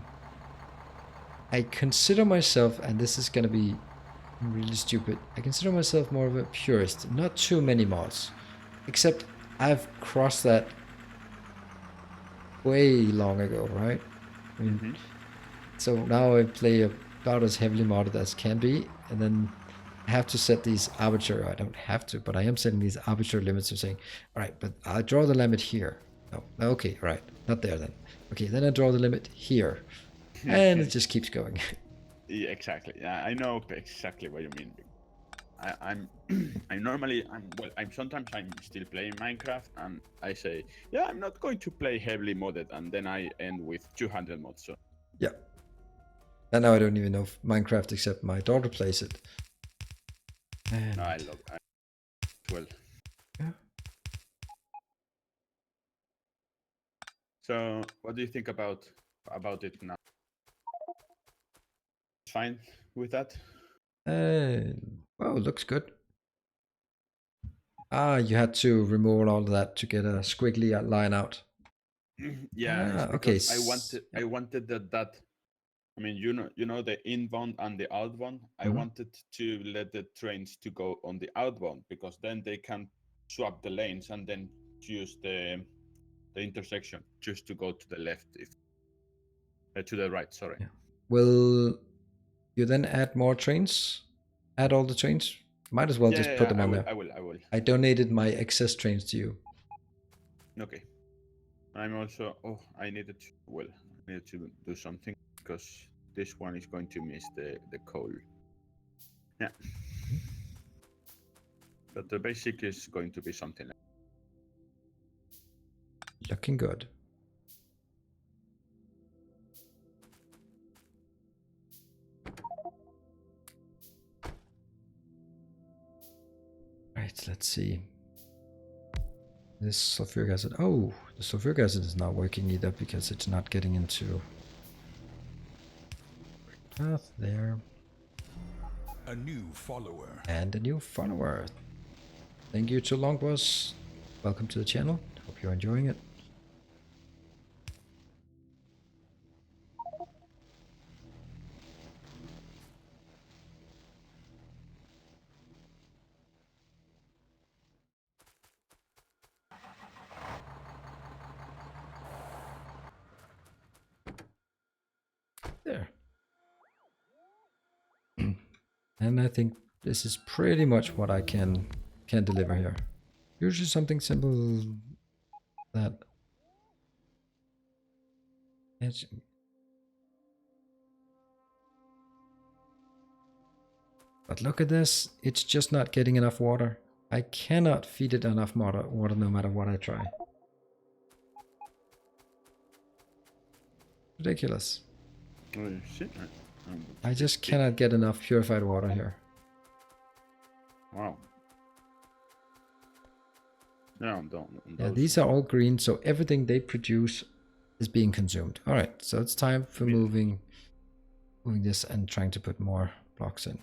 consider myself, and this is gonna be really stupid, I consider myself more of a purist. Not too many mods. Except I've crossed that way long ago, right? I mean, so now I play about as heavily modded as can be, and then I have to set these arbitrary, I don't have to, but I am setting these arbitrary limits of saying, all right, but I'll draw the limit here. No, okay, all right, not there then. Okay, then I draw the limit here. And it just keeps going. Yeah, exactly. Yeah, I know exactly what you mean. I'm sometimes I'm still playing Minecraft and I say, yeah, I'm not going to play heavily modded, and then I end with 200 mods. So Yeah. And now I don't even know if Minecraft except my daughter plays it. And no, I love it. Well. Yeah. So what do you think about it now? Fine with that? Well, looks good. Ah, you had to remove all of that to get a squiggly line out. Yeah, it's okay. because I wanted that I mean, you know the inbound and the outbound. I wanted to let the trains to go on the outbound because then they can swap the lanes and then choose the intersection just to go to the left if to the right. Sorry. Yeah. Will you then add more trains? Add all the trains? Might as well just put them on there. I will. I donated my excess trains to you. Okay. I'm also. Oh, I needed to do something because this one is going to miss the coal. Yeah. But the basic is going to be something like Looking good. Right, let's see. This sulfuric acid. Oh, the sulfuric acid is not working either because it's not getting into path there. A new follower. And a new follower. Thank you to Longboss. Welcome to the channel. Hope you're enjoying it. There. And I think this is pretty much what I can deliver here. Usually something simple that it's, but look at this, it's just not getting enough water. I cannot feed it enough water no matter what I try. Ridiculous. oh shit. I just cannot get enough purified water here. Wow. Yeah, Yeah, these are all green, so everything they produce is being consumed. All right, so it's time for moving this and trying to put more blocks in.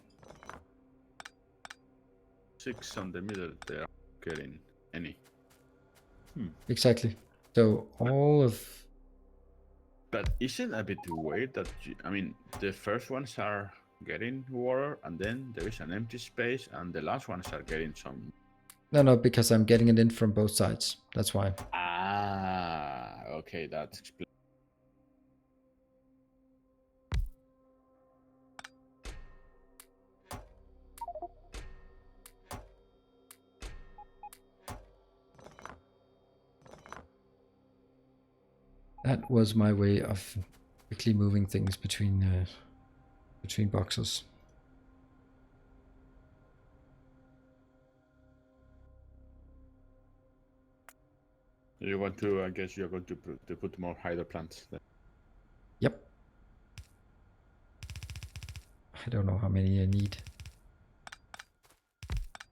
6 on the middle. They are getting any. Exactly. So all of But is it a bit weird that I mean the first ones are getting water and then there is an empty space and the last ones are getting some. no, because I'm getting it in from both sides. That's why. Ah, okay, that's explains. That was my way of quickly moving things between boxes. You want to? I guess you're going to put more hydro plants. Then. Yep. I don't know how many I need.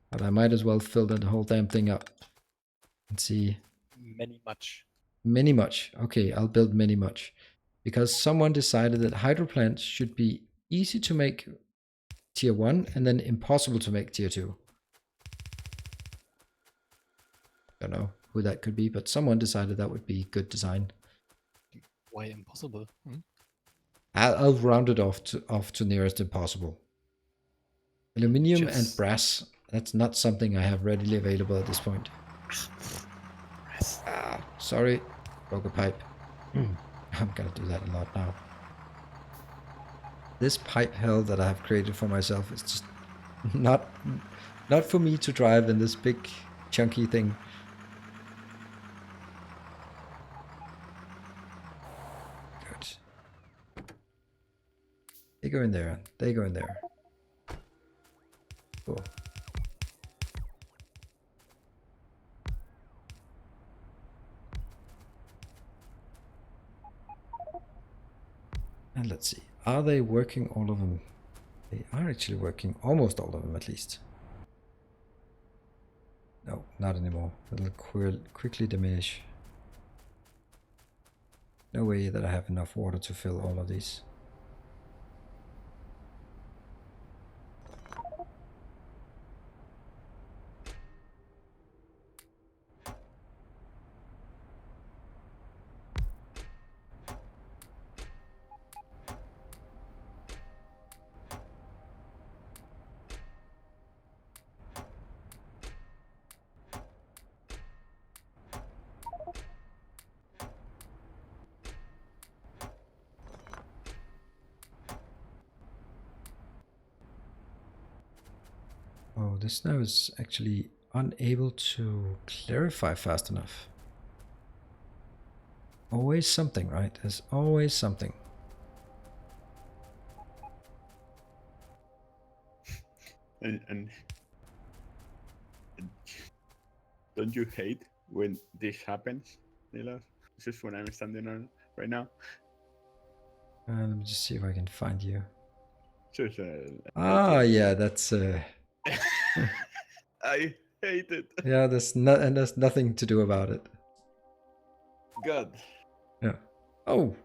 But I might as well fill the whole damn thing up. And see. Many Much. Okay, I'll build much. Because someone decided that hydro plants should be easy to make tier 1 and then impossible to make tier 2. Don't know who that could be, but someone decided that would be good design. Why impossible? I'll round it off to nearest impossible. Aluminium and brass, that's not something I have readily available at this point. Sorry, broke a pipe. I'm gonna do that a lot now. This pipe hell that I have created for myself is just not for me to drive in this big chunky thing. Good. They go in there. They go in there. Cool. And let's see. Are they working all of them? They are actually working almost all of them at least. No, not anymore. It'll quickly diminish. No way that I have enough water to fill all of these. Oh, this now is actually unable to clarify fast enough. Always something, right? There's always something. And don't you hate when this happens, Nilaus? This is when I'm standing on right now. Let me just see if I can find you. Just, Ah, LTN. yeah, that's I hate it. yeah. There's nothing to do about it. God. Yeah. Oh,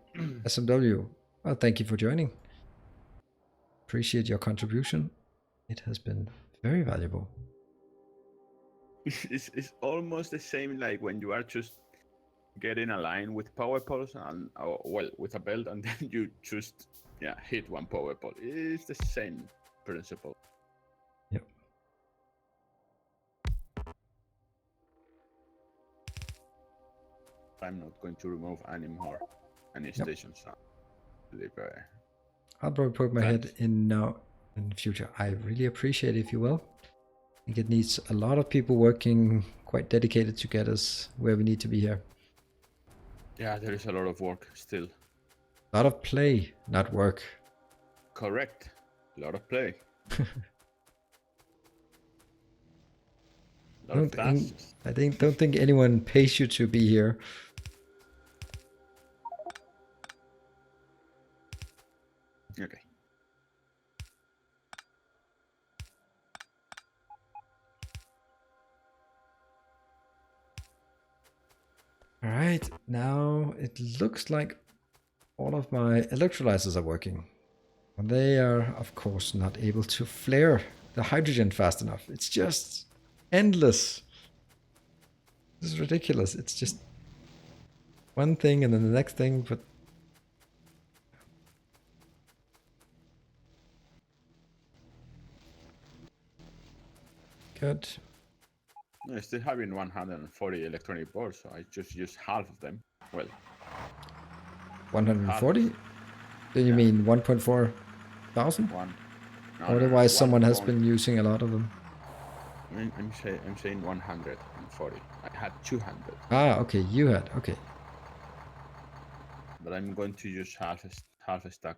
SMW. Well, thank you for joining. Appreciate your contribution. It has been very valuable. It's almost the same like when you are just getting a line with power poles and well with a belt and then you just hit one power pole. It's the same principle. Yep. I'm not going to remove any stations. I'll probably poke my That- head in now in the future. I really appreciate it if you will. I think it needs a lot of people working quite dedicated to get us where we need to be here. Yeah, there is a lot of work still. A lot of play, not work. Correct. A lot of play. A lot of tasks. Don't think anyone pays you to be here. Okay. All right, now it looks like all of my electrolyzers are working. And they are, of course, not able to flare the hydrogen fast enough. It's just endless. This is ridiculous. It's just one thing and then the next thing, but good. I still having 140 electronic boards, so I just use half of them. Well, 140? Then you mean 1.4 thousand? one. No, Otherwise, someone has 1.4. been using a lot of them. I'm saying 140. I had 200, Ah, okay, you had, okay. but I'm going to use half a stack.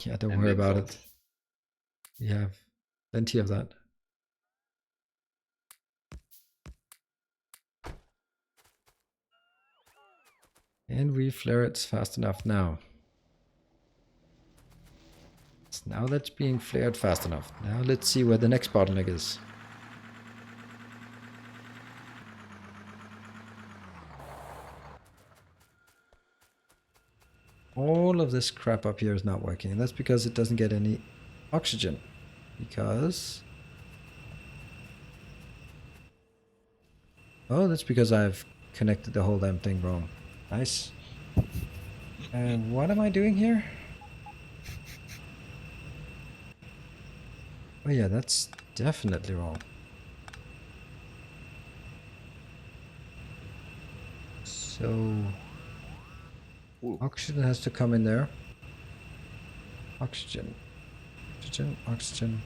Yeah, don't And worry then about those. it. We have plenty of that. And we flare it fast enough now. So now that's being flared fast enough. Now let's see where the next bottleneck is. All of this crap up here is not working, and that's because it doesn't get any oxygen. Because... oh, that's because I've connected the whole damn thing wrong. Nice. And what am I doing here? Oh yeah, that's definitely wrong. So... Ooh. oxygen has to come in there. Oxygen. Oxygen, oxygen.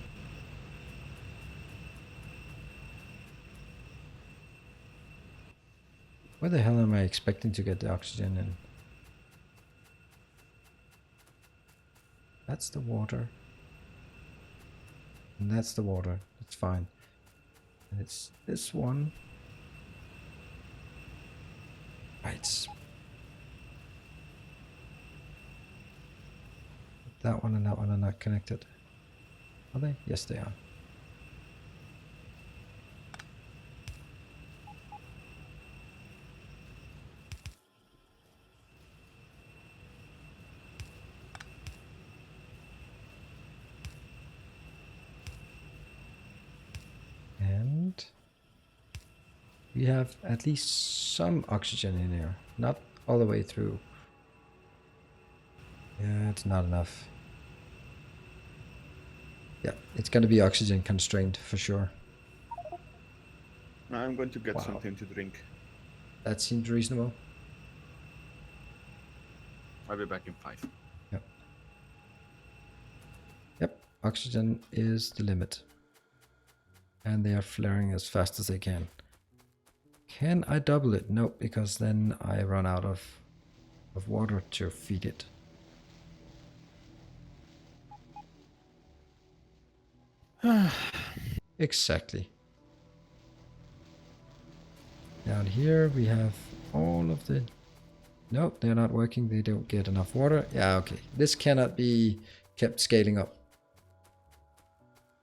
Where the hell am I expecting to get the oxygen in? That's the water. And that's the water. That's fine. And it's this one. Right. That one and that one are not connected. Are they? Yes, they are. And we have at least some oxygen in here. Not all the way through. Yeah, it's not enough. Yeah, it's going to be oxygen constrained for sure. I'm going to get Wow. something to drink. That seems reasonable. I'll be back in 5. Yep. Yep. Oxygen is the limit. And they are flaring as fast as they can. Can I double it? Nope, because then I run out of water to feed it. Exactly. Down here we have all of the... Nope, they're not working. They don't get enough water. Yeah, okay. This cannot be kept scaling up.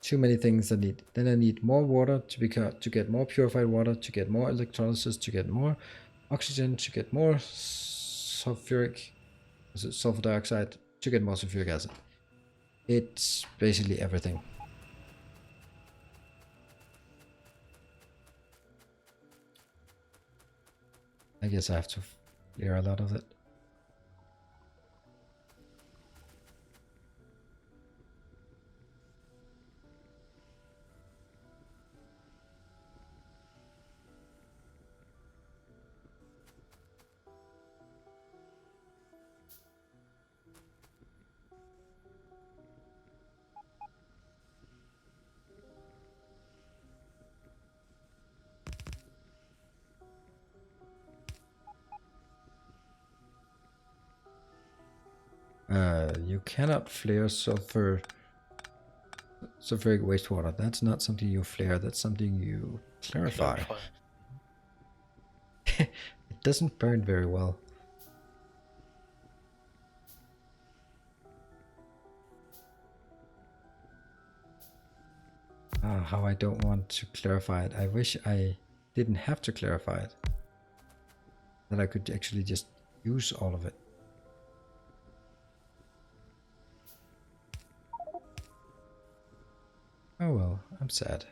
Too many things I need. Then I need more water to get more purified water, to get more electrolysis, to get more oxygen, to get more sulfur dioxide, to get more sulfuric acid. It's basically everything. I guess I have to clear a lot of it. You cannot flare sulfuric wastewater. That's not something you flare, that's something you clarify. It doesn't burn very well. Ah, how I don't want to clarify it. I wish I didn't have to clarify it. That I could actually just use all of it. Oh well, I'm sad.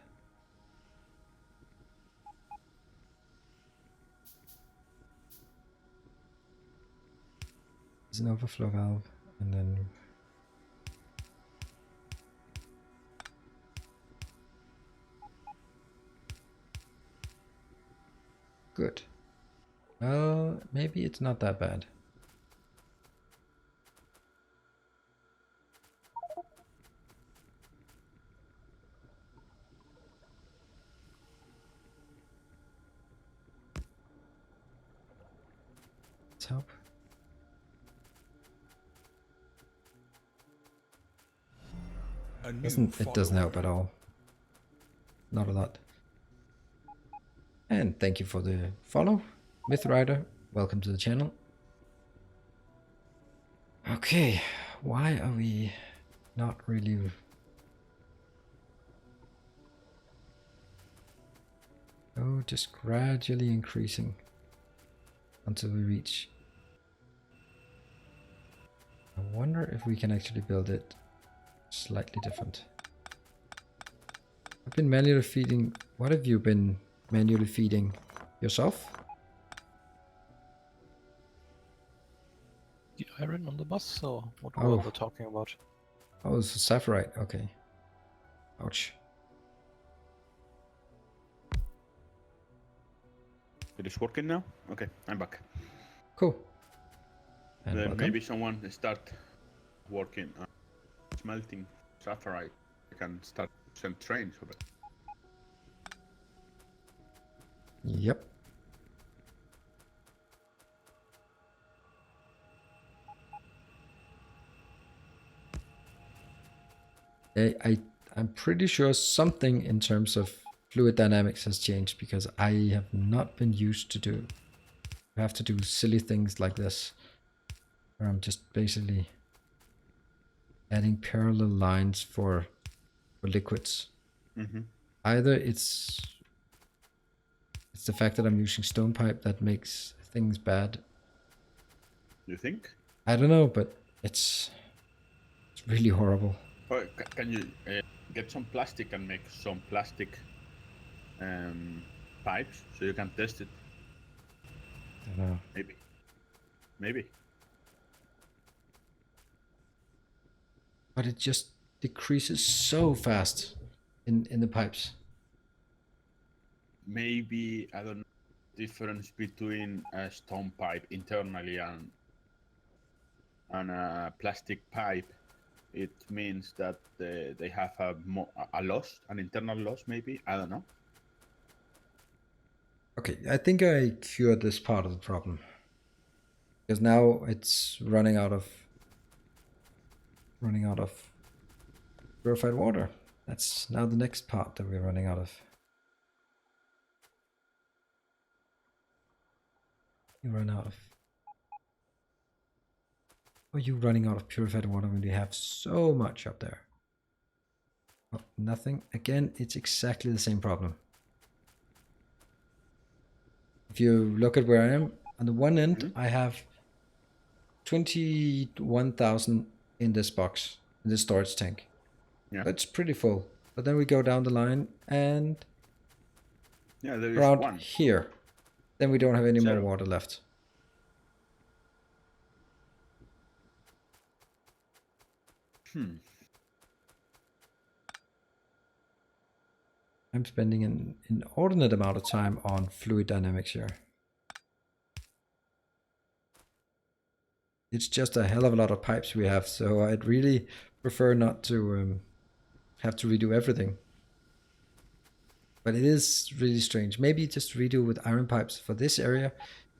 There's an overflow valve, and then... Good. Well, maybe it's not that bad. Let's help. It doesn't help at all. Not a lot. And thank you for the follow. Myth Rider, welcome to the channel. Okay, why are we not really... Oh, just gradually increasing until we reach... I wonder if we can actually build it slightly different. I've been manually feeding... What have you been manually feeding yourself? The iron on the bus, or what Oh. were they talking about? Oh, it's a sapphirite. Okay. Ouch. It is working now? Okay, I'm back. Cool. And Then welcome. maybe someone start working on smelting sapphirite. I can start send trains of it. Yep. I'm pretty sure something in terms of fluid dynamics has changed, because I have not been used to have to do silly things like this, where I'm just basically adding parallel lines for liquids. Mm-hmm. Either it's the fact that I'm using stone pipe that makes things bad. You think? I don't know, but it's really horrible. Oh, can you get some plastic and make some plastic pipes so you can test it? I don't know. Maybe. But it just decreases so fast in the pipes. Maybe, I don't know, difference between a stone pipe internally and a plastic pipe it means that they have a loss, an internal loss, maybe. I don't know. Okay, I think I cured this part of the problem. Because now it's running out of purified water. That's now the next part that we're running out of. You run out of. Are you running out of purified water when you have so much up there? Oh, nothing. Again, it's exactly the same problem. If you look at where I am, on the one end, I have 21,000 in this box, in this storage tank. Yeah. That's pretty full. But then we go down the line and Yeah, there is around one. here, then we don't have any more water left. I'm spending an inordinate amount of time on fluid dynamics here. It's just a hell of a lot of pipes we have, so I'd really prefer not to have to redo everything. But it is really strange. Maybe just redo with iron pipes for this area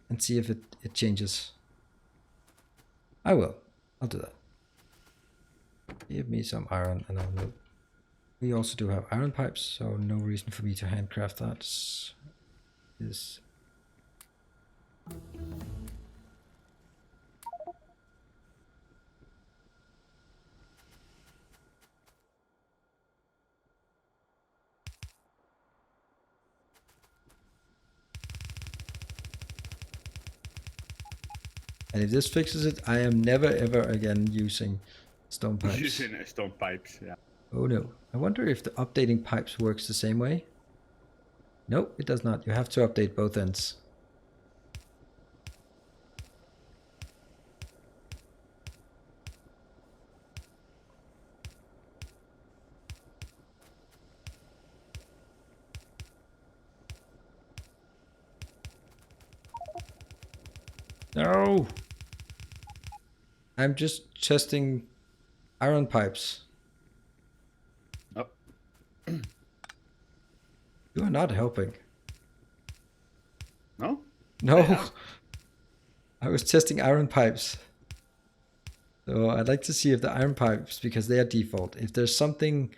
and see if it changes. I will. I'll do that. Give me some iron and I'll move. We also do have iron pipes, so no reason for me to handcraft that. Is and if this fixes it, I am never ever again using stone pipes. Using stone pipes, yeah. Oh no. I wonder if the updating pipes works the same way. Nope, it does not. You have to update both ends. No! I'm just testing iron pipes. Oh. You are not helping. No? No! I was testing iron pipes. So I'd like to see if the iron pipes, because they are default. If there's something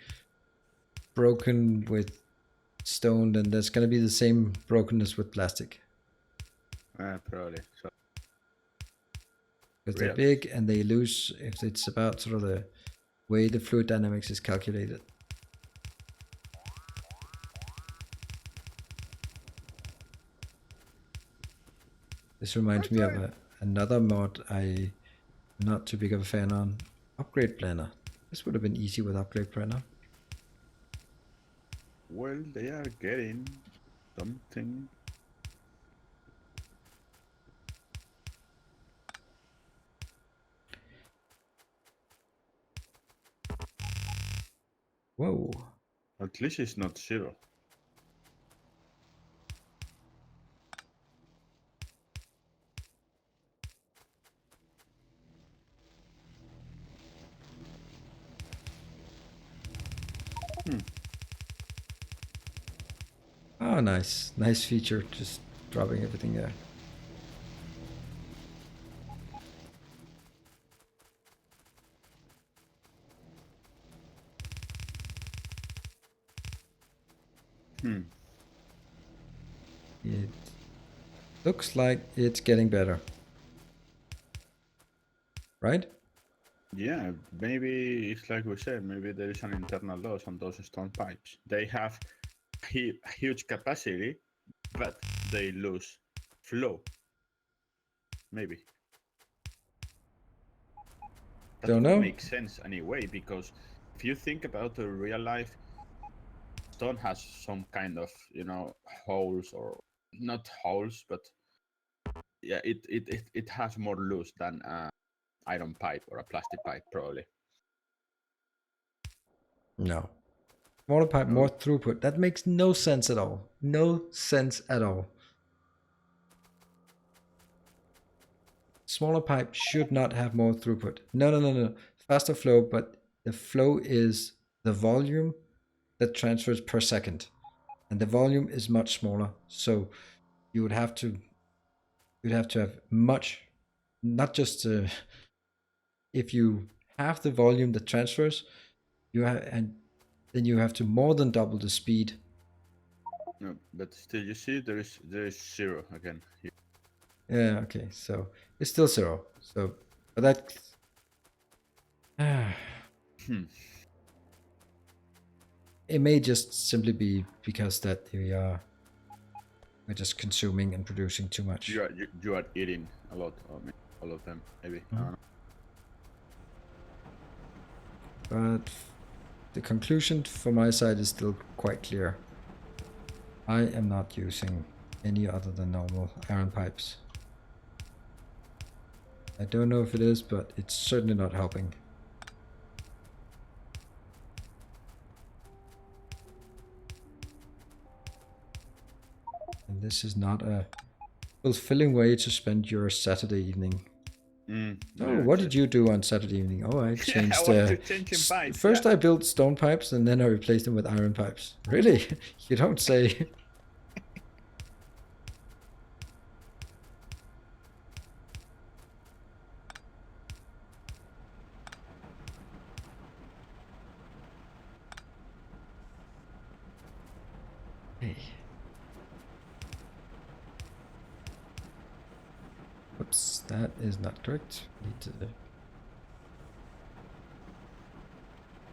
broken with stone, then there's going to be the same brokenness with plastic. Probably. So. Because they're big and they lose if it's about sort of the way the fluid dynamics is calculated. This reminds me of another mod I'm not too big of a fan on. Upgrade Planner. This would have been easy with Upgrade Planner. Well, they are getting something. Whoa. At least it's not 0. Oh, nice. Nice feature. Just dropping everything there. It looks like it's getting better. Right? Yeah, maybe it's like we said, maybe there is an internal loss on those stone pipes. They have huge capacity, but they lose flow. Maybe. That Don't would know. make sense anyway, because if you think about the real life, stone has some kind of, holes, or not holes, but yeah, it has more loose than iron pipe or a plastic pipe, probably. No. Smaller pipe, more throughput. That makes no sense at all. No sense at all. Smaller pipe should not have more throughput. No. Faster flow, but the flow is the volume that transfers per second, and the volume is much smaller. So you would have to have much, not just if you have the volume that transfers, you have, and then you have to more than double the speed. No, but still, you see, there is 0 again here. Yeah, okay, so it's still 0. So, but that it may just simply be because that we're just consuming and producing too much. You are eating a lot, or maybe all of them, maybe. I don't know. But the conclusion for my side is still quite clear. I am not using any other than normal iron pipes. I don't know if it is, but it's certainly not helping. And this is not a fulfilling way to spend your Saturday evening. Oh, what did you do on Saturday evening? Oh, I changed. I want to change in pipes, first, yeah. I built stone pipes, and then I replaced them with iron pipes. Really? You don't say. Hey. Oops, that is not correct. Need to.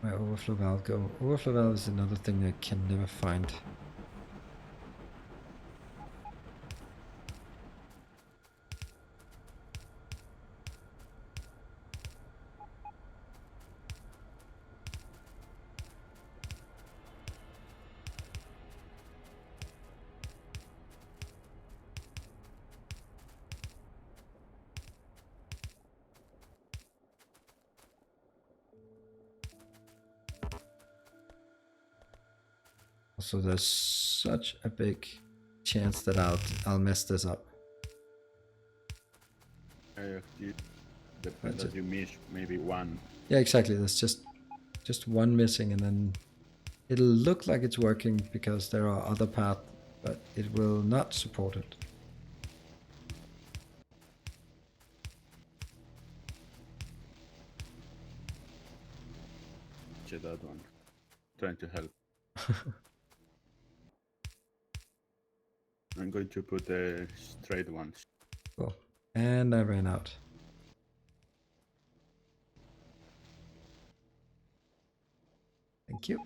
My overflow valve go. Overflow valve is another thing I can never find. Also, there's such a big chance that I'll mess this up. Depends if you miss maybe one. Yeah, exactly. There's just one missing, and then it'll look like it's working because there are other paths, but it will not support it. That one. Trying to help. I'm going to put the straight ones. Cool. And I ran out. Thank you.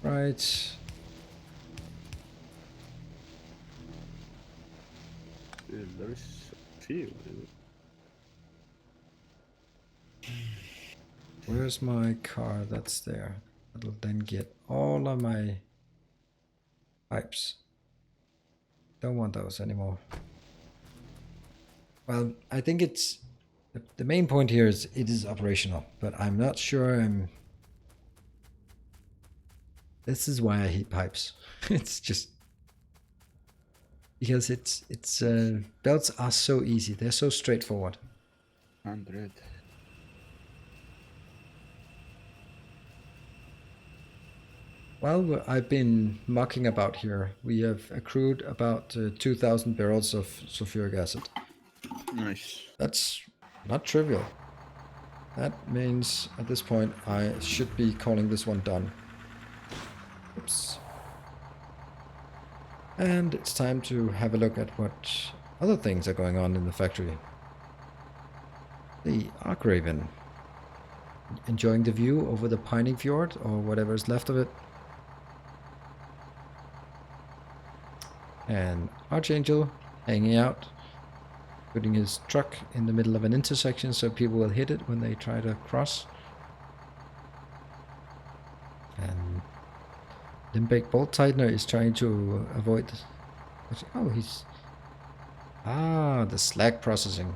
Right. There is a few. Where's my car? That's there. That'll then get all of my pipes. Don't want those anymore. Well, I think it's the main point here is it is operational, but I'm not sure this is why I hate pipes. It's just because it's belts are so easy. They're so straightforward. 100. While I've been mucking about here, we have accrued about 2,000 barrels of sulfuric acid. Nice. That's not trivial. That means at this point I should be calling this one done. Oops. And it's time to have a look at what other things are going on in the factory. The Ark Raven. Enjoying the view over the Pining Fjord, or whatever is left of it. And Archangel hanging out, putting his truck in the middle of an intersection so people will hit it when they try to cross. And Limbeck Bolt Tightener is trying to avoid... Oh, he's... Ah, the slag processing.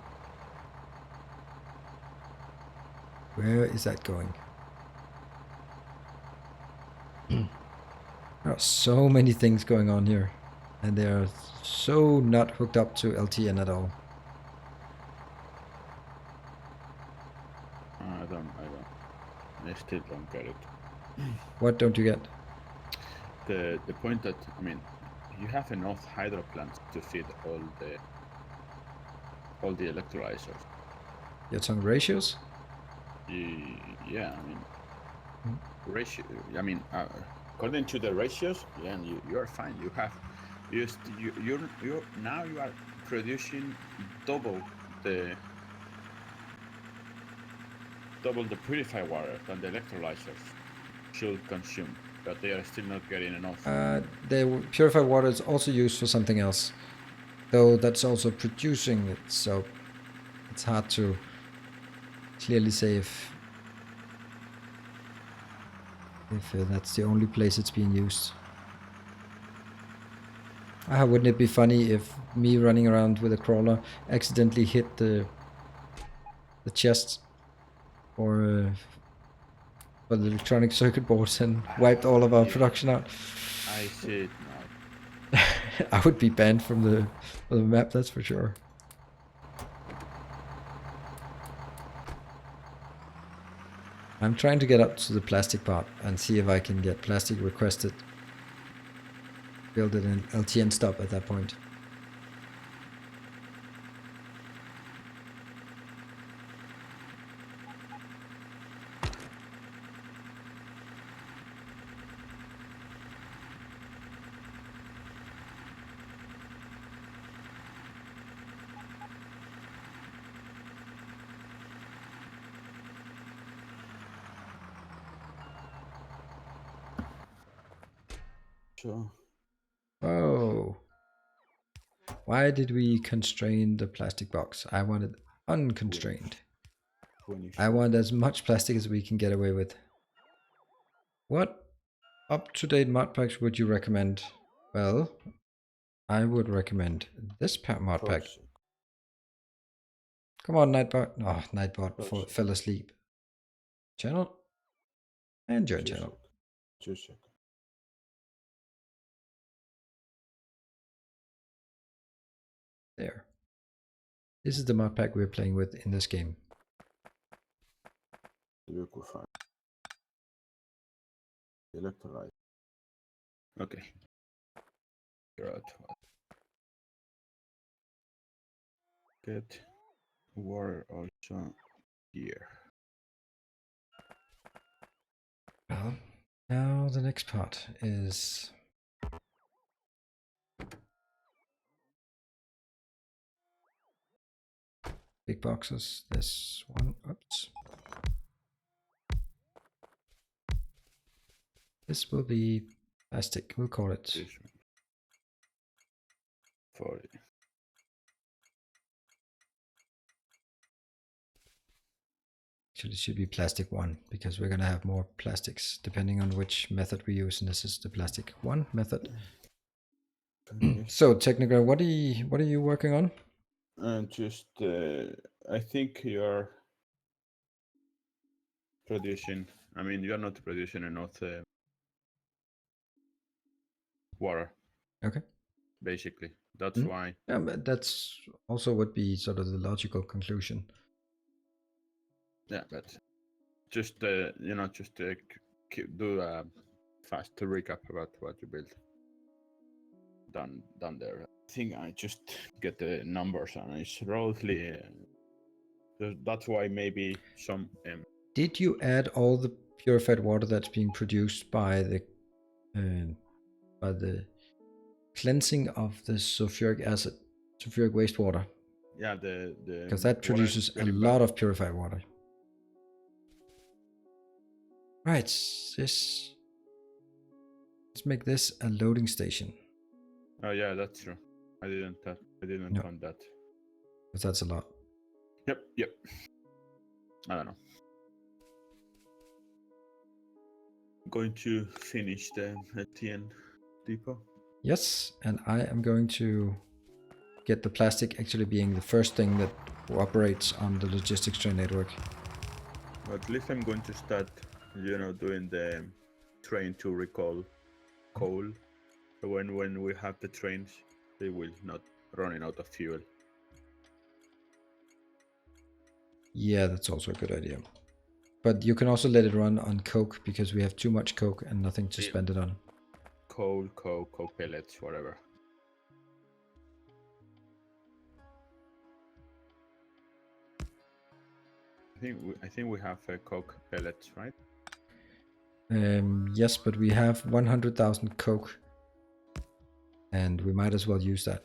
Where is that going? There are so many things going on here, and they are so not hooked up to LTN at all. I still don't get it. What don't you get? The point that, I mean, you have enough hydro plants to feed all the electrolyzers. You're talking ratios? Yeah, I mean, ratio. I mean, according to the ratios, yeah, you are fine. You have, you're now you are producing double the purified water than the electrolyzers should consume, but they are still not getting enough. The purified water is also used for something else, though that's also producing it, so it's hard to clearly say if that's the only place it's being used. Wouldn't it be funny if me running around with a crawler accidentally hit the chest or the electronic circuit boards and wiped all of our production out? I see it now. I would be banned from the map, that's for sure. I'm trying to get up to the plastic part and see if I can get plastic requested. Build it in LTN stop at that point. So, Oh. Why did we constrain the plastic box? I wanted unconstrained. I want as much plastic as we can get away with. What up-to-date modpacks would you recommend? Well, I would recommend this modpack. Come on, Nightbot. Oh, Nightbot fell asleep. Channel? And join channel. 2 seconds. There. This is the modpack we're playing with in this game. Electrolyte. Okay. You're out. Get water also here. Well, now the next part is big boxes. This one, oops. This will be plastic, we'll call it. 40. Actually, it should be plastic 1 because we're gonna have more plastics depending on which method we use, and this is the plastic 1 method. So, Technical, what are you working on? Just, I think you're producing. I mean, you're not producing enough water. Okay. Basically, that's why. Yeah, but that's also would be sort of the logical conclusion. Yeah, but just just do a fast recap about what you built. Done there. I think I just get the numbers and it's roughly. That's why maybe some. Did you add all the purified water that's being produced by the cleansing of the sulfuric wastewater? Yeah, the because that produces a lot of purified water. Right, let's make this a loading station. Oh yeah, that's true. I didn't find that. Because that's a lot. Yep. I don't know. Going to finish the LTN depot. Yes, and I am going to get the plastic actually being the first thing that operates on the Logistics Train Network. At least I'm going to start, doing the train to recall coal. So when we have the trains, they will not running out of fuel. Yeah, that's also a good idea. But you can also let it run on coke because we have too much coke and nothing to Yeah. spend it on. Coal, coke pellets, whatever. I think we have coke pellets, right? Yes, but we have 100,000 coke, and we might as well use that.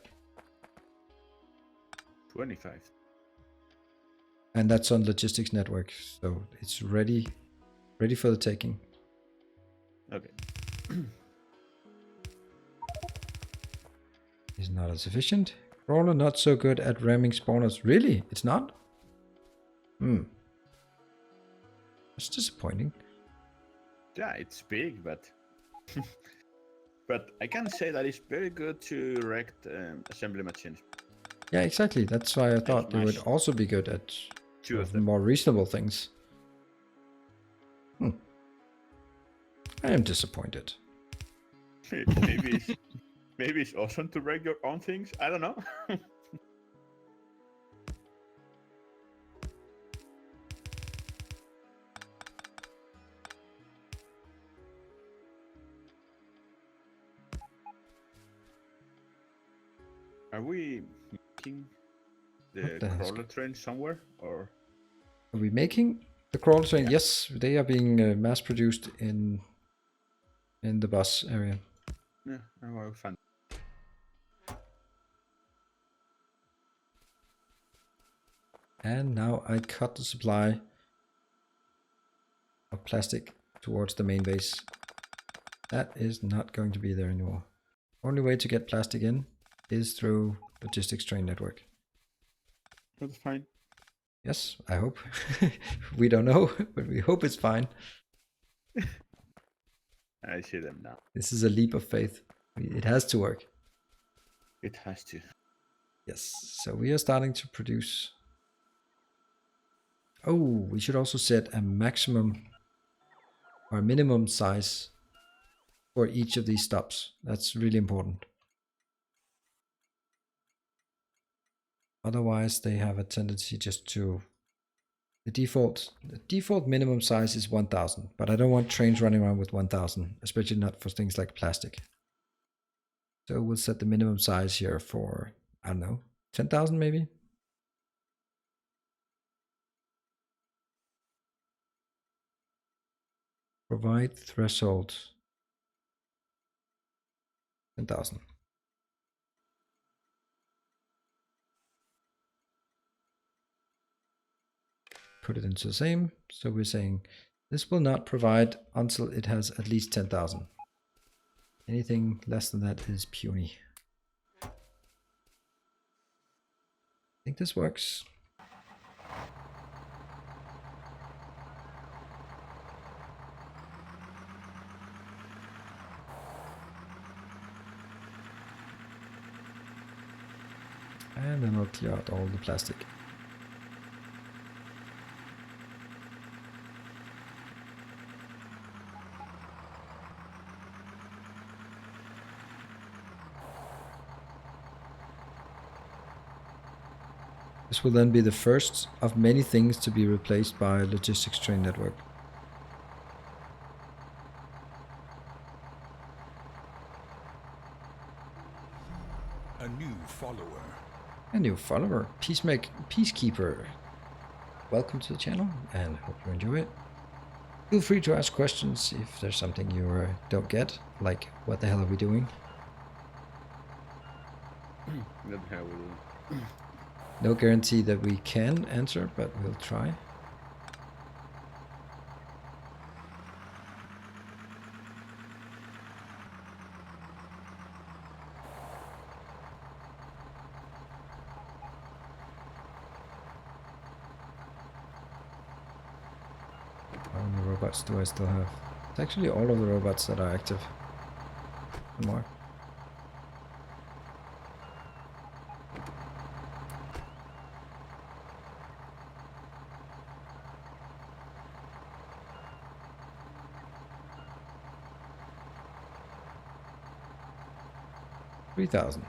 25. And that's on Logistics Network, so it's ready for the taking. Okay. Is not as efficient. Crawler not so good at ramming spawners. Really? It's not? That's disappointing. Yeah, it's big, but but I can say that it's very good to erect assembly machines. Yeah, exactly. That's why I thought they would smash also be good at two of them. more reasonable things. I am disappointed. Maybe it's awesome to break your own things. I don't know. Are we making the What the hell's crawler train somewhere, or Are we making the crawler train? Yeah. Yes, they are being mass produced in the bus area. yeah? Oh, fun. And now I cut the supply of plastic towards the main base. That is not going to be there anymore. Only way to get plastic in is through Logistics Train Network. That's fine. Yes, I hope. We don't know, but we hope it's fine. I see them now. This is a leap of faith. It has to work. It has to. Yes, so we are starting to produce. Oh, we should also set a maximum or minimum size for each of these stops. That's really important. Otherwise, they have a tendency just to... The default minimum size is 1,000, but I don't want trains running around with 1,000, especially not for things like plastic. So we'll set the minimum size here for, I don't know, 10,000 maybe? Provide threshold 10,000. Put it into the same. So we're saying this will not provide until it has at least 10,000. Anything less than that is puny. I think this works. And then I'll clear out all the plastic. This will then be the first of many things to be replaced by Logistics Train Network. A new follower. A new follower, Peacekeeper. Welcome to the channel and hope you enjoy it. Feel free to ask questions if there's something you don't get, like what the hell are we doing? That how we No guarantee that we can answer, but we'll try. How many robots do I still have? It's actually all of the robots that are active. One more. 3,000.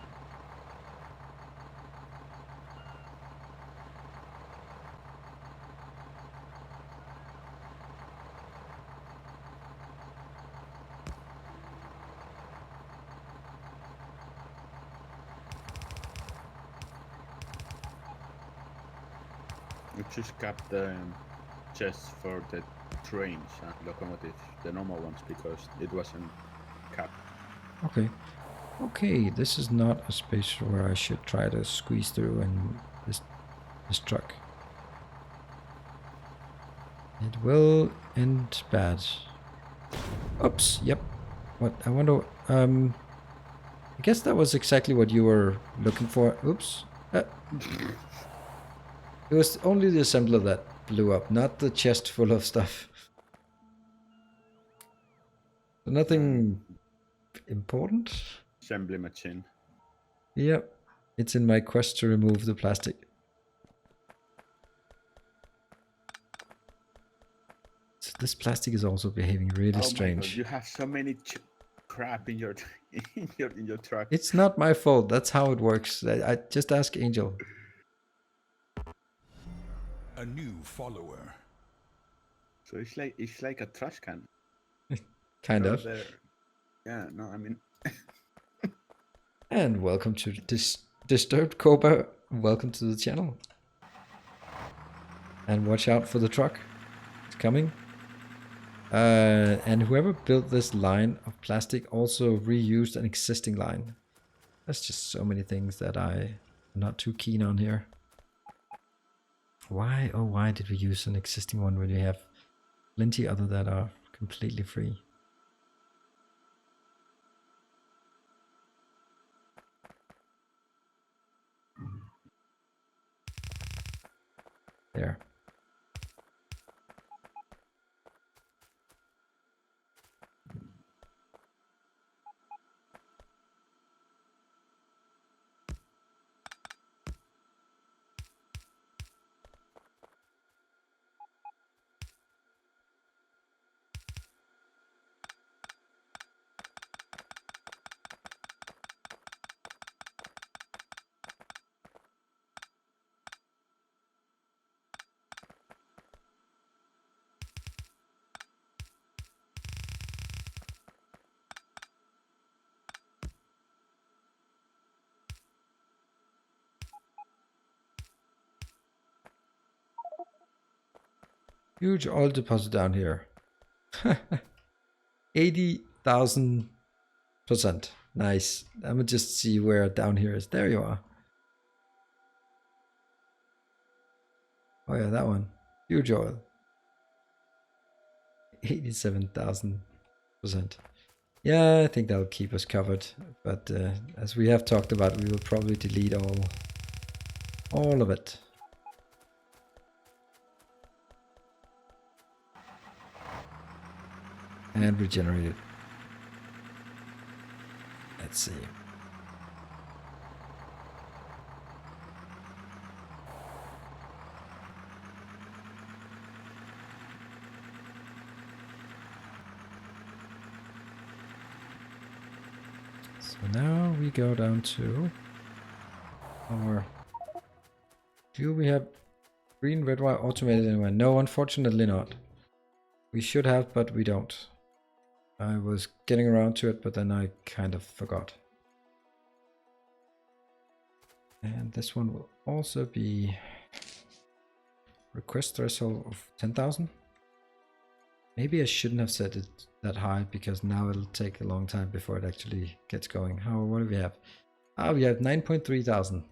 We just capped the chests for the trains and locomotives, the normal ones, because it wasn't capped. Okay. Okay, this is not a space where I should try to squeeze through and this truck. It will end bad. Oops, yep. What, I wonder, I guess that was exactly what you were looking for. Oops. It was only the assembler that blew up, not the chest full of stuff. So nothing important. Assembly machine. Yep. It's in my quest to remove the plastic. So this plastic is also behaving really strange. My God, you have so many crap in your in your truck. It's not my fault. That's how it works. I just ask Angel. A new follower. So it's like a trash can. Kind of. Yeah, no, I mean. And welcome to Disturbed Cobra. Welcome to the channel. And watch out for the truck. It's coming. And whoever built this line of plastic also reused an existing line. That's just so many things that I'm not too keen on here. Why, oh why did we use an existing one when we have plenty other that are completely free? There. Huge oil deposit down here. 80,000%. Nice. I'm gonna just see where down here is. There you are. Oh yeah, that one. Huge oil. 87,000%. Yeah, I think that'll keep us covered. But as we have talked about, we will probably delete all of it. And regenerate it. Let's see. So now we go down to our... Do we have green, red, white automated anywhere? No, unfortunately not. We should have, but we don't. I was getting around to it, but then I kind of forgot. And this one will also be request threshold of 10,000. Maybe I shouldn't have set it that high because now it'll take a long time before it actually gets going. What do we have? Ah, we have 9.3 thousand.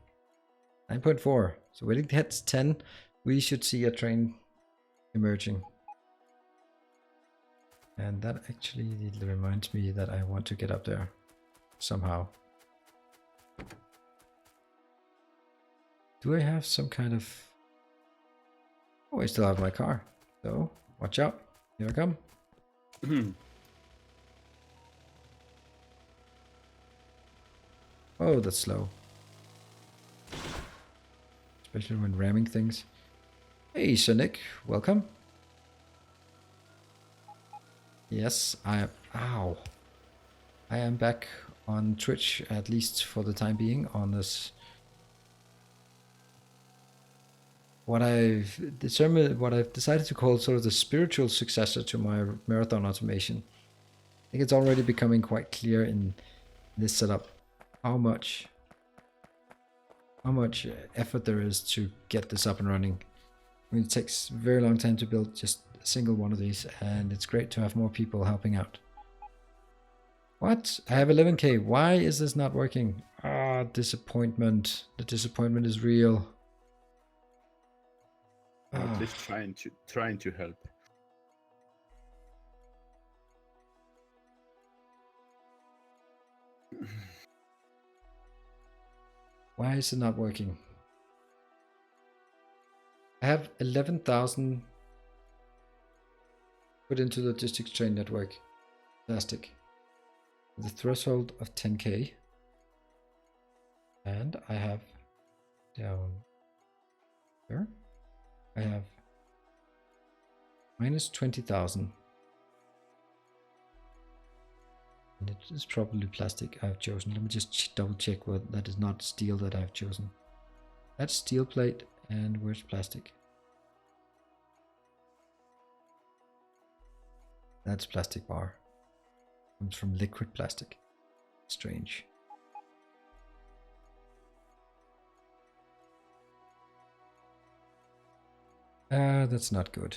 9.4. So when it hits 10, we should see a train emerging. And that actually reminds me that I want to get up there somehow. Do I have some kind of... Oh, I still have my car. So, watch out. Here I come. Oh, that's slow. Especially when ramming things. Hey, Sonic. Welcome. Yes, I am... Ow. I am back on Twitch, at least for the time being, on this. What I've determined, what I've decided to call sort of the spiritual successor to my marathon automation. I think it's already becoming quite clear in this setup how much effort there is to get this up and running. I mean, it takes a very long time to build just a single one of these, and it's great to have more people helping out. What? I have 11k. Why is this not working? Ah, disappointment. The disappointment is real. At least trying to help. Why is it not working? I have 11,000 put into Logistic Train Network. Plastic. With a threshold of 10k. And I have down here. I have minus 20,000. And it is probably plastic I've chosen. Let me just double check what that is not steel that I've chosen. That's steel plate, and where's plastic? That's plastic bar. Comes from liquid plastic. Strange. That's not good.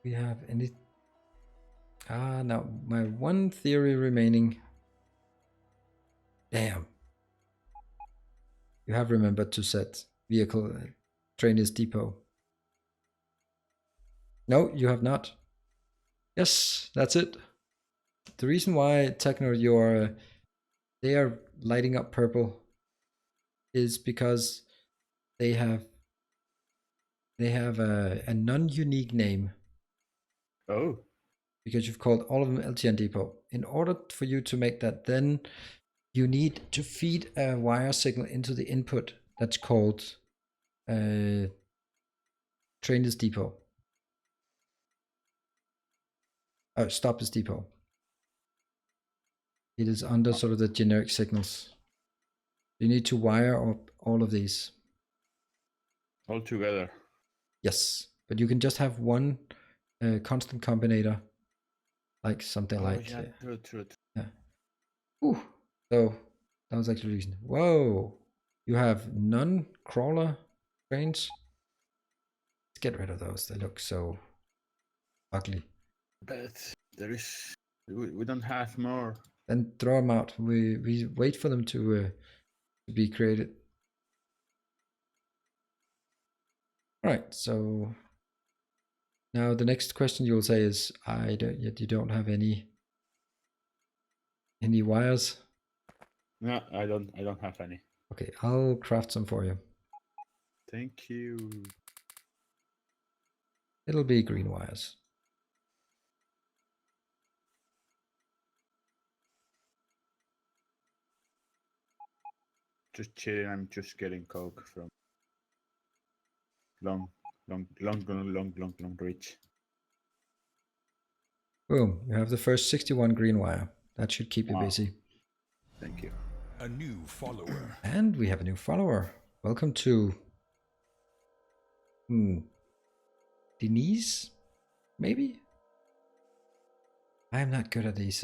We have any... now my one theory remaining. Damn. You have remembered to set vehicle trainers depot. No, you have not. Yes, that's it. The reason why Techno they are lighting up purple is because they have a non-unique name. Oh. Because you've called all of them LTN depot. In order for you to make that, then you need to feed a wire signal into the input that's called trainers depot. Oh, stoppers depot. It is under sort of the generic signals. You need to wire up all of these. All together. Yes, but you can just have one constant combinator, like something like. Yeah, true. Yeah. Ooh. So that was actually the reason. Whoa. You have non-crawler trains. Let's get rid of those. They look so ugly. But there is. We don't have more. Then throw them out. We wait for them to be created. All right. So now the next question you'll say is, you don't have any wires. No, I don't have any. Okay, I'll craft some for you. Thank you. It'll be green wires. Just chilling. I'm just getting coke from long reach. Boom, you have the first 61 green wire. That should keep you Wow. busy. Thank you. A new follower. And we have a new follower. Welcome to Denise, maybe? I'm not good at these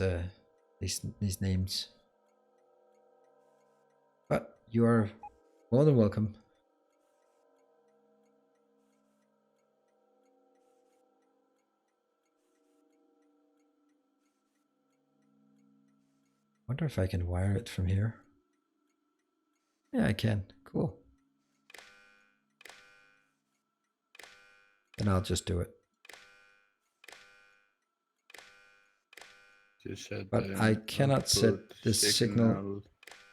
names. But you are more than welcome. Wonder if I can wire it from here. Yeah, I can. Cool. Then I'll just do it. Just said But I cannot set this signal.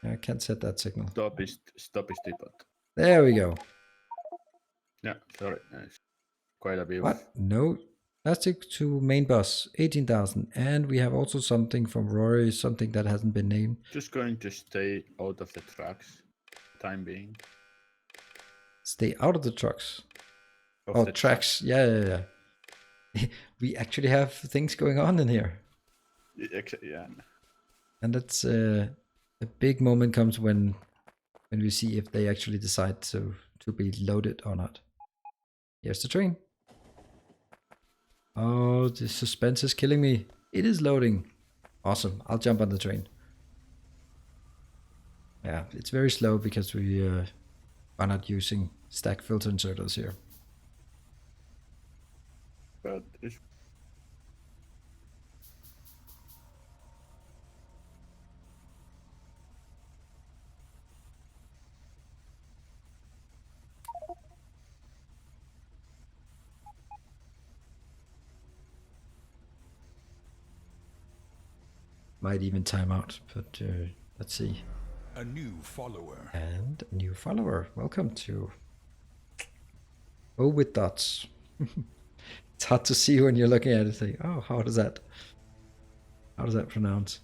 I can't set that signal. Stop is depot. There we go. Yeah, sorry. Nice. Quite a bit. What? No. Plastic to main bus, 18,000. And we have also something from Rory, something that hasn't been named. Just going to stay out of the tracks, time being. Stay out of the trucks. Of Oh, the tracks. Yeah. We actually have things going on in here. Yeah. And that's a big moment comes when we see if they actually decide to be loaded or not. Here's the train. Oh, the suspense is killing me. It is loading. Awesome. I'll jump on the train. Yeah, it's very slow because we are not using stack filter inserters here. But it's Might even time out, but let's see. A new follower. And a new follower. Welcome to Oh with dots. It's hard to see when you're looking at it. Think, oh, how does that pronounce?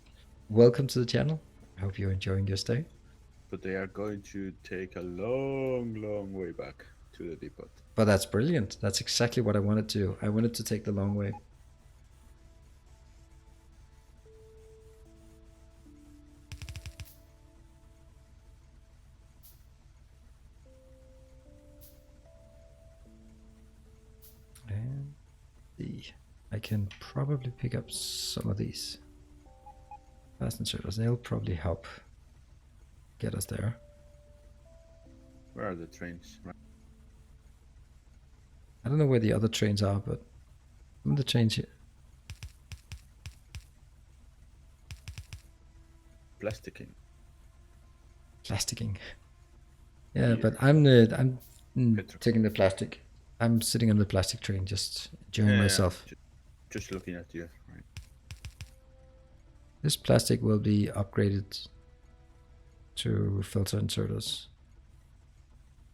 Welcome to the channel. I hope you're enjoying your stay. but they are going to take a long way back to the depot. But that's brilliant. That's exactly what I wanted to do. I wanted to take the long way. And I can probably pick up some of these fast inserters. They'll probably help get us there. Where are the trains? I don't know where the other trains are, but some of the trains here. Plasticking. Plasticking. Yeah, Yeah. but I'm Petro. taking the plastic. I'm sitting on the plastic train, just enjoying myself. Just looking at you. Right. This plastic will be upgraded to filter inserters.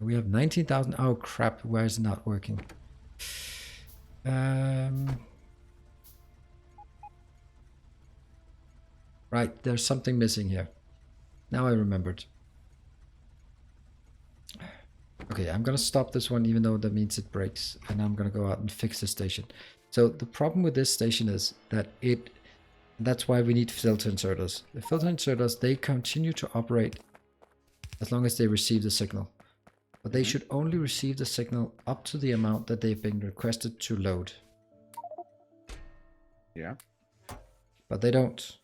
We have 19,000. Oh crap! Why is it not working? Right, there's something missing here. Now I remembered. Okay, I'm gonna stop this one even though that means it breaks, and I'm gonna go out and fix the station. So the problem with this station is that that's why we need filter inserters. The filter inserters, they continue to operate as long as they receive the signal. But they should only receive the signal up to the amount that they've been requested to load. Yeah. But they don't.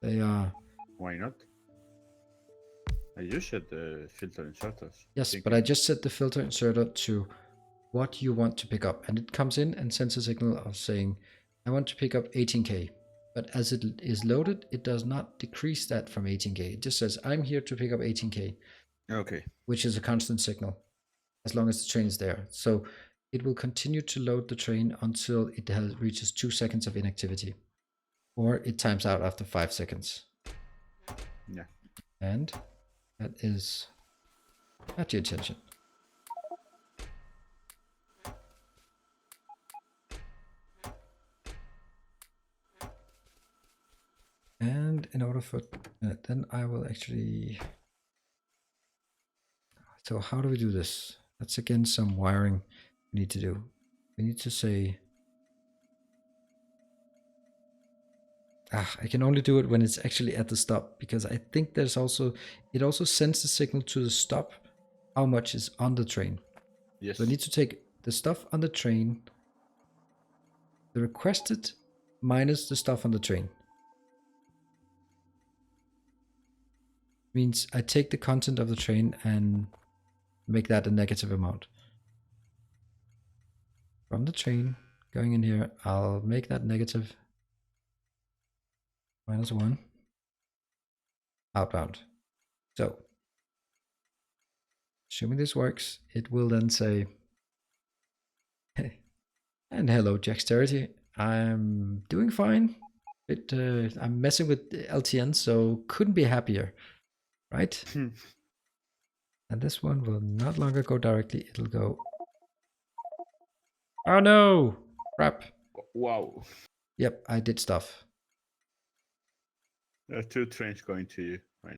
They are... Why not? You said the filter inserters. Yes, but I just set the filter inserter to what you want to pick up. And it comes in and sends a signal of saying, I want to pick up 18K. But as it is loaded, it does not decrease that from 18K. It just says, I'm here to pick up 18K. Okay. Which is a constant signal, as long as the train is there. So it will continue to load the train until it reaches 2 seconds of inactivity. Or it times out after 5 seconds. Yeah. And that is at your attention. And in order for then I will actually... So how do we do this? That's again some wiring we need to do. We need to say... I can only do it when it's actually at the stop, because I think there's also... It also sends the signal to the stop how much is on the train. Yes. So I need to take the stuff on the train, the requested minus the stuff on the train. Means I take the content of the train and make that a negative amount. From the train, going in here, I'll make that negative -1 outbound. So, assuming this works, it will then say, and hello, Jacksterity. I'm doing fine. I'm messing with LTN, so couldn't be happier, right? And this one will not longer go directly. It'll go. Oh no! Crap. Wow. Yep, I did stuff. There are 2 trains going to you. Right.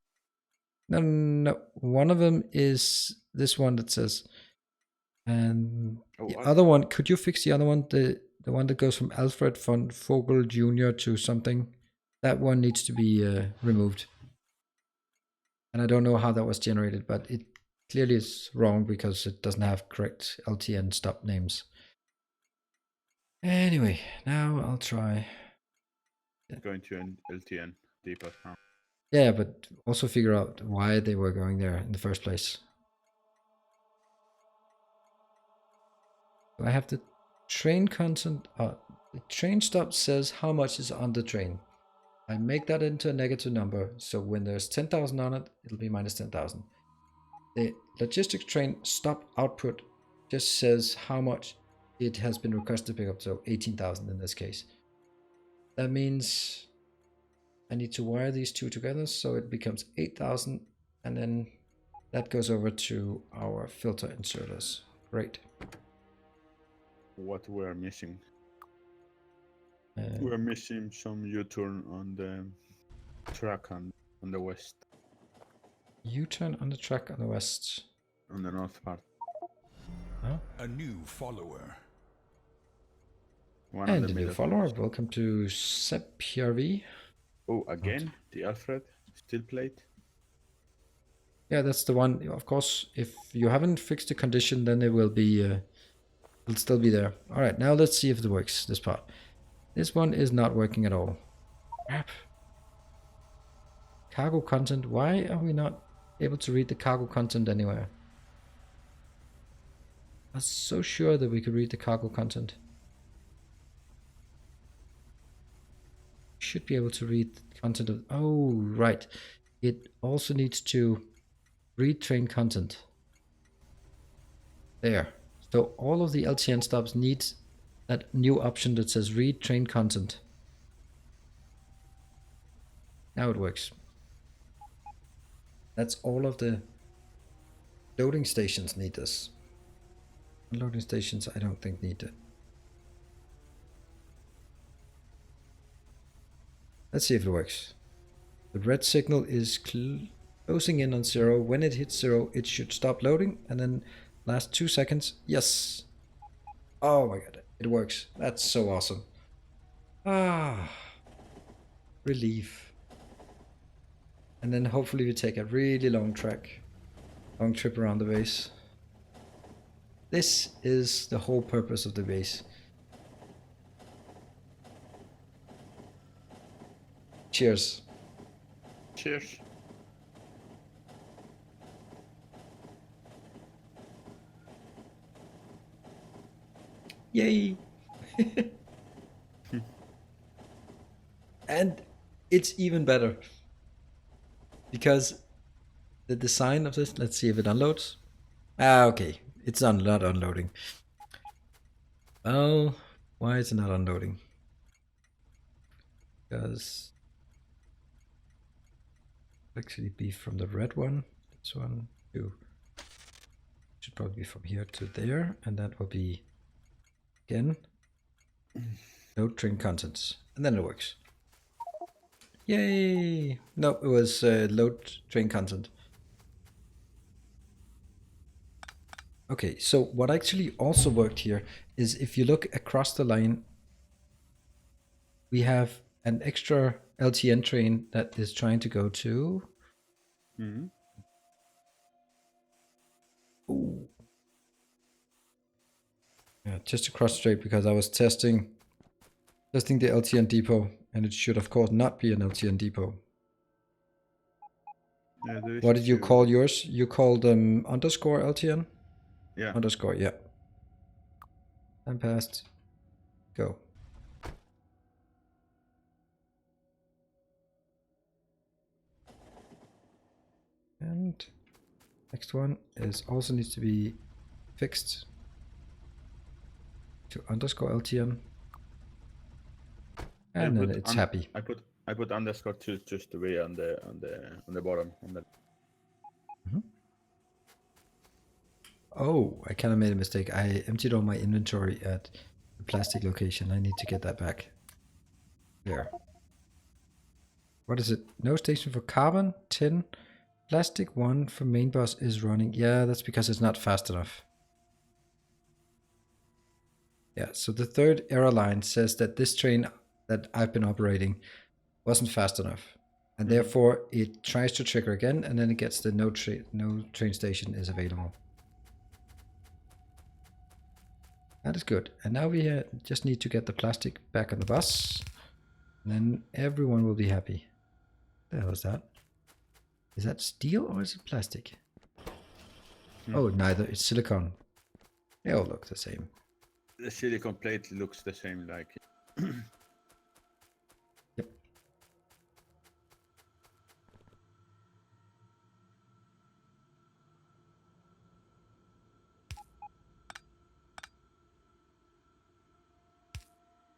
No, no, no. One of them is this one that says, and Oh, the what? other one. Could you fix the other one? The one that goes from Alfred von Vogel Jr. to something. That one needs to be removed. And I don't know how that was generated, but it clearly is wrong because it doesn't have correct LTN stop names. Anyway, now I'll try. Going to an LTN depot now. Yeah, but also figure out why they were going there in the first place. So I have the train content. The train stop says how much is on the train. I make that into a negative number, so when there's 10,000 on it, it'll be minus 10,000. The logistics train stop output just says how much it has been requested to pick up, so 18,000 in this case. That means I need to wire these two together, so it becomes 8,000, and then that goes over to our filter inserters. Great. What we're missing? We're missing some U-turn on the track on the west, U-turn on the track on the west. on the north part. Huh? A new follower. One on And the a new middle. follower. Welcome to SEP PRV. Oh, again? The Alfred steel plate? Yeah, that's the one. Of course, if you haven't fixed the condition, then it will be, it'll still be there. All right, now let's see if it works, this part. This one is not working at all. Crap. Cargo content. Why are we not able to read the cargo content anywhere? I was so sure that we could read the cargo content. Should be able to read the content of... Oh, right. It also needs to read train content. There. So all of the LTN stops need that new option that says read train content. Now it works. That's all of the loading stations need this. Loading stations I don't think need it. Let's see if it works. The red signal is closing in on 0. When it hits 0, it should stop loading, and then last 2 seconds, yes. Oh my god, it works. That's so awesome. Ah, relief. And then hopefully we take a really long trip around the base. This is the whole purpose of the base. Cheers. Cheers. Yay! And it's even better because the design of this, let's see if it unloads. Ah, okay, it's not unloading. Oh, why is it not unloading? Because actually be from the red one. This one, two. Should probably be from here to there, and that will be again load train contents, and then it works. Yay! No, it was load train content. Okay, so what actually also worked here is if you look across the line, we have an extra LTN train that is trying to go to. Mm-hmm. Ooh. Yeah, just across the street because I was testing the LTN depot, and it should of course not be an LTN depot. Yeah, there is What did you two. call yours? You called them underscore LTN? Yeah. Underscore, yeah. Time passed. Go. And next one is also needs to be fixed to underscore LTN. And then it's happy. I put underscore just the way on the bottom. On the... Oh, I kind of made a mistake. I emptied all my inventory at The plastic location. I need to get that back. There. What is it? No station for carbon. 10. Plastic 1 for main bus is running. Yeah, that's because it's not fast enough. Yeah, so the third error line says that this train that I've been operating wasn't fast enough. And therefore it tries to trigger again, and then it gets the no train station is available. That is good. And now we just need to get the plastic back on the bus. And then everyone will be happy. What the hell is that? Is that steel or is it plastic? Oh, neither. It's silicone. They all look the same. The silicone plate looks the same, like. Yep.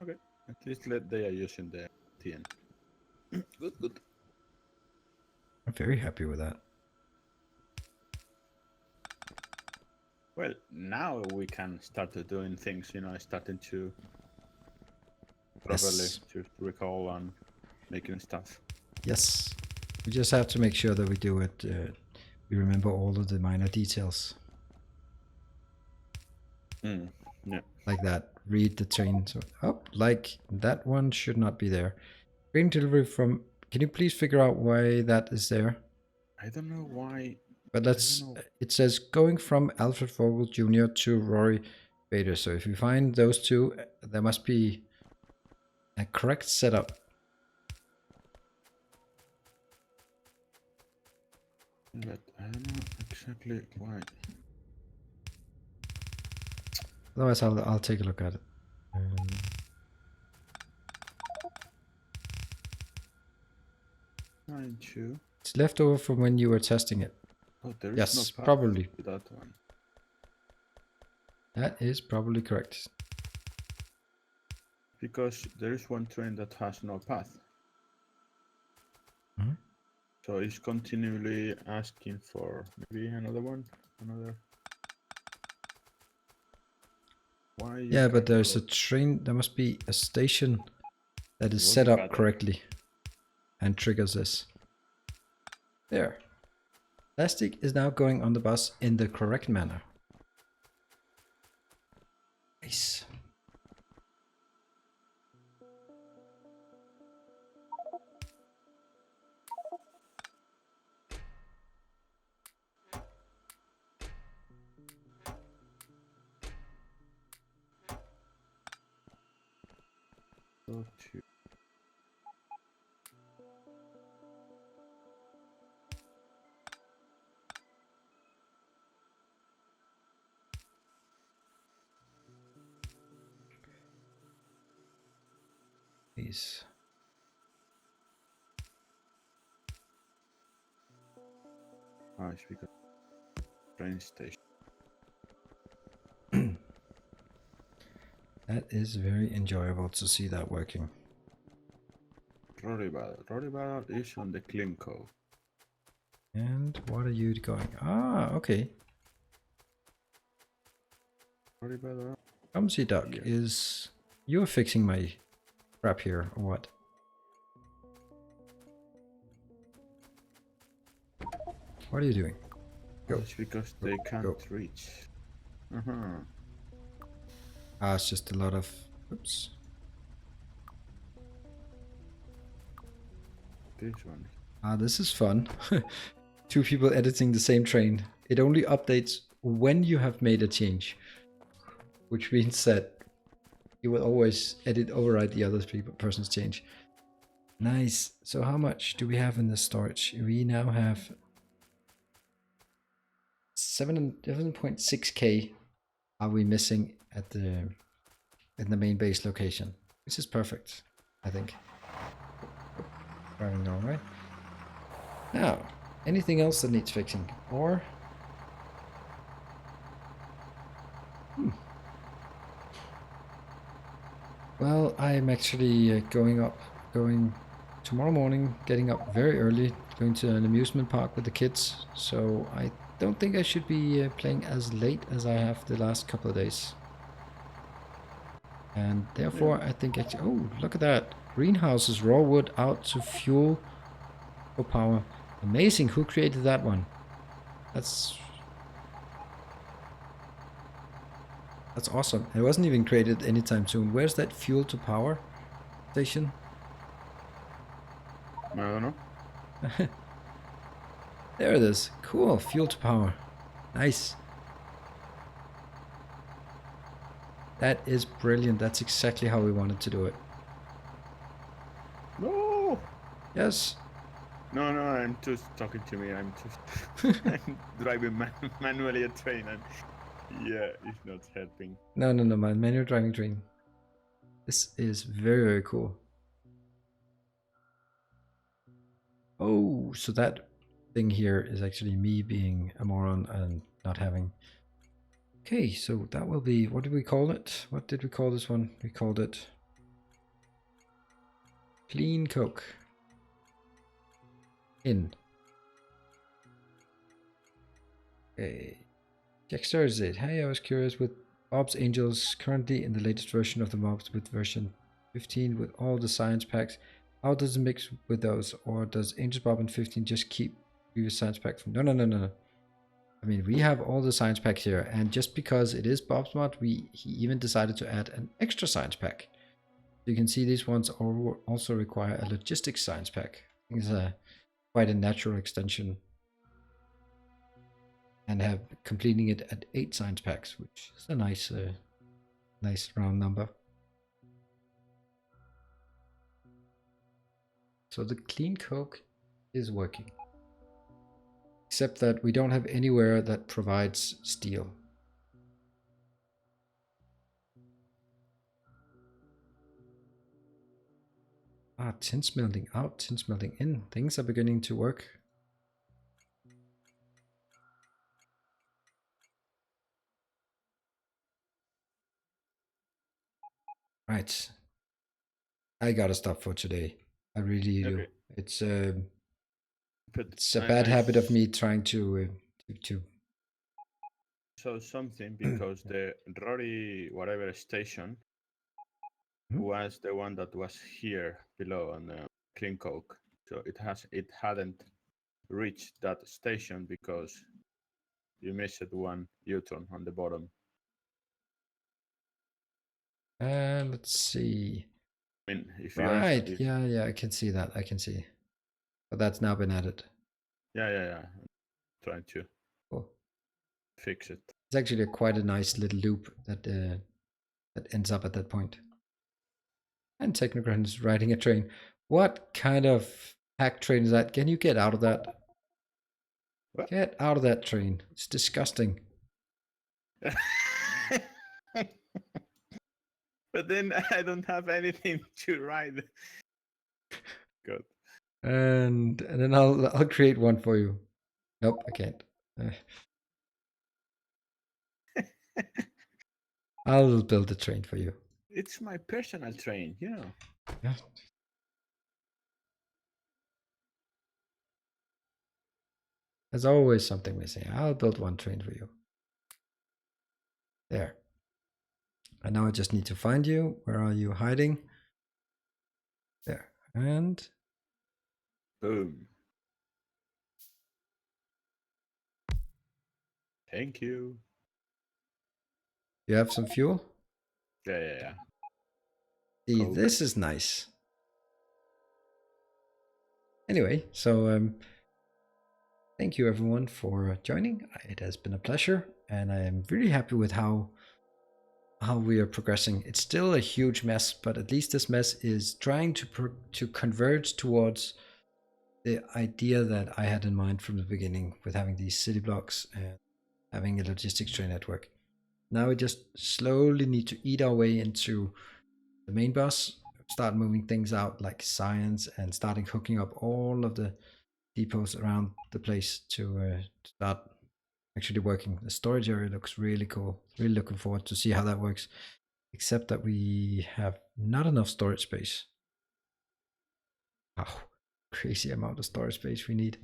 Okay. At least they are using the LTN. Good, good. I'm very happy with that. Well, now we can start doing things, starting to properly to recall and making stuff. Yes. We just have to make sure that we do it. We remember all of the minor details. Yeah. Like that. Read the train. So, like that one should not be there. Train delivery from... Can you please figure out why that is there? I don't know why. But let's... It says going from Alfred Vogel Jr. to Rory Bader. So if you find those two, there must be a correct setup. But I don't know exactly why. Otherwise, I'll take a look at it. 9-2. It's left over from when you were testing it. Oh, there is Yes, no path probably. to that one. That is probably correct. Because there is one train that has no path. Mhm. So it's continually asking for maybe another one, another. Why? Yeah, but there's a train. There must be a station that is set up correctly and triggers this. There. Plastic is now going on the bus in the correct manner. Nice. So two. Please. Ah, it's because train station. That is very enjoyable to see that working. Rory Battle is on the Klimco. And what are you going? Ah, okay. Rory Battle. Clumsy Duck Yeah. is... You're fixing my crap here, or what? What are you doing? Go. It's because they can't Go. reach. Ah, it's just a lot of... Oops. This one. Ah, this is fun. Two people editing the same train. It only updates when you have made a change. Which means that you will always override the other person's change. Nice. So how much do we have in the storage? We now have 7.6k are we missing at the in the main base location, which is perfect, I think. Running all right. Now, anything else that needs fixing, or? Well, I'm actually going tomorrow morning, getting up very early, going to an amusement park with the kids. So I don't think I should be playing as late as I have the last couple of days. And therefore, I think actually, oh, look at that. Greenhouses, raw wood out to fuel for power. Amazing. Who created that one? That's awesome. It wasn't even created anytime soon. Where's that fuel to power station? I don't know. There it is. Cool. Fuel to power. Nice. That is brilliant. That's exactly how we wanted to do it. No. Yes. No, I'm just talking to me. I'm just I'm driving manually a train, and yeah, it's not helping. No, my manual driving train. This is very, very cool. Oh, so that thing here is actually me being a moron and not having. Okay, so that will be, what did we call it? What did we call this one? We called it Clean Coke. In. Okay. Dexter is it. Hey, I was curious with Bob's Angels currently in the latest version of the mobs with version 15 with all the science packs. How does it mix with those? Or does Angels Bob and 15 just keep previous science packs? No. I mean, we have all the science packs here, and just because it is Bob's mod, he even decided to add an extra science pack. You can see these ones also require a logistics science pack. I think it's quite a natural extension. And have completing it at 8 science packs, which is a nice round number. So the clean coke is working. Except that we don't have anywhere that provides steel. Ah, tin smelting out, tin smelting in. Things are beginning to work. Right. I gotta stop for today. I really do. Okay. It's But it's a bad habit of me trying to saw something because the Rory whatever station was the one that was here below on the Clean Coke. So it hadn't reached that station because you missed one U-turn on the bottom. let's see. I mean, if you Right. if, Yeah, I can see that. I can see. But that's now been added. yeah. I'm trying to Cool. fix it. It's actually quite a nice little loop that ends up at that point. And Technocrat is riding a train. What kind of hack train is that? Can you get out of that? What? Get out of that train. It's disgusting. But then I don't have anything to ride. Good. And then I'll create one for you. Nope, I can't. I'll build a train for you. It's my personal train, you know. Yeah. There's always something missing. I'll build one train for you. There. And now I just need to find you. Where are you hiding? There. And Boom. Thank you. you have some fuel? Yeah. See, Coke. this is nice. Anyway, so thank you everyone for joining. It has been a pleasure, and I am really happy with how we are progressing. It's still a huge mess, but at least this mess is trying to converge towards the idea that I had in mind from the beginning with having these city blocks and having a logistics train network. Now we just slowly need to eat our way into the main bus, start moving things out like science, and starting hooking up all of the depots around the place to start actually working. The storage area looks really cool. Really looking forward to see how that works. Except that we have not enough storage space. Wow, crazy amount of storage space we need.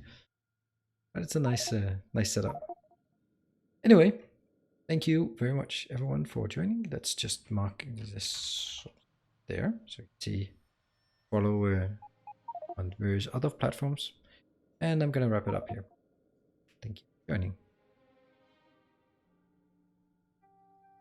But it's a nice setup. Anyway, Thank you very much, everyone, for joining. Let's just mark this there so you can see follow on various other platforms. And I'm gonna wrap it up here. Thank you for joining.